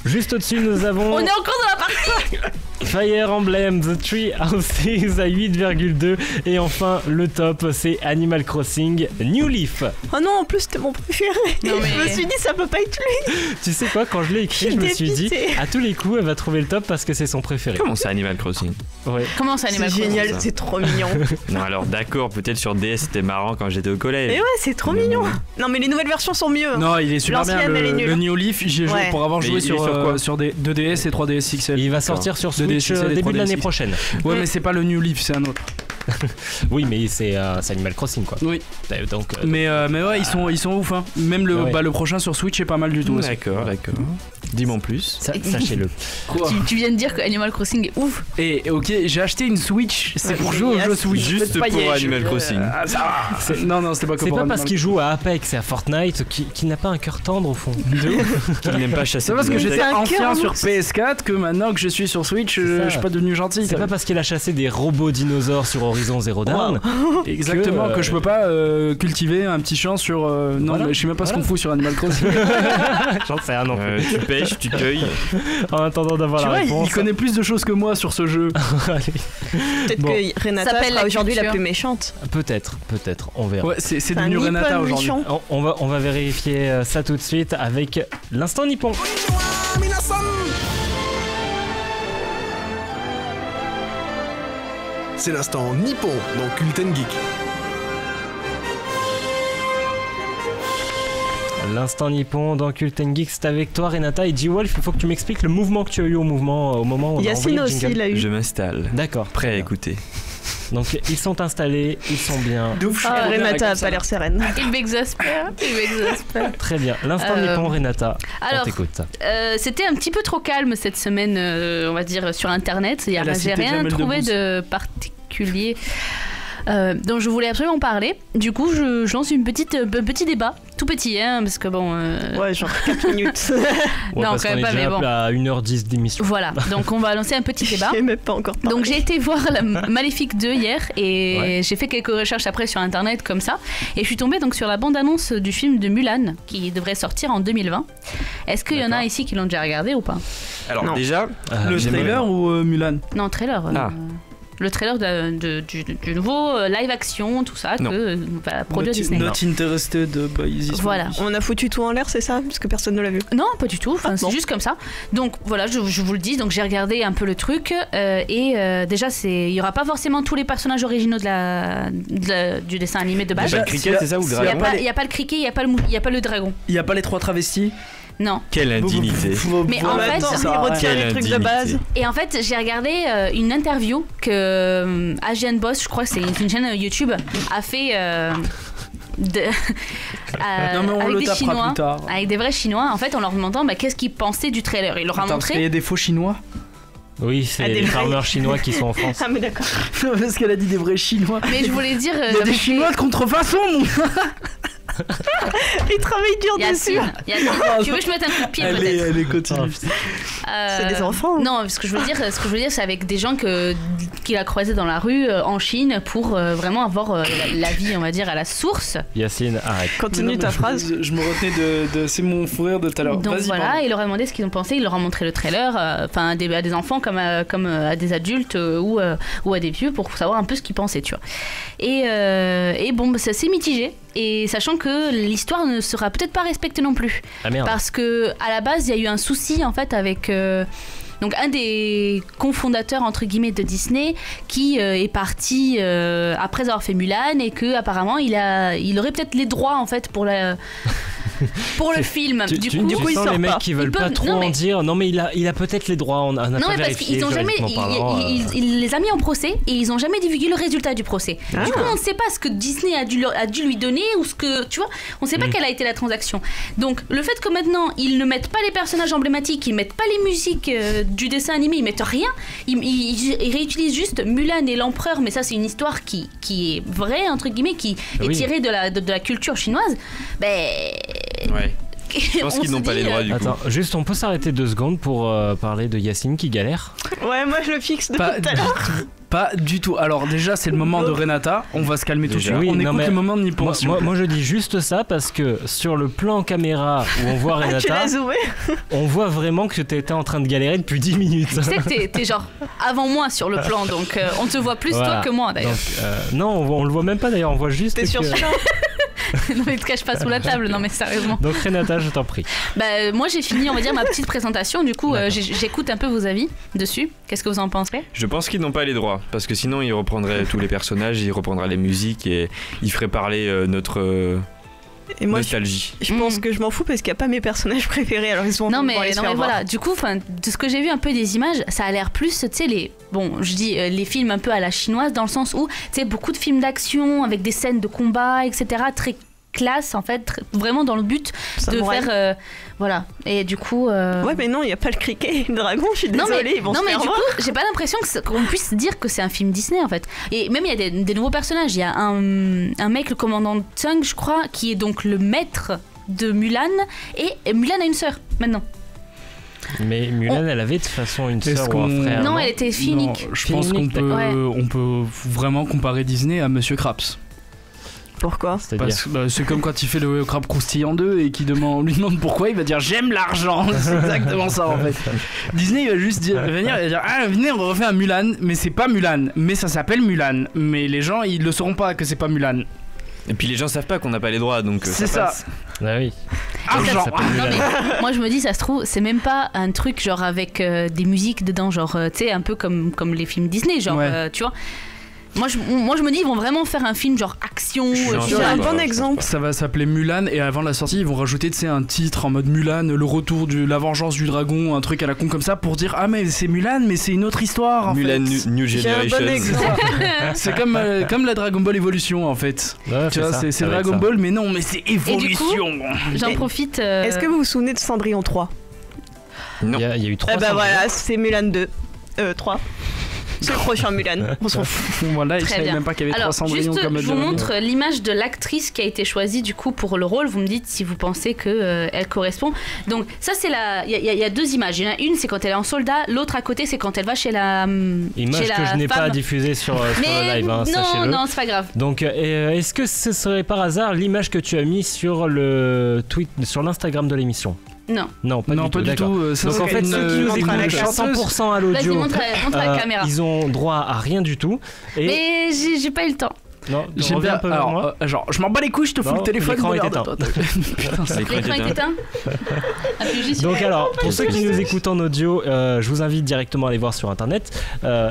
[SPEAKER 2] Juste au-dessus, nous avons
[SPEAKER 4] On est encore dans la partie.
[SPEAKER 2] Fire Emblem The Three Houses à 8,2. Et enfin, le top, c'est Animal Crossing New Leaf.
[SPEAKER 7] Oh non, en plus c'était mon préféré.
[SPEAKER 4] Non, mais-
[SPEAKER 7] Je me suis dit ça peut pas être lui.
[SPEAKER 2] Tu sais quoi, quand je l'ai écrit, je me suis dit,
[SPEAKER 7] Dépité.
[SPEAKER 2] à tous les coups, elle va trouver le top parce que c'est son préféré.
[SPEAKER 5] Comment c'est Animal Crossing?
[SPEAKER 2] Ouais.
[SPEAKER 4] Comment ça Animal
[SPEAKER 7] C'est
[SPEAKER 4] Crossing?
[SPEAKER 7] génial, c'est trop mignon.
[SPEAKER 5] Non, alors d'accord, peut-être sur DS c'était marrant quand j'étais au collège.
[SPEAKER 7] Et ouais, c'est trop mignon. Non mais les nouvelles versions sont mieux.
[SPEAKER 3] Non, il est super bien.
[SPEAKER 7] L'ancienne, elle est nulle.
[SPEAKER 3] Le New Leaf, j'y ai joué
[SPEAKER 7] Ouais.
[SPEAKER 3] pour avoir
[SPEAKER 5] Mais
[SPEAKER 3] joué
[SPEAKER 5] il est sur quoi
[SPEAKER 3] sur des 2DS et 3DS XL.
[SPEAKER 2] Il va sortir sur
[SPEAKER 3] 2DS
[SPEAKER 2] Switch
[SPEAKER 3] XL et
[SPEAKER 2] début de
[SPEAKER 3] 3DS
[SPEAKER 2] l'année
[SPEAKER 3] XL.
[SPEAKER 2] prochaine.
[SPEAKER 3] Ouais, mais c'est pas le New Leaf, c'est un autre.
[SPEAKER 2] Oui, mais c'est Animal Crossing quoi.
[SPEAKER 3] Oui.
[SPEAKER 2] Donc,
[SPEAKER 3] Mais ouais, ils sont ouf. Hein. Même
[SPEAKER 2] Ouais.
[SPEAKER 3] le prochain sur Switch est pas mal du tout. aussi.
[SPEAKER 5] D'accord, d'accord. Dis-moi en plus.
[SPEAKER 2] Sachez-le.
[SPEAKER 3] Quoi
[SPEAKER 4] Tu viens de dire que Animal Crossing est ouf.
[SPEAKER 3] Et ok, j'ai acheté une Switch. C'est pour
[SPEAKER 7] Ouais,
[SPEAKER 3] jouer au
[SPEAKER 7] yes.
[SPEAKER 3] jeu Switch.
[SPEAKER 5] Juste
[SPEAKER 3] Faites pas
[SPEAKER 5] pour
[SPEAKER 3] yesh.
[SPEAKER 5] Animal Crossing.
[SPEAKER 3] Non, c'était pas que
[SPEAKER 2] C'est
[SPEAKER 3] pour
[SPEAKER 2] pas
[SPEAKER 3] Animal
[SPEAKER 2] parce qu'il joue à Apex et à Fortnite qui n'a pas un cœur tendre au fond.
[SPEAKER 5] Qu'il n'aime pas chasser.
[SPEAKER 3] C'est parce que
[SPEAKER 5] des
[SPEAKER 3] j'étais
[SPEAKER 5] insectes.
[SPEAKER 3] ancien sur PS4 que maintenant que je suis sur Switch,
[SPEAKER 2] ça.
[SPEAKER 3] je suis pas devenu gentil.
[SPEAKER 2] C'est pas parce qu'il a chassé des robots dinosaures sur Horizon Zero Dawn.
[SPEAKER 3] Exactement, que je peux pas cultiver un petit champ sur. Non,
[SPEAKER 2] Voilà.
[SPEAKER 3] mais je sais même pas ce qu'on fout sur Animal Crossing.
[SPEAKER 2] J'en sais rien non plus.
[SPEAKER 5] Tu pêches, tu cueilles.
[SPEAKER 2] En attendant d'avoir
[SPEAKER 3] Tu
[SPEAKER 2] la
[SPEAKER 3] vois,
[SPEAKER 2] réponse.
[SPEAKER 3] il connaît plus de choses que moi sur ce jeu.
[SPEAKER 7] Peut-être
[SPEAKER 2] Bon.
[SPEAKER 7] que Renata
[SPEAKER 4] S'appelle
[SPEAKER 7] sera
[SPEAKER 4] la
[SPEAKER 7] aujourd'hui la
[SPEAKER 4] culture.
[SPEAKER 7] plus méchante.
[SPEAKER 2] Peut-être, on verra.
[SPEAKER 3] Ouais, c'est
[SPEAKER 7] un
[SPEAKER 3] devenu Renata
[SPEAKER 7] Nippon
[SPEAKER 3] aujourd'hui.
[SPEAKER 7] méchant.
[SPEAKER 2] On va vérifier ça tout de suite avec l'instant nippon.
[SPEAKER 15] C'est l'instant nippon dans Kulten Geek.
[SPEAKER 2] L'instant nippon dans Kulten Geek, c'est avec toi Renata et G-Wolf. Il faut que tu m'expliques le mouvement que tu as eu au moment où on a
[SPEAKER 7] Yacine
[SPEAKER 2] envoyé le
[SPEAKER 7] aussi
[SPEAKER 2] jingle.
[SPEAKER 7] l'a eu.
[SPEAKER 5] Je m'installe.
[SPEAKER 2] D'accord.
[SPEAKER 5] Prêt à écouter.
[SPEAKER 2] Donc ils sont installés, ils sont bien.
[SPEAKER 7] Renata a pas l'air sereine.
[SPEAKER 4] Il m'exaspère.
[SPEAKER 2] Très bien. L'instant nippon, Renata.
[SPEAKER 4] Alors,
[SPEAKER 2] on t'écoute.
[SPEAKER 4] C'était un petit peu trop calme cette semaine, on va dire, sur Internet.
[SPEAKER 3] Elle a
[SPEAKER 4] J'ai
[SPEAKER 3] cité
[SPEAKER 4] rien
[SPEAKER 3] Jamel
[SPEAKER 4] trouvé
[SPEAKER 3] Debbouze.
[SPEAKER 4] de particulier. dont je voulais absolument parler. Du coup, je lance un petit débat, tout petit, hein, parce que bon.
[SPEAKER 7] Ouais, genre 4 minutes.
[SPEAKER 2] Ouais,
[SPEAKER 4] non,
[SPEAKER 2] parce
[SPEAKER 4] quand
[SPEAKER 2] qu'on
[SPEAKER 4] même
[SPEAKER 2] est
[SPEAKER 4] pas,
[SPEAKER 2] déjà
[SPEAKER 4] mais bon.
[SPEAKER 2] à 1h10 d'émission.
[SPEAKER 4] Voilà, donc on va lancer un petit débat.
[SPEAKER 7] J'ai même pas encore parlé.
[SPEAKER 4] Donc j'ai été voir la Maléfique 2 hier et
[SPEAKER 2] Ouais.
[SPEAKER 4] j'ai fait quelques recherches après sur internet comme ça et je suis tombée donc sur la bande-annonce du film de Mulan qui devrait sortir en 2020. Est-ce qu'il y en a ici qui l'ont déjà regardé ou pas?
[SPEAKER 5] Alors
[SPEAKER 7] Non.
[SPEAKER 5] déjà,
[SPEAKER 3] Le trailer ou Mulan?
[SPEAKER 4] Non, trailer. Le trailer du nouveau live action, tout ça,
[SPEAKER 5] Non.
[SPEAKER 4] que va produire Disney.
[SPEAKER 3] Not interested by this
[SPEAKER 4] Voilà.
[SPEAKER 3] movie.
[SPEAKER 7] On a foutu tout en l'air, c'est ça? Parce que personne ne l'a vu.
[SPEAKER 4] Non, pas du tout. Enfin, c'est juste comme ça. Donc voilà, je vous le dis. Donc j'ai regardé un peu le truc déjà, il y aura pas forcément tous les personnages originaux du dessin animé de base.
[SPEAKER 5] Déjà, le cricket, c'est ça, ou le
[SPEAKER 4] Il y a
[SPEAKER 5] dragon
[SPEAKER 4] pas- il y a pas le cricket, il y a pas le dragon.
[SPEAKER 3] Il y a pas les 3 travestis?
[SPEAKER 4] Non.
[SPEAKER 5] Quelle indignité.
[SPEAKER 4] Mais en fait,
[SPEAKER 7] Attends, il retire les trucs de base.
[SPEAKER 4] Et en fait, j'ai regardé une interview que Asian Boss, je crois que c'est une chaîne YouTube, a fait
[SPEAKER 3] Non, mais on
[SPEAKER 4] avec
[SPEAKER 3] le
[SPEAKER 4] des
[SPEAKER 3] tapera
[SPEAKER 4] Chinois,
[SPEAKER 3] plus tard.
[SPEAKER 4] avec des vrais Chinois, en fait, en leur demandant qu'est-ce qu'ils pensaient du trailer. Il leur a
[SPEAKER 3] Attends, parce qu'il y
[SPEAKER 4] montré.
[SPEAKER 3] a des faux chinois?
[SPEAKER 2] Oui, c'est
[SPEAKER 7] Ah, des
[SPEAKER 2] les
[SPEAKER 7] vrais.
[SPEAKER 2] farmers chinois qui sont en France.
[SPEAKER 7] Ah, mais d'accord.
[SPEAKER 3] Parce qu'elle a dit des vrais chinois.
[SPEAKER 4] Mais je voulais dire.
[SPEAKER 3] Il y a des chinois de contrefaçon, mon gars.
[SPEAKER 7] Il travaille dur dessus.
[SPEAKER 4] Yacine, tu veux que je mette un coup de pied
[SPEAKER 3] Allez,
[SPEAKER 4] peut-être?
[SPEAKER 3] allez, continue.
[SPEAKER 7] C'est des enfants.
[SPEAKER 4] Non, ce que je veux dire, c'est avec des gens qu'il a croisés dans la rue en Chine pour vraiment avoir la vie, on va dire, à la source.
[SPEAKER 2] Yacine, arrête.
[SPEAKER 7] Continue ta phrase.
[SPEAKER 3] Je me retenais de. C'est mon fou rire de tout à l'heure.
[SPEAKER 4] Donc
[SPEAKER 3] Vas-y,
[SPEAKER 4] voilà,
[SPEAKER 3] pardon.
[SPEAKER 4] il leur a demandé ce qu'ils ont pensé, il leur a montré le trailer, enfin à des enfants comme à des adultes ou à des vieux pour savoir un peu ce qu'ils pensaient, tu vois. Et bon, c'est assez mitigé. Et sachant que l'histoire ne sera peut-être pas respectée non plus.
[SPEAKER 2] Ah merde.
[SPEAKER 4] Parce que à la base, il y a eu un souci en fait avec donc un des cofondateurs entre guillemets de Disney qui est parti après avoir fait Mulan et que apparemment il aurait peut-être les droits en fait pour le film.
[SPEAKER 2] Tu
[SPEAKER 4] il
[SPEAKER 2] sens
[SPEAKER 4] sort
[SPEAKER 2] les mecs
[SPEAKER 4] pas.
[SPEAKER 2] qui veulent
[SPEAKER 4] Ils
[SPEAKER 2] pas
[SPEAKER 4] peuvent-
[SPEAKER 2] trop
[SPEAKER 4] non, mais-
[SPEAKER 2] en dire. Non mais il a peut-être les droits. On n'a
[SPEAKER 4] non
[SPEAKER 2] pas
[SPEAKER 4] mais parce
[SPEAKER 2] vérifié.
[SPEAKER 4] qu'ils ont jamais,
[SPEAKER 2] juridiquement parlant,
[SPEAKER 4] il les a mis en procès et ils ont jamais divulgué le résultat du procès.
[SPEAKER 7] Ah.
[SPEAKER 4] Du coup, on ne sait pas ce que Disney a dû lui donner ou ce que tu vois. On ne sait pas quelle a été la transaction. Donc le fait que maintenant ils ne mettent pas les personnages emblématiques, ils mettent pas les musiques du dessin animé, ils mettent rien. Ils réutilisent juste Mulan et l'empereur, mais ça c'est une histoire qui est vraie entre guillemets, qui est
[SPEAKER 2] Oui.
[SPEAKER 4] tirée de la culture chinoise. Ben
[SPEAKER 5] Ouais. Je pense
[SPEAKER 4] on
[SPEAKER 5] qu'ils
[SPEAKER 4] se
[SPEAKER 5] n'ont pas
[SPEAKER 4] dit,
[SPEAKER 5] les droits du coup.
[SPEAKER 2] Attends, juste on peut s'arrêter 2 secondes pour parler de Yacine qui galère.
[SPEAKER 7] Ouais, moi je le fixe depuis
[SPEAKER 3] Pas
[SPEAKER 7] tout
[SPEAKER 3] du
[SPEAKER 7] à l'heure.
[SPEAKER 3] tout. Pas du tout. Alors déjà c'est le moment de Renata. On va se calmer tout de suite.
[SPEAKER 2] Oui,
[SPEAKER 3] on
[SPEAKER 2] non,
[SPEAKER 3] écoute
[SPEAKER 2] mais
[SPEAKER 3] le moment de Nippon.
[SPEAKER 2] Moi,
[SPEAKER 3] s'il vous
[SPEAKER 2] moi,
[SPEAKER 3] plaît.
[SPEAKER 2] moi, je dis juste ça parce que sur le plan caméra où on voit
[SPEAKER 7] Ah, tu
[SPEAKER 2] Renata,
[SPEAKER 7] l'as zoomé.
[SPEAKER 2] on voit vraiment que tu étais en train de galérer depuis 10 minutes.
[SPEAKER 4] tu sais que t'es genre avant moi sur le plan, donc on te voit plus
[SPEAKER 2] Voilà.
[SPEAKER 4] toi que moi d'ailleurs.
[SPEAKER 2] Donc, non, on le voit même pas d'ailleurs, on voit juste.
[SPEAKER 7] T'es sûr
[SPEAKER 2] que-
[SPEAKER 7] celui-là?
[SPEAKER 4] Non mais te cache pas sous la table, non mais sérieusement.
[SPEAKER 2] Donc Renata, je t'en prie.
[SPEAKER 4] Moi j'ai fini on va dire ma petite présentation, du coup
[SPEAKER 2] D'accord.
[SPEAKER 4] j'écoute un peu vos avis dessus. Qu'est-ce que vous en pensez?
[SPEAKER 5] Je pense qu'ils n'ont pas les droits parce que sinon ils reprendraient tous les personnages, ils reprendraient les musiques et ils feraient parler notre
[SPEAKER 7] Et moi,
[SPEAKER 5] nostalgie.
[SPEAKER 7] je pense que je m'en fous parce qu'il n'y a pas mes personnages préférés, alors ils sont en
[SPEAKER 4] Non
[SPEAKER 7] train de
[SPEAKER 4] mais,
[SPEAKER 7] pouvoir les se faire voir.
[SPEAKER 4] voilà, du coup de ce que j'ai vu un peu des images, ça a l'air plus, tu sais, les films un peu à la chinoise, dans le sens où, tu sais, beaucoup de films d'action avec des scènes de combat, etc., très classe en fait, vraiment dans le but
[SPEAKER 7] Samouraï.
[SPEAKER 4] de faire voilà, et du coup
[SPEAKER 7] Ouais, mais non, il n'y a pas le cricket et le dragon, je suis
[SPEAKER 4] non
[SPEAKER 7] désolée,
[SPEAKER 4] mais,
[SPEAKER 7] ils vont
[SPEAKER 4] non
[SPEAKER 7] se
[SPEAKER 4] mais
[SPEAKER 7] faire
[SPEAKER 4] du
[SPEAKER 7] voir.
[SPEAKER 4] coup j'ai pas l'impression qu'on puisse dire que c'est un film Disney en fait. Et même il y a des nouveaux personnages, il y a un mec, le commandant Tsung je crois, qui est donc le maître de Mulan, et Mulan a une sœur maintenant.
[SPEAKER 2] Mais Mulan, elle avait de toute façon une
[SPEAKER 3] Est-ce
[SPEAKER 2] sœur ou un
[SPEAKER 3] qu'on-
[SPEAKER 2] frère.
[SPEAKER 4] Non, elle était fille
[SPEAKER 3] Non,
[SPEAKER 4] unique.
[SPEAKER 3] je pense
[SPEAKER 2] Fille
[SPEAKER 3] qu'on
[SPEAKER 2] unique,
[SPEAKER 3] peut,
[SPEAKER 4] ouais.
[SPEAKER 3] on peut vraiment comparer Disney à Monsieur Krabs.
[SPEAKER 7] Pourquoi?
[SPEAKER 2] C'est-à-dire
[SPEAKER 3] Parce que c'est comme quand il fait le crabe croustillant 2 et on lui demande pourquoi, il va dire j'aime l'argent. C'est exactement ça en fait. Disney il va juste venir et dire ah venez on refait un Mulan, mais c'est pas Mulan, mais ça s'appelle Mulan. Mais les gens ils le sauront pas que c'est pas Mulan.
[SPEAKER 5] Et puis les gens savent pas qu'on n'a pas les droits, donc
[SPEAKER 3] C'est ça.
[SPEAKER 5] passe.
[SPEAKER 2] Ah oui.
[SPEAKER 3] Argent.
[SPEAKER 4] Non, mais moi je me dis, ça se trouve, c'est même pas un truc genre avec des musiques dedans, genre tu sais, un peu comme les films Disney, genre
[SPEAKER 3] Ouais.
[SPEAKER 4] tu vois. Moi je me dis, ils vont vraiment faire un film genre action.
[SPEAKER 7] J'ai un bon exemple.
[SPEAKER 3] Ça va s'appeler Mulan et avant la sortie ils vont rajouter tu sais un titre en mode Mulan, le retour de la vengeance du dragon, un truc à la con comme ça pour dire ah mais c'est Mulan mais c'est une autre histoire en
[SPEAKER 5] Mulan
[SPEAKER 3] fait.
[SPEAKER 5] New
[SPEAKER 7] J'ai un bon
[SPEAKER 5] Generation.
[SPEAKER 7] exemple.
[SPEAKER 3] C'est comme la Dragon Ball Evolution en fait.
[SPEAKER 2] Ouais,
[SPEAKER 3] Tu vois,
[SPEAKER 2] ça,
[SPEAKER 3] c'est
[SPEAKER 2] ça va être
[SPEAKER 3] Dragon
[SPEAKER 2] ça.
[SPEAKER 3] Ball, mais non, mais c'est
[SPEAKER 4] Et du coup,
[SPEAKER 3] évolution.
[SPEAKER 4] j'en
[SPEAKER 7] Et-
[SPEAKER 4] profite.
[SPEAKER 7] Est-ce que vous vous souvenez de Cendrillon 3?
[SPEAKER 5] Non.
[SPEAKER 2] Il y a eu 3
[SPEAKER 7] Eh ben voilà, c'est Mulan 2. 3. C'est le prochain Mulan. On s'en fout.
[SPEAKER 3] Voilà, je
[SPEAKER 4] Très
[SPEAKER 3] savais
[SPEAKER 4] bien.
[SPEAKER 3] même pas qu'il y avait
[SPEAKER 4] Alors,
[SPEAKER 3] 300 Cendrillon
[SPEAKER 4] juste,
[SPEAKER 3] comme
[SPEAKER 4] je vous montre l'image de l'actrice qui a été choisie du coup pour le rôle. Vous me dites si vous pensez que elle correspond. Donc ça c'est la. Il y a deux images. Il y en a une c'est quand elle est en soldat. L'autre à côté c'est quand elle va chez la.
[SPEAKER 2] Image
[SPEAKER 4] chez
[SPEAKER 2] que
[SPEAKER 4] la
[SPEAKER 2] je n'ai pas
[SPEAKER 4] femme.
[SPEAKER 2] diffusée sur le
[SPEAKER 4] Mais
[SPEAKER 2] live, hein,
[SPEAKER 4] non,
[SPEAKER 2] sachez-le.
[SPEAKER 4] non, c'est pas grave.
[SPEAKER 2] Donc, est-ce que ce serait par hasard l'image que tu as mis sur le tweet, sur l'Instagram de l'émission?
[SPEAKER 4] Non.
[SPEAKER 2] Non, pas
[SPEAKER 3] Non,
[SPEAKER 2] du
[SPEAKER 3] pas
[SPEAKER 2] tout.
[SPEAKER 3] du
[SPEAKER 2] d'accord.
[SPEAKER 3] tout, ça
[SPEAKER 2] Donc en
[SPEAKER 3] serait
[SPEAKER 2] fait,
[SPEAKER 3] une-
[SPEAKER 2] ceux qui nous
[SPEAKER 3] montre à la
[SPEAKER 2] écoutent
[SPEAKER 3] chanteuse.
[SPEAKER 2] 100% à
[SPEAKER 4] Vas-y,
[SPEAKER 2] l'audio,
[SPEAKER 4] montre à la caméra.
[SPEAKER 2] ils ont droit à rien du tout. Et
[SPEAKER 4] Mais j'ai pas eu le temps.
[SPEAKER 2] non,
[SPEAKER 3] J'aime
[SPEAKER 2] reviens
[SPEAKER 3] bien.
[SPEAKER 2] un peu vers
[SPEAKER 3] Alors,
[SPEAKER 2] moi.
[SPEAKER 3] genre, je m'en bats les couilles, je te fous
[SPEAKER 2] Non,
[SPEAKER 3] le téléphone.
[SPEAKER 2] l'écran est
[SPEAKER 3] regarde,
[SPEAKER 2] éteint.
[SPEAKER 3] attends, Putain, c'est
[SPEAKER 5] L'écran
[SPEAKER 4] L'écran est éteint. Appuyez juste sur-
[SPEAKER 2] Donc alors, pour ceux qui nous écoutent en audio, je vous invite directement à aller voir sur internet.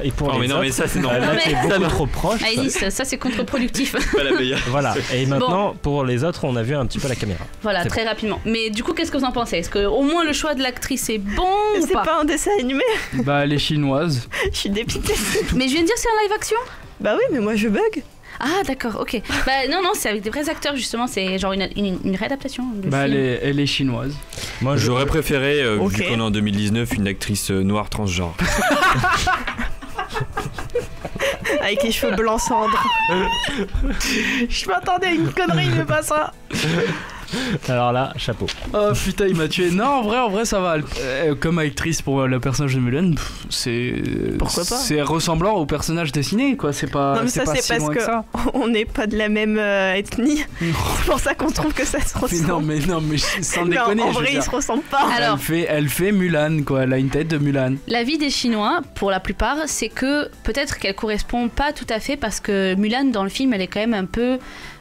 [SPEAKER 2] Et pour
[SPEAKER 5] Oh,
[SPEAKER 2] les
[SPEAKER 5] mais non,
[SPEAKER 2] autres,
[SPEAKER 5] mais ça, c'est normal.
[SPEAKER 2] là,
[SPEAKER 4] Non,
[SPEAKER 2] qui est
[SPEAKER 4] mais-
[SPEAKER 2] beaucoup trop proche.
[SPEAKER 4] Allez-y, ça c'est contre-productif.
[SPEAKER 5] Pas la meilleure.
[SPEAKER 2] Voilà. Et maintenant, pour les autres, on a vu un petit peu la caméra.
[SPEAKER 4] Voilà,
[SPEAKER 2] C'est
[SPEAKER 4] très rapidement. Mais du coup, qu'est-ce que vous en pensez? Est-ce que au moins le choix de l'actrice est bon ou
[SPEAKER 7] C'est
[SPEAKER 4] pas?
[SPEAKER 7] pas un dessin animé.
[SPEAKER 3] Bah, les chinoises.
[SPEAKER 7] Je suis dépitée.
[SPEAKER 4] Mais je viens de dire c'est un live action.
[SPEAKER 7] Bah oui, mais moi je bug.
[SPEAKER 4] Ah d'accord, ok. Bah non, c'est avec des vrais acteurs justement, c'est genre une réadaptation de
[SPEAKER 3] Bah,
[SPEAKER 4] film.
[SPEAKER 3] elle est chinoise.
[SPEAKER 2] Moi,
[SPEAKER 5] J'aurais préféré,
[SPEAKER 7] Ok.
[SPEAKER 5] vu qu'on est en 2019, une actrice noire transgenre.
[SPEAKER 7] Avec les cheveux blancs cendres.
[SPEAKER 3] Je m'attendais à une connerie, mais pas ça.
[SPEAKER 2] Alors là, chapeau.
[SPEAKER 3] Oh putain, il m'a tué. Non, en vrai, ça va. Comme actrice pour le personnage de Mulan, c'est.
[SPEAKER 7] Pourquoi pas
[SPEAKER 3] C'est ressemblant au personnage dessiné, quoi. C'est pas.
[SPEAKER 7] Non mais ça
[SPEAKER 3] pas
[SPEAKER 7] c'est
[SPEAKER 3] si
[SPEAKER 7] parce
[SPEAKER 3] loin que ça.
[SPEAKER 7] on n'est pas de la même ethnie. C'est pour ça qu'on trouve que ça se ressemble.
[SPEAKER 3] Mais non, mais sans
[SPEAKER 7] Mais
[SPEAKER 3] déconner.
[SPEAKER 7] en
[SPEAKER 3] je veux
[SPEAKER 7] vrai ils
[SPEAKER 3] dire.
[SPEAKER 7] se ressemblent pas.
[SPEAKER 4] Alors,
[SPEAKER 3] Elle fait Mulan, quoi. Elle a une tête de Mulan.
[SPEAKER 4] l'avis des Chinois, pour la plupart, c'est que peut-être qu'elle correspond pas tout à fait parce que Mulan dans le film, elle est quand même un peu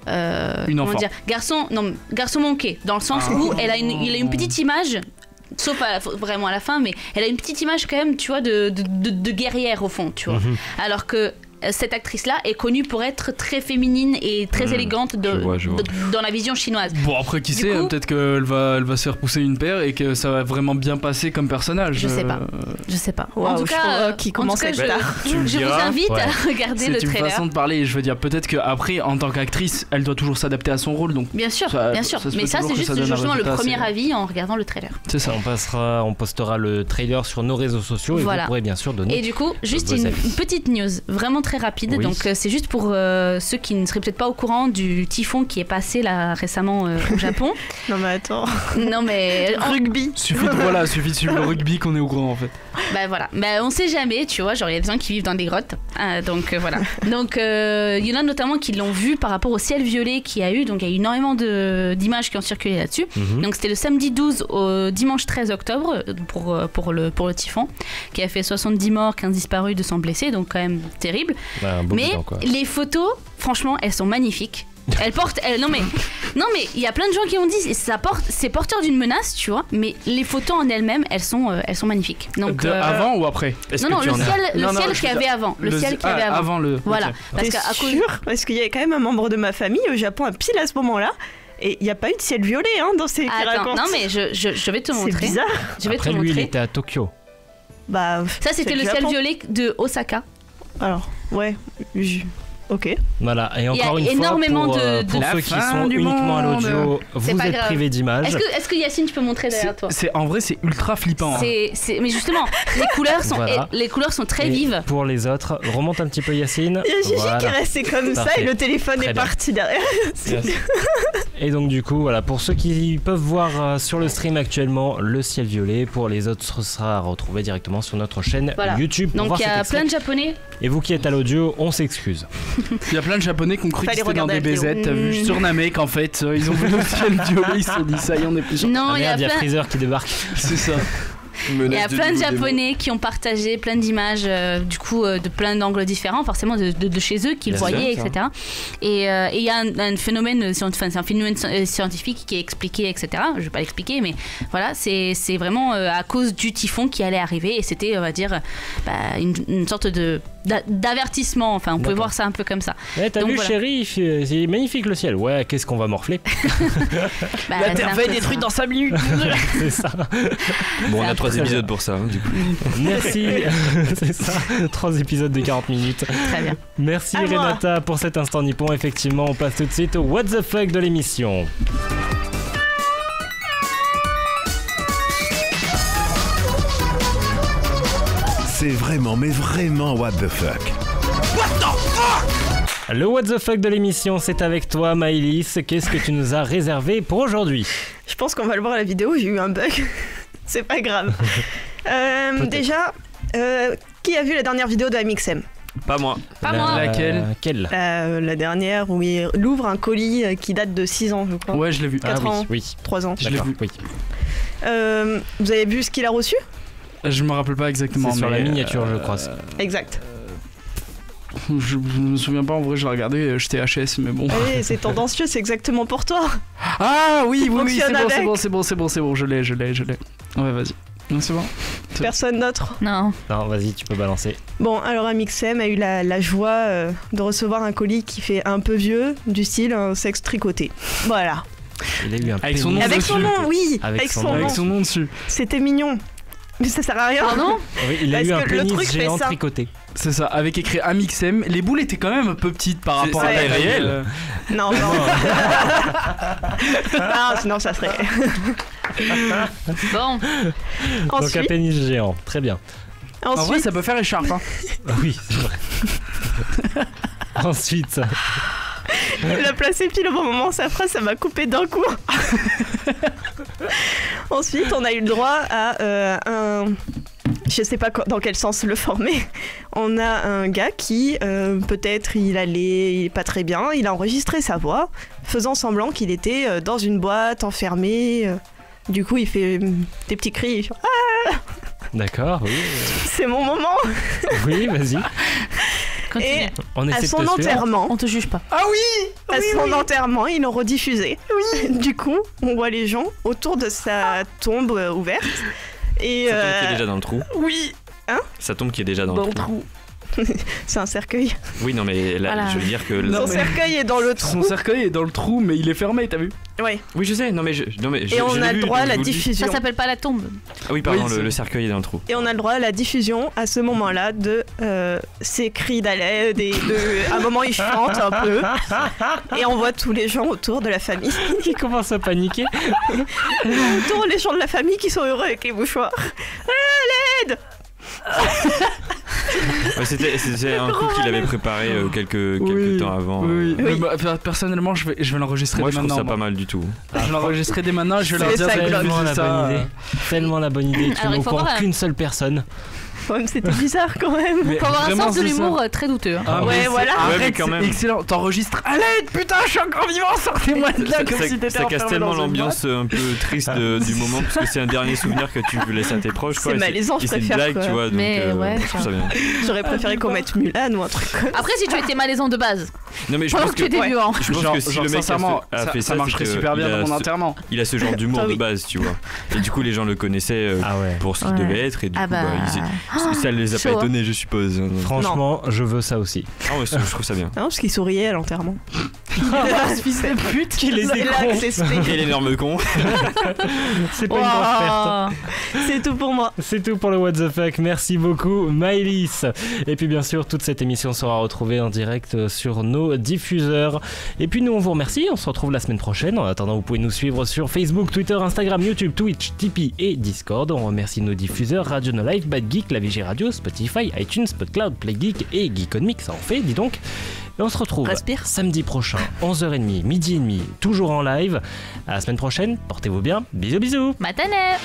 [SPEAKER 3] Une
[SPEAKER 4] comment
[SPEAKER 3] enfant.
[SPEAKER 4] dire, garçon manqué, dans le sens où il a une petite image. Sauf vraiment à la fin, mais elle a une petite image quand même, tu vois, de guerrière au fond, tu vois. Alors que cette actrice-là est connue pour être très féminine et très élégante
[SPEAKER 5] je vois.
[SPEAKER 4] dans la vision chinoise.
[SPEAKER 3] Bon, après, qui
[SPEAKER 4] Du
[SPEAKER 3] sait,
[SPEAKER 4] coup-
[SPEAKER 3] peut-être qu'elle va se faire pousser une paire et que ça va vraiment bien passer comme personnage.
[SPEAKER 4] Je sais pas. Je sais pas.
[SPEAKER 7] Waouh,
[SPEAKER 4] en tout
[SPEAKER 7] je
[SPEAKER 4] cas,
[SPEAKER 7] vois qui commence à être tard.
[SPEAKER 5] Tu me
[SPEAKER 4] je vous
[SPEAKER 5] diras.
[SPEAKER 4] invite
[SPEAKER 2] Ouais.
[SPEAKER 4] à regarder
[SPEAKER 3] C'est
[SPEAKER 4] le
[SPEAKER 3] une
[SPEAKER 4] trailer.
[SPEAKER 3] façon de parler. Je veux dire, peut-être qu'après, en tant qu'actrice, elle doit toujours s'adapter à son rôle. Donc,
[SPEAKER 4] Bien sûr,
[SPEAKER 3] Ça-
[SPEAKER 4] bien sûr.
[SPEAKER 3] ça se
[SPEAKER 4] Mais
[SPEAKER 3] peut
[SPEAKER 4] ça,
[SPEAKER 3] toujours
[SPEAKER 4] c'est
[SPEAKER 3] que
[SPEAKER 4] juste
[SPEAKER 3] ça donne un
[SPEAKER 4] justement le
[SPEAKER 3] résultat
[SPEAKER 4] premier
[SPEAKER 3] assez-
[SPEAKER 4] avis en regardant le trailer.
[SPEAKER 3] c'est ça.
[SPEAKER 2] On postera le trailer sur nos réseaux sociaux et
[SPEAKER 4] Voilà.
[SPEAKER 2] vous pourrez bien sûr donner.
[SPEAKER 4] Et du coup, juste
[SPEAKER 2] vos
[SPEAKER 4] une
[SPEAKER 2] avis.
[SPEAKER 4] petite news, vraiment très rapide.
[SPEAKER 2] Oui.
[SPEAKER 4] Donc, c'est juste pour ceux qui ne seraient peut-être pas au courant du typhon qui est passé là récemment au Japon.
[SPEAKER 7] Non mais attends.
[SPEAKER 4] Non, mais
[SPEAKER 7] Rugby.
[SPEAKER 3] Suffit de suivre le rugby qu'on est au courant en fait.
[SPEAKER 4] bah voilà, bah, on sait jamais, tu vois. Genre, il y a des gens qui vivent dans des grottes. Donc voilà. Donc, il y en a notamment qui l'ont vu par rapport au ciel violet qu'il y a eu. Donc, il y a eu énormément d'images qui ont circulé là-dessus. Donc, c'était le samedi 12 au dimanche 13 octobre pour le typhon qui a fait 70 morts, 15 disparus, 200 blessés. Donc, quand même terrible.
[SPEAKER 2] Ouais, un beau
[SPEAKER 4] Mais
[SPEAKER 2] bilan, quoi.
[SPEAKER 4] les photos, franchement, elles sont magnifiques. Elles portent. Non mais il y a plein de gens qui ont dit c'est porteur d'une menace, tu vois. Mais les photos en elles-mêmes, elles sont magnifiques. Donc
[SPEAKER 3] Avant ou après?
[SPEAKER 4] non, le ciel qu'il y avait avant. Le ciel qu'il y avait avant.
[SPEAKER 3] Avant le.
[SPEAKER 4] Voilà.
[SPEAKER 3] ok.
[SPEAKER 4] Parce
[SPEAKER 7] T'es
[SPEAKER 4] qu'à cause.
[SPEAKER 7] sûr? Parce qu'il y avait quand même un membre de ma famille au Japon à pile à ce moment-là. Et il n'y a pas eu de ciel violet hein, dans ces
[SPEAKER 4] Attends, non mais je vais te montrer.
[SPEAKER 7] C'est bizarre.
[SPEAKER 4] Je vais
[SPEAKER 2] Après
[SPEAKER 4] te
[SPEAKER 2] lui, il
[SPEAKER 4] montrer.
[SPEAKER 2] était à Tokyo.
[SPEAKER 7] Bah,
[SPEAKER 4] Ça c'était
[SPEAKER 7] c'est
[SPEAKER 4] le
[SPEAKER 7] du
[SPEAKER 4] ciel
[SPEAKER 7] Japon.
[SPEAKER 4] violet de Osaka.
[SPEAKER 7] Alors, ouais. Ok.
[SPEAKER 2] Voilà, et
[SPEAKER 4] Il y a
[SPEAKER 2] encore une fois,
[SPEAKER 4] énormément
[SPEAKER 2] pour,
[SPEAKER 4] de-
[SPEAKER 2] pour
[SPEAKER 3] La
[SPEAKER 2] ceux qui
[SPEAKER 3] fin
[SPEAKER 2] sont
[SPEAKER 3] du
[SPEAKER 2] uniquement à
[SPEAKER 3] monde.
[SPEAKER 2] l'audio,
[SPEAKER 4] C'est
[SPEAKER 2] vous
[SPEAKER 4] pas
[SPEAKER 2] êtes
[SPEAKER 4] grave.
[SPEAKER 2] privés d'images.
[SPEAKER 4] Est-ce que Yacine, tu peux montrer derrière toi?
[SPEAKER 3] En vrai, c'est ultra flippant. Hein.
[SPEAKER 4] Mais justement, les couleurs sont,
[SPEAKER 2] Voilà.
[SPEAKER 4] les couleurs sont très
[SPEAKER 2] Et
[SPEAKER 4] vives.
[SPEAKER 2] pour les autres, remonte un petit peu Yacine.
[SPEAKER 7] Il y a Gigi
[SPEAKER 2] Voilà.
[SPEAKER 7] qui est resté comme ça
[SPEAKER 2] Parfait.
[SPEAKER 7] et le téléphone
[SPEAKER 2] Très
[SPEAKER 7] est
[SPEAKER 2] bien.
[SPEAKER 7] parti derrière.
[SPEAKER 2] Et donc du coup, voilà, pour ceux qui peuvent voir sur le stream actuellement le ciel violet, pour les autres, ce sera à retrouver directement sur notre chaîne
[SPEAKER 4] Voilà.
[SPEAKER 2] YouTube. Pour
[SPEAKER 4] Donc
[SPEAKER 2] voir
[SPEAKER 4] il y
[SPEAKER 2] cet
[SPEAKER 4] a
[SPEAKER 2] extrait.
[SPEAKER 4] plein de japonais.
[SPEAKER 2] Et vous qui êtes à l'audio, on s'excuse.
[SPEAKER 3] Il y a plein de japonais qui ont cru que
[SPEAKER 7] Fallait
[SPEAKER 3] c'était dans
[SPEAKER 7] regarder
[SPEAKER 3] des
[SPEAKER 7] la vidéo.
[SPEAKER 3] BZ. T'as vu sur Namek en fait, ils ont vu le ciel violet, ils se sont dit ça y est, on est plus sûr.
[SPEAKER 4] Non,
[SPEAKER 2] Ah
[SPEAKER 4] il y a
[SPEAKER 2] merde, il y a
[SPEAKER 4] plein.
[SPEAKER 2] Freezer qui débarque.
[SPEAKER 3] C'est ça.
[SPEAKER 4] Il y a plein de japonais qui ont partagé plein d'images, du coup, de plein d'angles différents, forcément de chez eux, qu'ils
[SPEAKER 5] Bien
[SPEAKER 4] voyaient,
[SPEAKER 5] sûr,
[SPEAKER 4] etc. Et il y a un phénomène, c'est un phénomène scientifique qui est expliqué, etc. Je vais pas l'expliquer, mais voilà, c'est vraiment à cause du typhon qui allait arriver, et c'était, on va dire, une sorte d'avertissement. Enfin, on pouvait
[SPEAKER 2] D'accord.
[SPEAKER 4] voir ça un peu comme ça.
[SPEAKER 2] Eh, t'as
[SPEAKER 4] Donc,
[SPEAKER 2] vu
[SPEAKER 4] voilà.
[SPEAKER 2] chérie, c'est magnifique le ciel. Ouais, qu'est-ce qu'on va morfler?
[SPEAKER 4] Bah,
[SPEAKER 3] La
[SPEAKER 4] c'est
[SPEAKER 3] Terre
[SPEAKER 4] un
[SPEAKER 3] va
[SPEAKER 4] peu
[SPEAKER 3] être détruite
[SPEAKER 4] ça.
[SPEAKER 3] dans 5 minutes.
[SPEAKER 2] C'est ça.
[SPEAKER 5] Bon, on
[SPEAKER 4] C'est
[SPEAKER 5] a
[SPEAKER 4] un
[SPEAKER 5] 3
[SPEAKER 2] peu
[SPEAKER 5] épisodes pour ça, hein, du coup.
[SPEAKER 2] Merci. C'est ça. 3 épisodes de 40 minutes.
[SPEAKER 4] Très bien.
[SPEAKER 2] Merci
[SPEAKER 7] À moi.
[SPEAKER 2] Renata pour cet instant nippon. Effectivement, on passe tout de suite au What the fuck de l'émission.
[SPEAKER 1] C'est vraiment, mais vraiment what the fuck.
[SPEAKER 2] Le What the fuck de l'émission, c'est avec toi Maëlys. Qu'est-ce que tu nous as réservé pour aujourd'hui?
[SPEAKER 7] Je pense qu'on va le voir à la vidéo, j'ai eu un bug. C'est pas grave. Déjà, qui a vu la dernière vidéo de Amixem?
[SPEAKER 5] Pas moi.
[SPEAKER 4] Pas moi.
[SPEAKER 3] Laquelle?
[SPEAKER 2] Quelle?
[SPEAKER 7] La dernière où il ouvre un colis qui date de 6 ans, je crois.
[SPEAKER 3] Ouais, je l'ai vu.
[SPEAKER 7] 4
[SPEAKER 2] oui,
[SPEAKER 7] ans,
[SPEAKER 2] oui.
[SPEAKER 7] 3 ans.
[SPEAKER 3] Je l'ai
[SPEAKER 2] D'accord,
[SPEAKER 3] vu.
[SPEAKER 2] oui.
[SPEAKER 7] Vous avez vu ce qu'il a reçu?
[SPEAKER 3] Je me rappelle pas exactement.
[SPEAKER 2] C'est sur
[SPEAKER 3] mais,
[SPEAKER 2] la miniature, je crois.
[SPEAKER 7] Exact.
[SPEAKER 3] Je me souviens pas, en vrai, je l'ai regardé, j'étais HS, mais bon.
[SPEAKER 7] Oui, c'est tendancieux, c'est exactement pour toi.
[SPEAKER 3] Ah oui,
[SPEAKER 7] Il
[SPEAKER 3] oui,
[SPEAKER 7] fonctionne avec.
[SPEAKER 3] c'est bon, je l'ai. Ouais, vas-y. Non, c'est bon.
[SPEAKER 7] Personne d'autre.
[SPEAKER 4] Non.
[SPEAKER 2] Non, vas-y, tu peux balancer.
[SPEAKER 7] Bon, alors Amixem a eu la joie de recevoir un colis qui fait un peu vieux, du style un sexe tricoté. Voilà.
[SPEAKER 2] Il a eu un
[SPEAKER 3] Avec son
[SPEAKER 2] pénis.
[SPEAKER 3] nom
[SPEAKER 7] Avec
[SPEAKER 3] dessus.
[SPEAKER 7] son nom, oui.
[SPEAKER 2] Avec son
[SPEAKER 7] son
[SPEAKER 2] nom.
[SPEAKER 3] Avec
[SPEAKER 7] nom.
[SPEAKER 3] son nom dessus.
[SPEAKER 7] C'était mignon. Mais ça sert à rien.
[SPEAKER 4] Pardon?
[SPEAKER 2] Oui, il a
[SPEAKER 7] Parce
[SPEAKER 2] eu un
[SPEAKER 7] que le
[SPEAKER 2] pénis
[SPEAKER 7] truc fait
[SPEAKER 2] géant
[SPEAKER 7] ça.
[SPEAKER 2] tricoté.
[SPEAKER 3] C'est ça, avec écrit Amixem. Les boules étaient quand même un peu petites par
[SPEAKER 5] C'est-
[SPEAKER 3] rapport
[SPEAKER 5] c'est
[SPEAKER 3] à la
[SPEAKER 5] taille réelle.
[SPEAKER 7] Non, non. Ah, sinon ça serait.
[SPEAKER 4] Bon.
[SPEAKER 2] Donc un
[SPEAKER 7] Ensuite,
[SPEAKER 2] pénis géant. Très bien.
[SPEAKER 3] En vrai,
[SPEAKER 7] ensuite
[SPEAKER 3] ça peut faire écharpe. Hein.
[SPEAKER 2] Oui, c'est vrai. Ensuite,
[SPEAKER 7] il a placé pile au bon moment sa phrase, ça m'a coupé d'un coup. Ensuite, on a eu le droit à un. Je sais pas dans quel sens le former. On a un gars qui, peut-être il est pas très bien, il a enregistré sa voix, faisant semblant qu'il était dans une boîte, enfermé. Du coup, il fait des petits cris. Il fait, ah,
[SPEAKER 2] d'accord, oui.
[SPEAKER 7] c'est mon moment.
[SPEAKER 2] Oui, vas-y.
[SPEAKER 4] Continue.
[SPEAKER 7] Et
[SPEAKER 2] On essaie
[SPEAKER 7] à
[SPEAKER 2] de
[SPEAKER 7] son
[SPEAKER 2] te suivre.
[SPEAKER 7] enterrement,
[SPEAKER 4] On te juge pas.
[SPEAKER 3] Ah oui.
[SPEAKER 7] à son enterrement, ils l'ont rediffusé. Du coup, on voit les gens autour de sa tombe ouverte. Et
[SPEAKER 5] Sa tombe qui est déjà dans le trou.
[SPEAKER 7] oui,
[SPEAKER 5] Sa tombe qui est déjà dans le trou.
[SPEAKER 7] c'est un cercueil.
[SPEAKER 5] Oui, non, mais là,
[SPEAKER 4] Voilà.
[SPEAKER 5] je veux dire que.
[SPEAKER 3] Non,
[SPEAKER 7] Son
[SPEAKER 3] mais-
[SPEAKER 7] cercueil est dans le trou.
[SPEAKER 3] Son cercueil est dans le trou, mais il est fermé, t'as vu?
[SPEAKER 7] Ouais.
[SPEAKER 5] Oui, je sais. Non, mais je. Non, mais
[SPEAKER 7] Et on a le droit à la diffusion.
[SPEAKER 4] Ça s'appelle pas la tombe.
[SPEAKER 5] Ah oui, pardon,
[SPEAKER 3] Oui, c'est-
[SPEAKER 5] le cercueil est dans le trou.
[SPEAKER 7] Et on a le droit à la diffusion à ce moment-là de ses cris d'aide et à un moment il chante un peu et on voit tous les gens autour de la famille
[SPEAKER 2] Qui commence à paniquer.
[SPEAKER 7] autour les gens de la famille qui sont heureux avec les mouchoirs. Ah, l'aide.
[SPEAKER 5] Ouais, c'était un coup qu'il avait préparé quelques temps avant.
[SPEAKER 3] Oui.
[SPEAKER 7] Oui.
[SPEAKER 3] Mais bah, personnellement, je vais l'enregistrer
[SPEAKER 5] Moi,
[SPEAKER 3] dès
[SPEAKER 5] je trouve
[SPEAKER 3] maintenant.
[SPEAKER 5] ça pas mal du tout.
[SPEAKER 3] Je vais l'enregistrer dès maintenant, je vais leur
[SPEAKER 7] C'est
[SPEAKER 3] dire
[SPEAKER 7] ça,
[SPEAKER 3] ça,
[SPEAKER 7] Glock.
[SPEAKER 2] Tellement la
[SPEAKER 3] ça,
[SPEAKER 2] bonne idée. Tellement la bonne idée. Tu
[SPEAKER 4] Alors,
[SPEAKER 2] n'es
[SPEAKER 4] il
[SPEAKER 2] au
[SPEAKER 4] faut
[SPEAKER 2] courant
[SPEAKER 4] voir,
[SPEAKER 2] qu'une seule personne.
[SPEAKER 7] Ouais, mais c'était bizarre quand même.
[SPEAKER 3] Mais
[SPEAKER 4] Faut avoir un
[SPEAKER 3] vraiment,
[SPEAKER 4] sens de
[SPEAKER 3] c'est ça.
[SPEAKER 4] l'humour très douteux. hein.
[SPEAKER 3] Ah,
[SPEAKER 7] Ouais,
[SPEAKER 3] mais c'est-
[SPEAKER 7] voilà.
[SPEAKER 3] arrête,
[SPEAKER 5] Ouais, mais quand
[SPEAKER 3] c'est
[SPEAKER 5] même.
[SPEAKER 3] excellent. T'enregistres à l'aide, putain, je suis encore vivant, sortez-moi de là comme si t'étais
[SPEAKER 5] Ça casse
[SPEAKER 3] enfermé
[SPEAKER 5] tellement
[SPEAKER 3] dans une
[SPEAKER 5] l'ambiance un peu triste du moment parce que c'est un dernier souvenir que tu laisses à tes proches.
[SPEAKER 7] C'est
[SPEAKER 5] quoi, et
[SPEAKER 7] malaisant, je
[SPEAKER 5] et c'est une
[SPEAKER 7] préfère,
[SPEAKER 5] blague,
[SPEAKER 7] quoi.
[SPEAKER 5] tu vois. Donc,
[SPEAKER 4] Mais ouais,
[SPEAKER 5] je trouve ça bien.
[SPEAKER 7] J'aurais préféré qu'on mette Mulan ou un truc comme ça.
[SPEAKER 4] Après, si tu étais malaisant de base,
[SPEAKER 5] Non, mais je
[SPEAKER 4] pendant
[SPEAKER 5] pense
[SPEAKER 4] que tu étais
[SPEAKER 5] que.
[SPEAKER 4] violent.
[SPEAKER 5] Je pense
[SPEAKER 3] Genre,
[SPEAKER 5] que si
[SPEAKER 3] genre,
[SPEAKER 5] le mec
[SPEAKER 3] sincèrement,
[SPEAKER 5] a fait
[SPEAKER 3] ça
[SPEAKER 5] ça,
[SPEAKER 3] marcherait
[SPEAKER 5] c'est que
[SPEAKER 3] super bien
[SPEAKER 5] il a
[SPEAKER 3] dans mon
[SPEAKER 5] ce-
[SPEAKER 3] enterrement.
[SPEAKER 5] Il a ce genre d'humour
[SPEAKER 7] Ah oui.
[SPEAKER 5] de base, tu vois. Et du coup, les gens le connaissaient
[SPEAKER 2] Ah ouais.
[SPEAKER 5] pour ce qu'il
[SPEAKER 4] Ouais.
[SPEAKER 5] devait être. Et du
[SPEAKER 4] Ah
[SPEAKER 5] coup,
[SPEAKER 4] bah.
[SPEAKER 5] ça les a
[SPEAKER 4] chaud,
[SPEAKER 5] pas
[SPEAKER 4] hein.
[SPEAKER 5] étonnés, je suppose.
[SPEAKER 2] Franchement, je veux ça aussi.
[SPEAKER 5] Ah ouais, je trouve ça bien.
[SPEAKER 7] Non, parce qu'il souriait à l'enterrement.
[SPEAKER 3] Ce fils de pute
[SPEAKER 2] qu'il était
[SPEAKER 7] C'est là
[SPEAKER 2] con.
[SPEAKER 7] que c'est expliqué.
[SPEAKER 5] Quel énorme con.
[SPEAKER 2] C'est pas une grosse perte.
[SPEAKER 7] C'est tout pour moi.
[SPEAKER 2] C'est tout pour le What the Fuck. Merci beaucoup, Maëlys. Et puis bien sûr, toute cette émission sera retrouvée en direct sur nos diffuseurs. Et puis nous, on vous remercie. On se retrouve la semaine prochaine. En attendant, vous pouvez nous suivre sur Facebook, Twitter, Instagram, YouTube, Twitch, Tipeee et Discord. On remercie nos diffuseurs Radio No Life, Bad Geek, La VG Radio, Spotify, iTunes, PodCloud, PlayGeek et Geekonomics. Ça en fait, dis donc. Et on se retrouve samedi prochain, 11h30, midi et demi, toujours en live. À la semaine prochaine. Portez-vous bien. Bisous, bisous.
[SPEAKER 4] Matane.